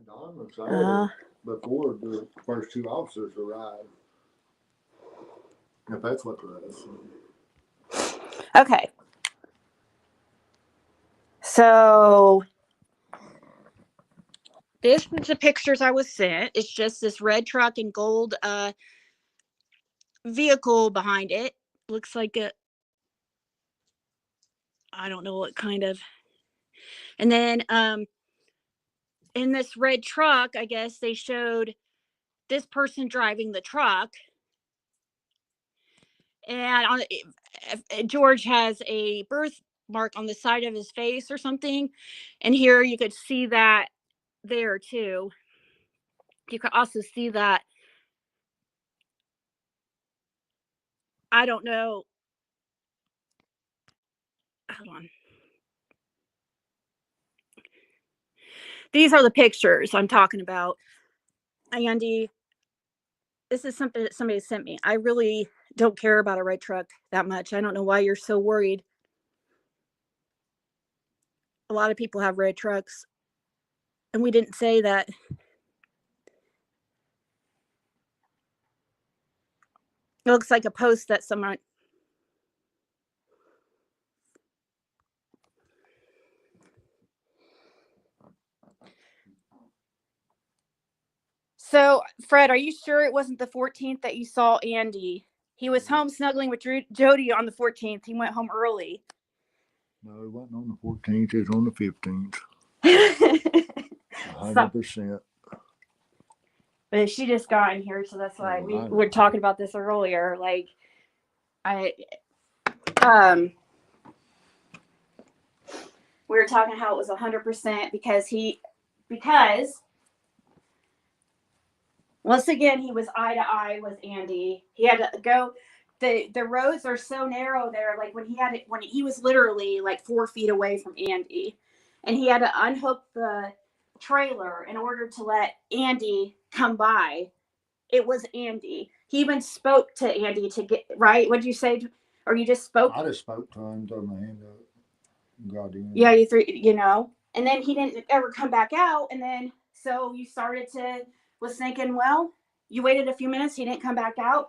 Don was there before the first two officers arrived. If that's what it is. Okay. So this is the pictures I was sent. It's just this red truck and gold vehicle behind it. Looks like I don't know what kind of. And then in this red truck, I guess they showed this person driving the truck. And George has a birthmark on the side of his face or something. And here you could see that there too. You could also see that. I don't know. Hold on. These are the pictures I'm talking about. Andy, this is something that somebody sent me. I really don't care about a red truck that much. I don't know why you're so worried. A lot of people have red trucks, and we didn't say that. It looks like a post that someone. So, Fred, are you sure it wasn't the 14th that you saw Andy? He was home snuggling with Jody on the 14th. He went home early. No, it wasn't on the 14th. It was on the 15th. 100%. But she just got in here, so that's why we were talking about this earlier. Like, we were talking how it was 100% because once again he was eye to eye with Andy. He had to go. The roads are so narrow there. Like when he was literally like 4 feet away from Andy, and he had to unhook the trailer in order to let Andy come by. It was Andy. He even spoke to Andy to get right. What'd you say? Or you just spoke? I just spoke to him, threw my hand up, got in. Yeah, and then he didn't ever come back out. And then so you was thinking, well, you waited a few minutes. He didn't come back out.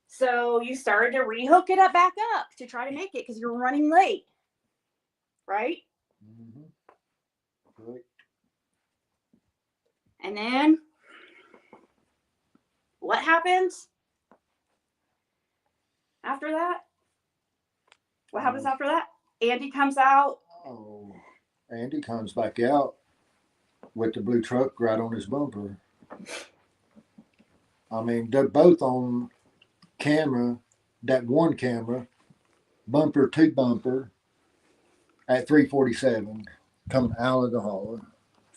So you started to rehook it back up to try to make it because you were running late, right? Mm-hmm. Right. And then what happens after that? What happens after that? Andy comes out. Oh, Andy comes back out with the blue truck right on his bumper. I mean, they're both on camera, that one camera, bumper to bumper, at 347, coming out of the holler.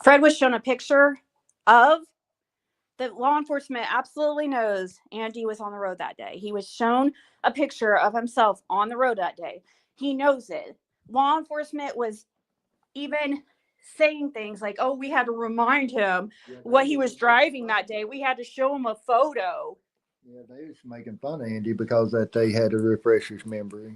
Fred was shown a picture of the law enforcement absolutely knows Andy was on the road that day. He was shown a picture of himself on the road that day. He knows it. Law enforcement was even saying things like, oh, we had to remind him what he was driving that day. We had to show him a photo. Yeah, they was making fun of Andy because that they had to refresh his memory.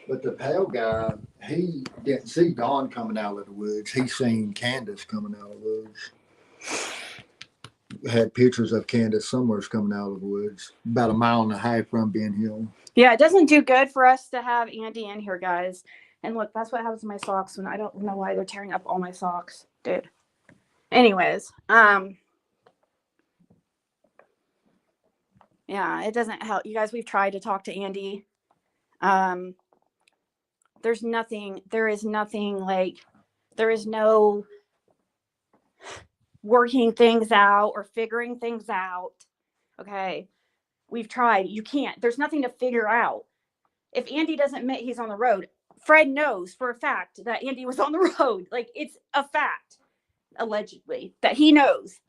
But the pale guy, he didn't see Dawn coming out of the woods. He seen Candace coming out of the woods. Had pictures of Candace somewhere's coming out of the woods, about 1.5 miles from Ben Hill. Yeah, it doesn't do good for us to have Andy in here, guys. And look, that's what happens to my socks when I don't know why they're tearing up all my socks, dude. Anyways, yeah, it doesn't help. You guys, we've tried to talk to Andy. There is nothing like, there is no working things out or figuring things out. Okay. We've tried. You can't. There's nothing to figure out. If Andy doesn't admit he's on the road, Fred knows for a fact that Andy was on the road. Like, it's a fact, allegedly, that he knows.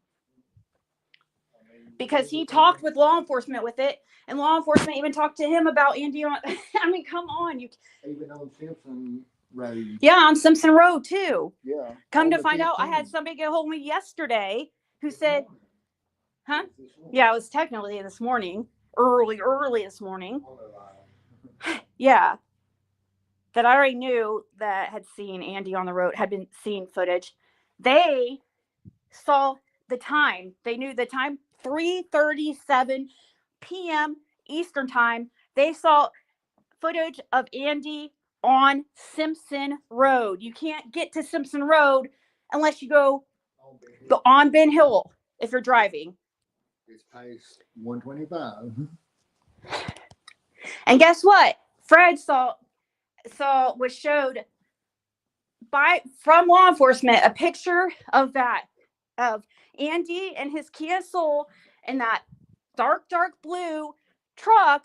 Because he talked with law enforcement with it, and law enforcement even talked to him about Andy on. I mean, come on, even on Simpson Road. Yeah, on Simpson Road too. Yeah. Come to find out, I had somebody get a hold of me yesterday who said, "Huh? Yeah, it was technically this morning, early this morning." Yeah, that I already knew that had seen Andy on the road, had been seeing footage. They saw the time. They knew the time. 3:37 p.m. Eastern time. They saw footage of Andy on Simpson Road. You can't get to Simpson Road unless you go on Ben Hill if you're driving. It's past 125. And guess what? Fred was showed from law enforcement a picture of Andy and his Kia Soul in that dark blue truck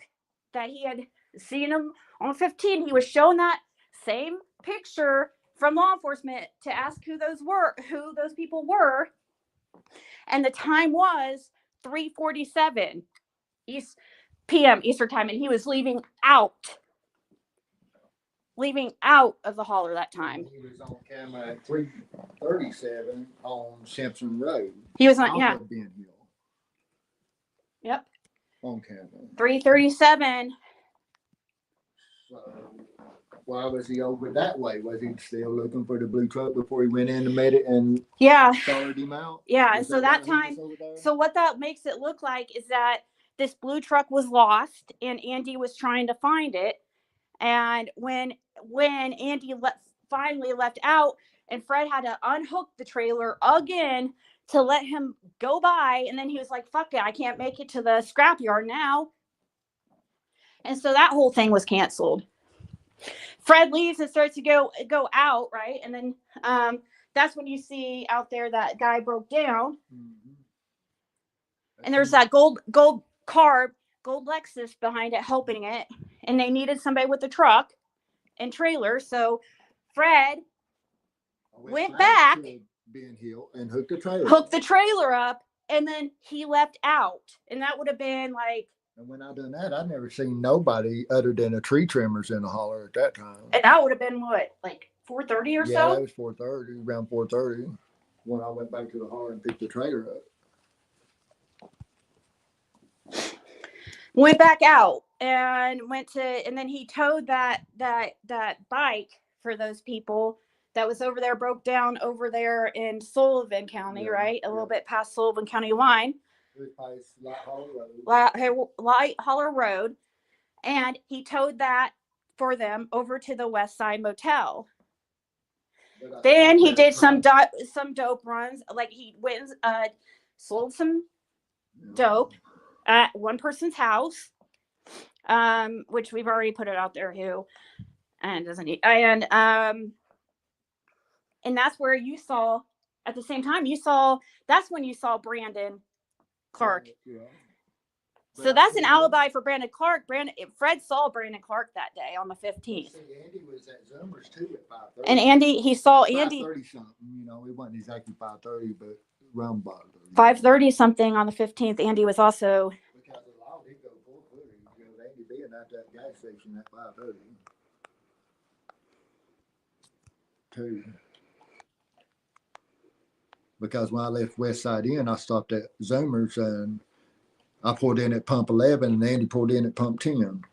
that he had seen him on 15. He was shown that same picture from law enforcement to ask who those people were. And the time was 3:47 p.m. Eastern time, and he was leaving out leaving out of the holler that time. He was on camera at 337 on Simpson Road. He was on, off yeah. of Ben Hill Yep. on camera. 337. So why was he over that way? Was he still looking for the blue truck before he went in and met it and Yeah. started him out? Yeah. Was And so that why he time, was over there? so what that makes it look like is that this blue truck was lost and Andy was trying to find it. And when Andy finally left out and Fred had to unhook the trailer again to let him go by, and then he was like, fuck it, I can't make it to the scrapyard now. And so that whole thing was canceled. Fred leaves and starts to go out, right? And then that's when you see out there that guy broke down. Mm-hmm. And there's that gold Lexus behind it helping it. And they needed somebody with the truck and trailer. So Fred went back, Ben Hill, and hooked the trailer up, and then he left out. And that would have been like. And when I done that, I'd never seen nobody other than a tree trimmers in the holler at that time. And that would have been what, like 4:30 or yeah, so? Yeah, that was 4:30, around 4:30, when I went back to the holler and picked the trailer up. Went back out and then he towed that bike for those people that was over there, broke down over there in Sullivan County, right? A little bit past Sullivan County line. Light Holler Road. And he towed that for them over to the West Side Motel. Then he did some dope runs. Like he went sold some dope at one person's house, which we've already put it out there who and doesn't need, and that's where you saw at the same time that's when you saw Brandon Clark. Yeah. So that's an alibi for Brandon Clark. Fred saw Brandon Clark that day on the 15th. Andy was at Zoomers too at 5:30. And he saw Andy. 5:30 something, it wasn't exactly 5:30, but around 5:30 something on the 15th. Andy was also. Because a lot did go 4:30. Andy being at that gas station at 5:30. Too. Because when I left West Side Inn, I stopped at Zoomers and I pulled in at pump 11 and Andy pulled in at pump 10.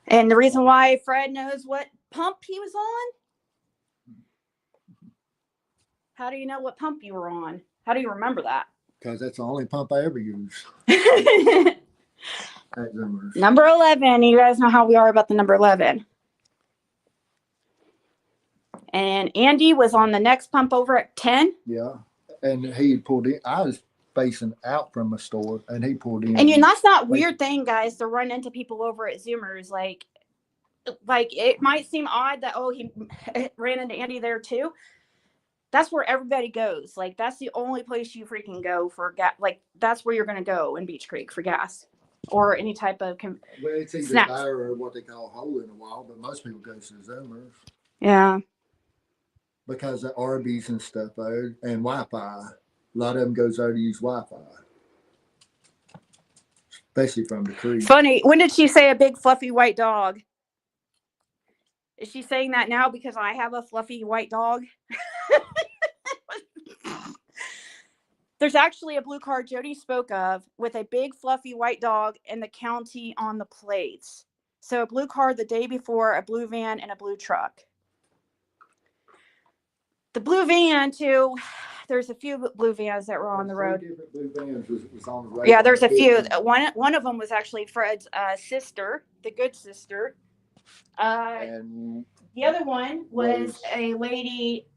And the reason why Fred knows what pump he was on? How do you know what pump you were on? How do you remember that? Because that's the only pump I ever use. At Zoomers. Number 11. You guys know how we are about the number 11. And Andy was on the next pump over at 10. Yeah. And he pulled in. I was facing out from a store and he pulled in. And that's not weird thing, guys, to run into people over at Zoomers. Like it might seem odd that, he ran into Andy there too. That's where everybody goes. Like, that's the only place you freaking go for gas. Like, that's where you're going to go in Beach Creek for gas or any type of well, it's either snacks. There or what they call hole in the wall, but most people go to Zoomers. Yeah. Because of Arby's and stuff there and Wi-Fi. A lot of them goes there to use Wi-Fi. Especially from the creek. Funny. When did she say a big fluffy white dog? Is she saying that now because I have a fluffy white dog? There's actually a blue car Jody spoke of with a big fluffy white dog and the county on the plates. So a blue car the day before, a blue van, and a blue truck. The blue van too. There's a few blue vans that were on the road. Blue vans was on the road. Yeah, there's a few. One of them was actually Fred's sister, the good sister. And the other one was a lady.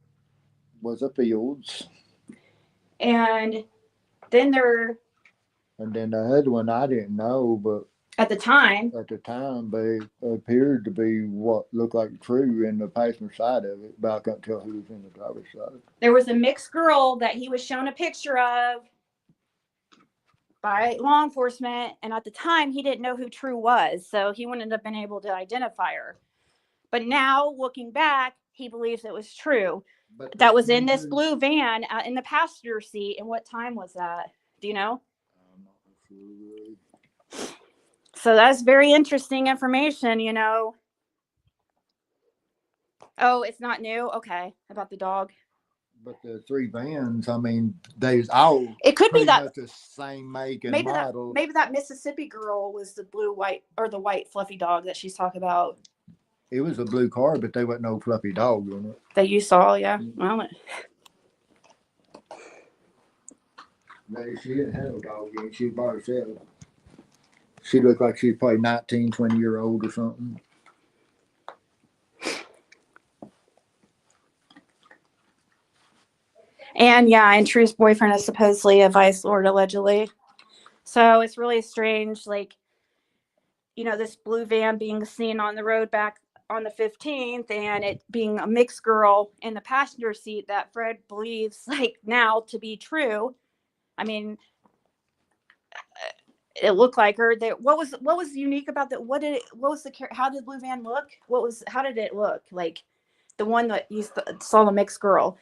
Was a Fields. And then the other one I didn't know, but at the time, they appeared to be what looked like true in the passenger side of it, but I couldn't tell who was in the driver's side. There was a mixed girl that he was shown a picture of by law enforcement, and at the time, he didn't know who True was, so he wouldn't have been able to identify her. But now, looking back, he believes it was True. That was in this blue van in the passenger seat. And what time was that? Do you know? I'm not sure. So that's very interesting information, Oh, it's not new. Okay, about the dog. But the 3 vans, I mean, they's all It could be pretty that much the same make and model. maybe that Mississippi girl was the blue white or the white fluffy dog that she's talking about. It was a blue car, but there wasn't no fluffy dog on it. That you saw, yeah. Well, No, she didn't have a dog yet. She was by herself. She looked like she was probably 19, 20-year-old or something. and yeah, and True's boyfriend is supposedly a vice lord, allegedly. So it's really strange, like, you know, this blue van being seen on the road back on the 15th and it being a mixed girl in the passenger seat that Fred believes, like, now to be true. I mean, it looked like her. That what was unique about that? What was the how did the blue van look? How did it look like? The one that you saw the mixed girl.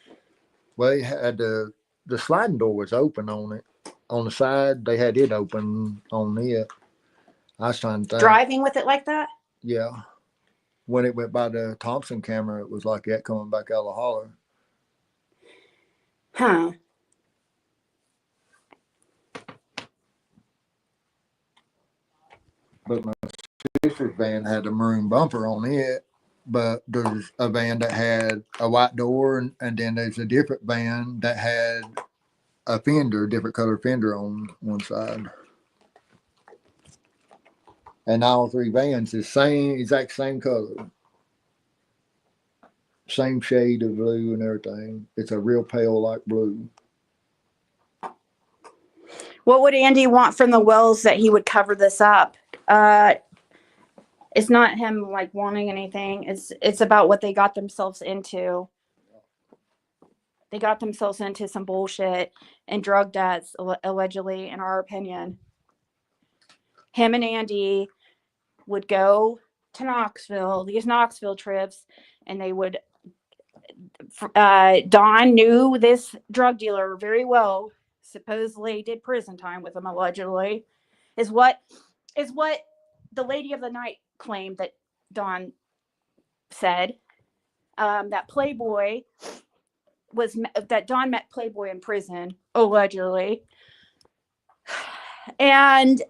Well, they had the sliding door was open on it. On the side, they had it open on it. I was trying to think. Driving with it like that? Yeah. When it went by the Thompson camera, it was like that coming back out of the holler. Huh. But my sister's van had a maroon bumper on it. But there's a van that had a white door, and then there's a different van that had a fender, different color fender on one side. And all 3 vans is exact same color. Same shade of blue and everything. It's a real pale light blue. What would Andy want from the Wells that he would cover this up? It's not him like wanting anything. It's about what they got themselves into. They got themselves into some bullshit and drug debts, allegedly, in our opinion. Him and Andy would go to Knoxville, these Knoxville trips, and they would. Don knew this drug dealer very well. Supposedly did prison time with him, allegedly. Is what the lady of the night claimed that Don said. That Playboy that Don met Playboy in prison, allegedly. And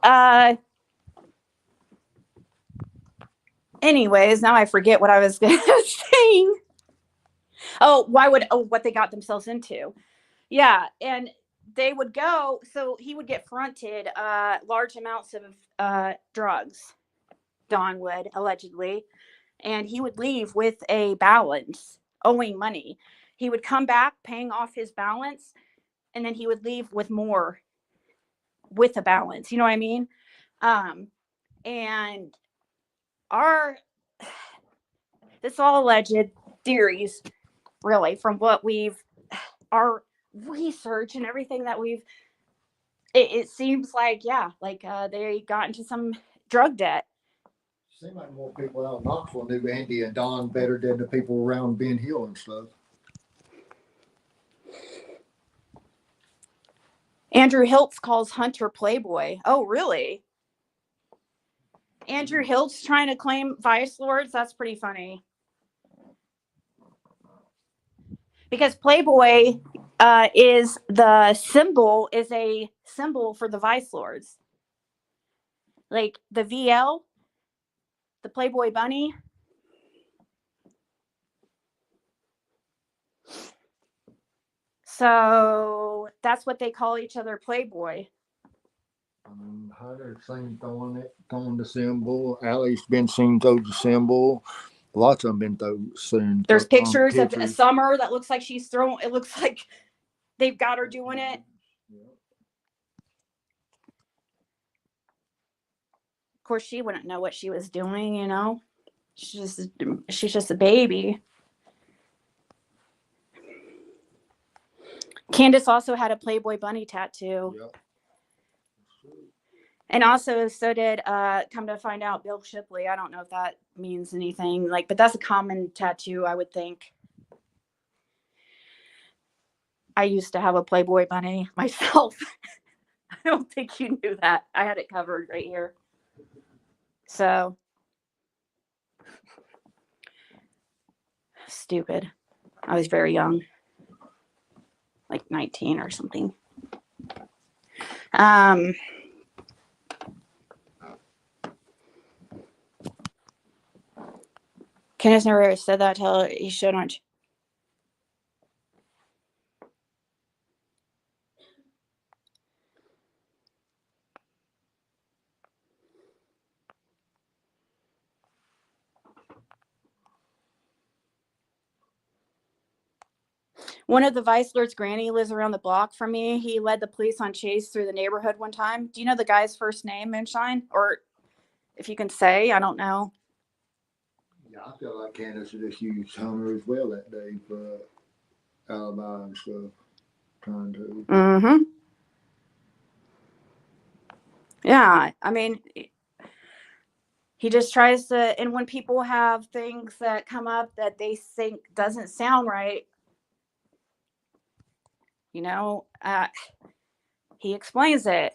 anyways, now I forget what I was saying. What they got themselves into. Yeah, and they would go, so he would get fronted large amounts of drugs, Don would, allegedly, and he would leave with a balance, owing money. He would come back paying off his balance, and then he would leave with more with a balance. You know what I mean? And this all alleged theories, really, from what our research and everything that it seems like, yeah, like they got into some drug debt. Seems like more people out in Knoxville knew Andy and Don better than the people around Ben Hill and stuff. Andrew Hiltz calls Hunter Playboy. Oh, really? Andrew Hiltz trying to claim vice lords? That's pretty funny. Because Playboy is a symbol for the vice lords. Like the VL, the Playboy bunny. So that's what they call each other, Playboy. Hunter's seen throwing the symbol. Allie's been seen throw the symbol. Lots of them been seen. There's pictures of Summer that looks like she's throwing. It looks like they've got her doing it. Yeah. Of course, she wouldn't know what she was doing, you know. She's just a baby. Candace also had a Playboy bunny tattoo. Yep. And also, so did, come to find out, Bill Shipley. I don't know if that means anything, but that's a common tattoo, I would think. I used to have a Playboy bunny myself. I don't think you knew that. I had it covered right here. So, Stupid. I was very young, like 19 or something. Kenneth never said that till he shouldn't. One of the vice lords' granny lives around the block from me. He led the police on chase through the neighborhood one time. Do you know the guy's first name, Moonshine? Or if you can say, I don't know. Yeah, I feel like Candace just used Hummer as well that day for alibi and stuff. Trying to. Mm-hmm. Yeah, I mean, he just tries to, and when people have things that come up that they think doesn't sound right, you know, he explains it.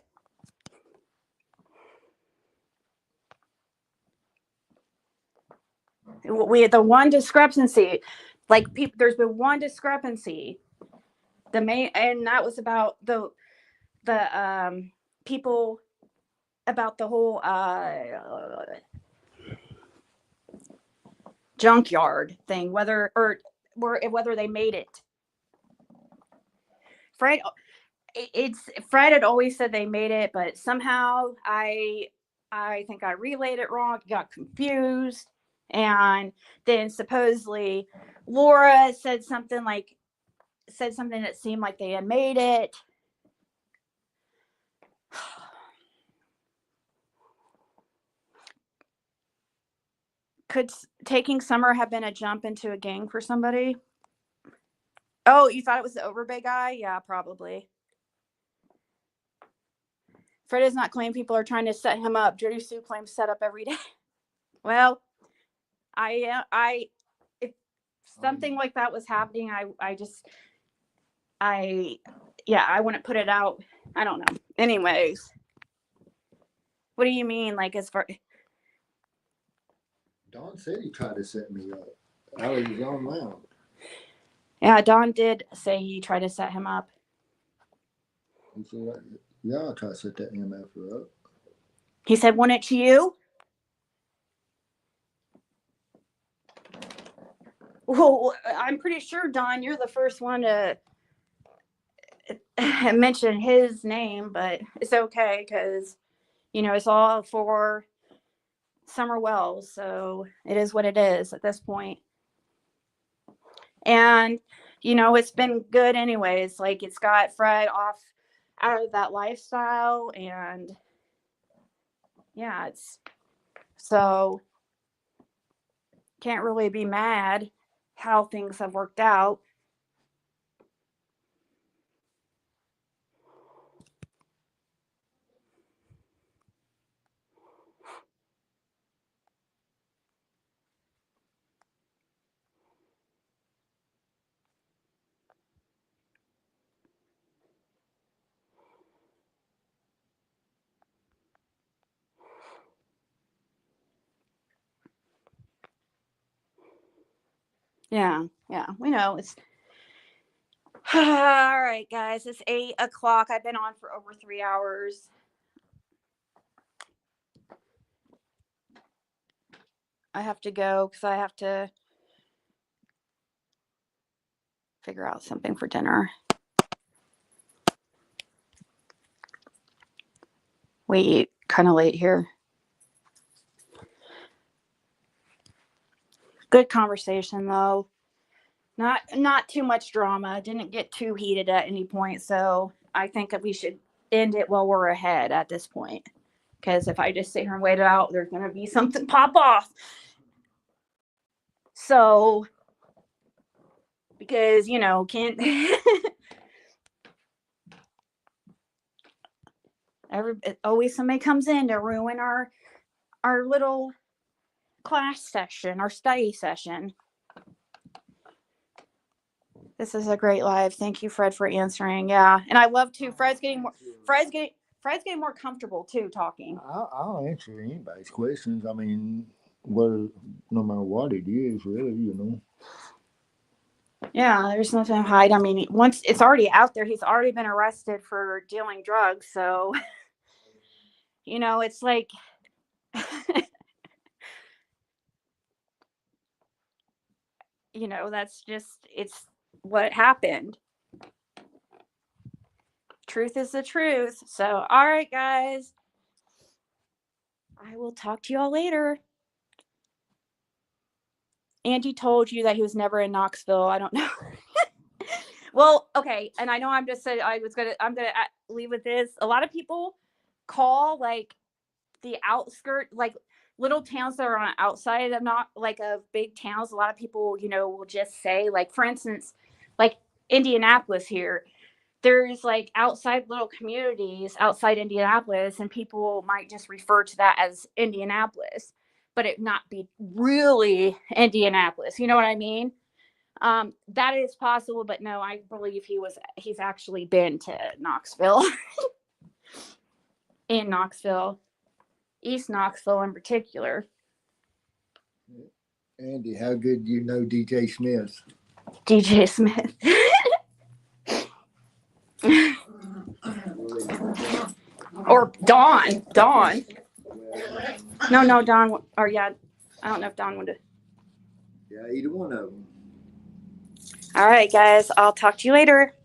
We had the one discrepancy, like people. There's been one discrepancy. The main, and that was about the people about the whole junkyard thing, whether they made it. Fred had always said they made it, but somehow I think I relayed it wrong, got confused, and then supposedly Laura said something that seemed like they had made it. Could taking Summer have been a jump into a gang for somebody? Oh, you thought it was the Overbay guy? Yeah, probably. Fred does not claim people are trying to set him up. Dirty Sue claims set up every day. Well, if something like that was happening, I wouldn't put it out. I don't know. Anyways, what do you mean? Like, as far Don said he tried to set me up. I was his own mouth. Yeah, Don did say he tried to set him up. He said, "Yeah, I tried to set that MF up." He said, "Wasn't it you?" Well, I'm pretty sure, Don, you're the first one to mention his name, but it's okay because, it's all for Summer Wells, so it is what it is at this point. And, it's been good anyways. Like, it's got Fred out of that lifestyle, and yeah, so can't really be mad how things have worked out. Yeah, we know. It's all right, guys. It's 8:00. I've been on for over 3 hours. I have to go because I have to figure out something for dinner. We eat kind of late here. Good conversation though. Not too much drama. Didn't get too heated at any point, so I think that we should end it while we're ahead at this point. Because if I just sit here and wait it out, there's gonna be something pop off. So, because can't always somebody comes in to ruin our little class session, our study session. This is a great live. Thank you, Fred, for answering. Yeah, and I love to. Fred's getting more comfortable too talking. I'll answer anybody's questions. I mean, no matter what it is, really, Yeah, there's nothing to hide. I mean, once it's already out there, he's already been arrested for dealing drugs. So, it's like, that's just, it's what happened. Truth is the truth. So, all right, guys. I will talk to you all later. Andy told you that he was never in Knoxville. I don't know. Well, okay. And I know I'm going to leave with this. A lot of people call like the outskirt, like little towns that are on the outside of not like of big towns. A lot of people, will just say, like, for instance, like Indianapolis here. There's like outside little communities outside Indianapolis, and people might just refer to that as Indianapolis, but it not be really Indianapolis. You know what I mean? That is possible, but no, I believe he's actually been to Knoxville. In Knoxville, East Knoxville in particular. Andy, how good do you know DJ Smith? DJ Smith. Or Dawn. No, Dawn. Or yeah, I don't know if Dawn wanted to. Yeah, either one of them. All right, guys. I'll talk to you later.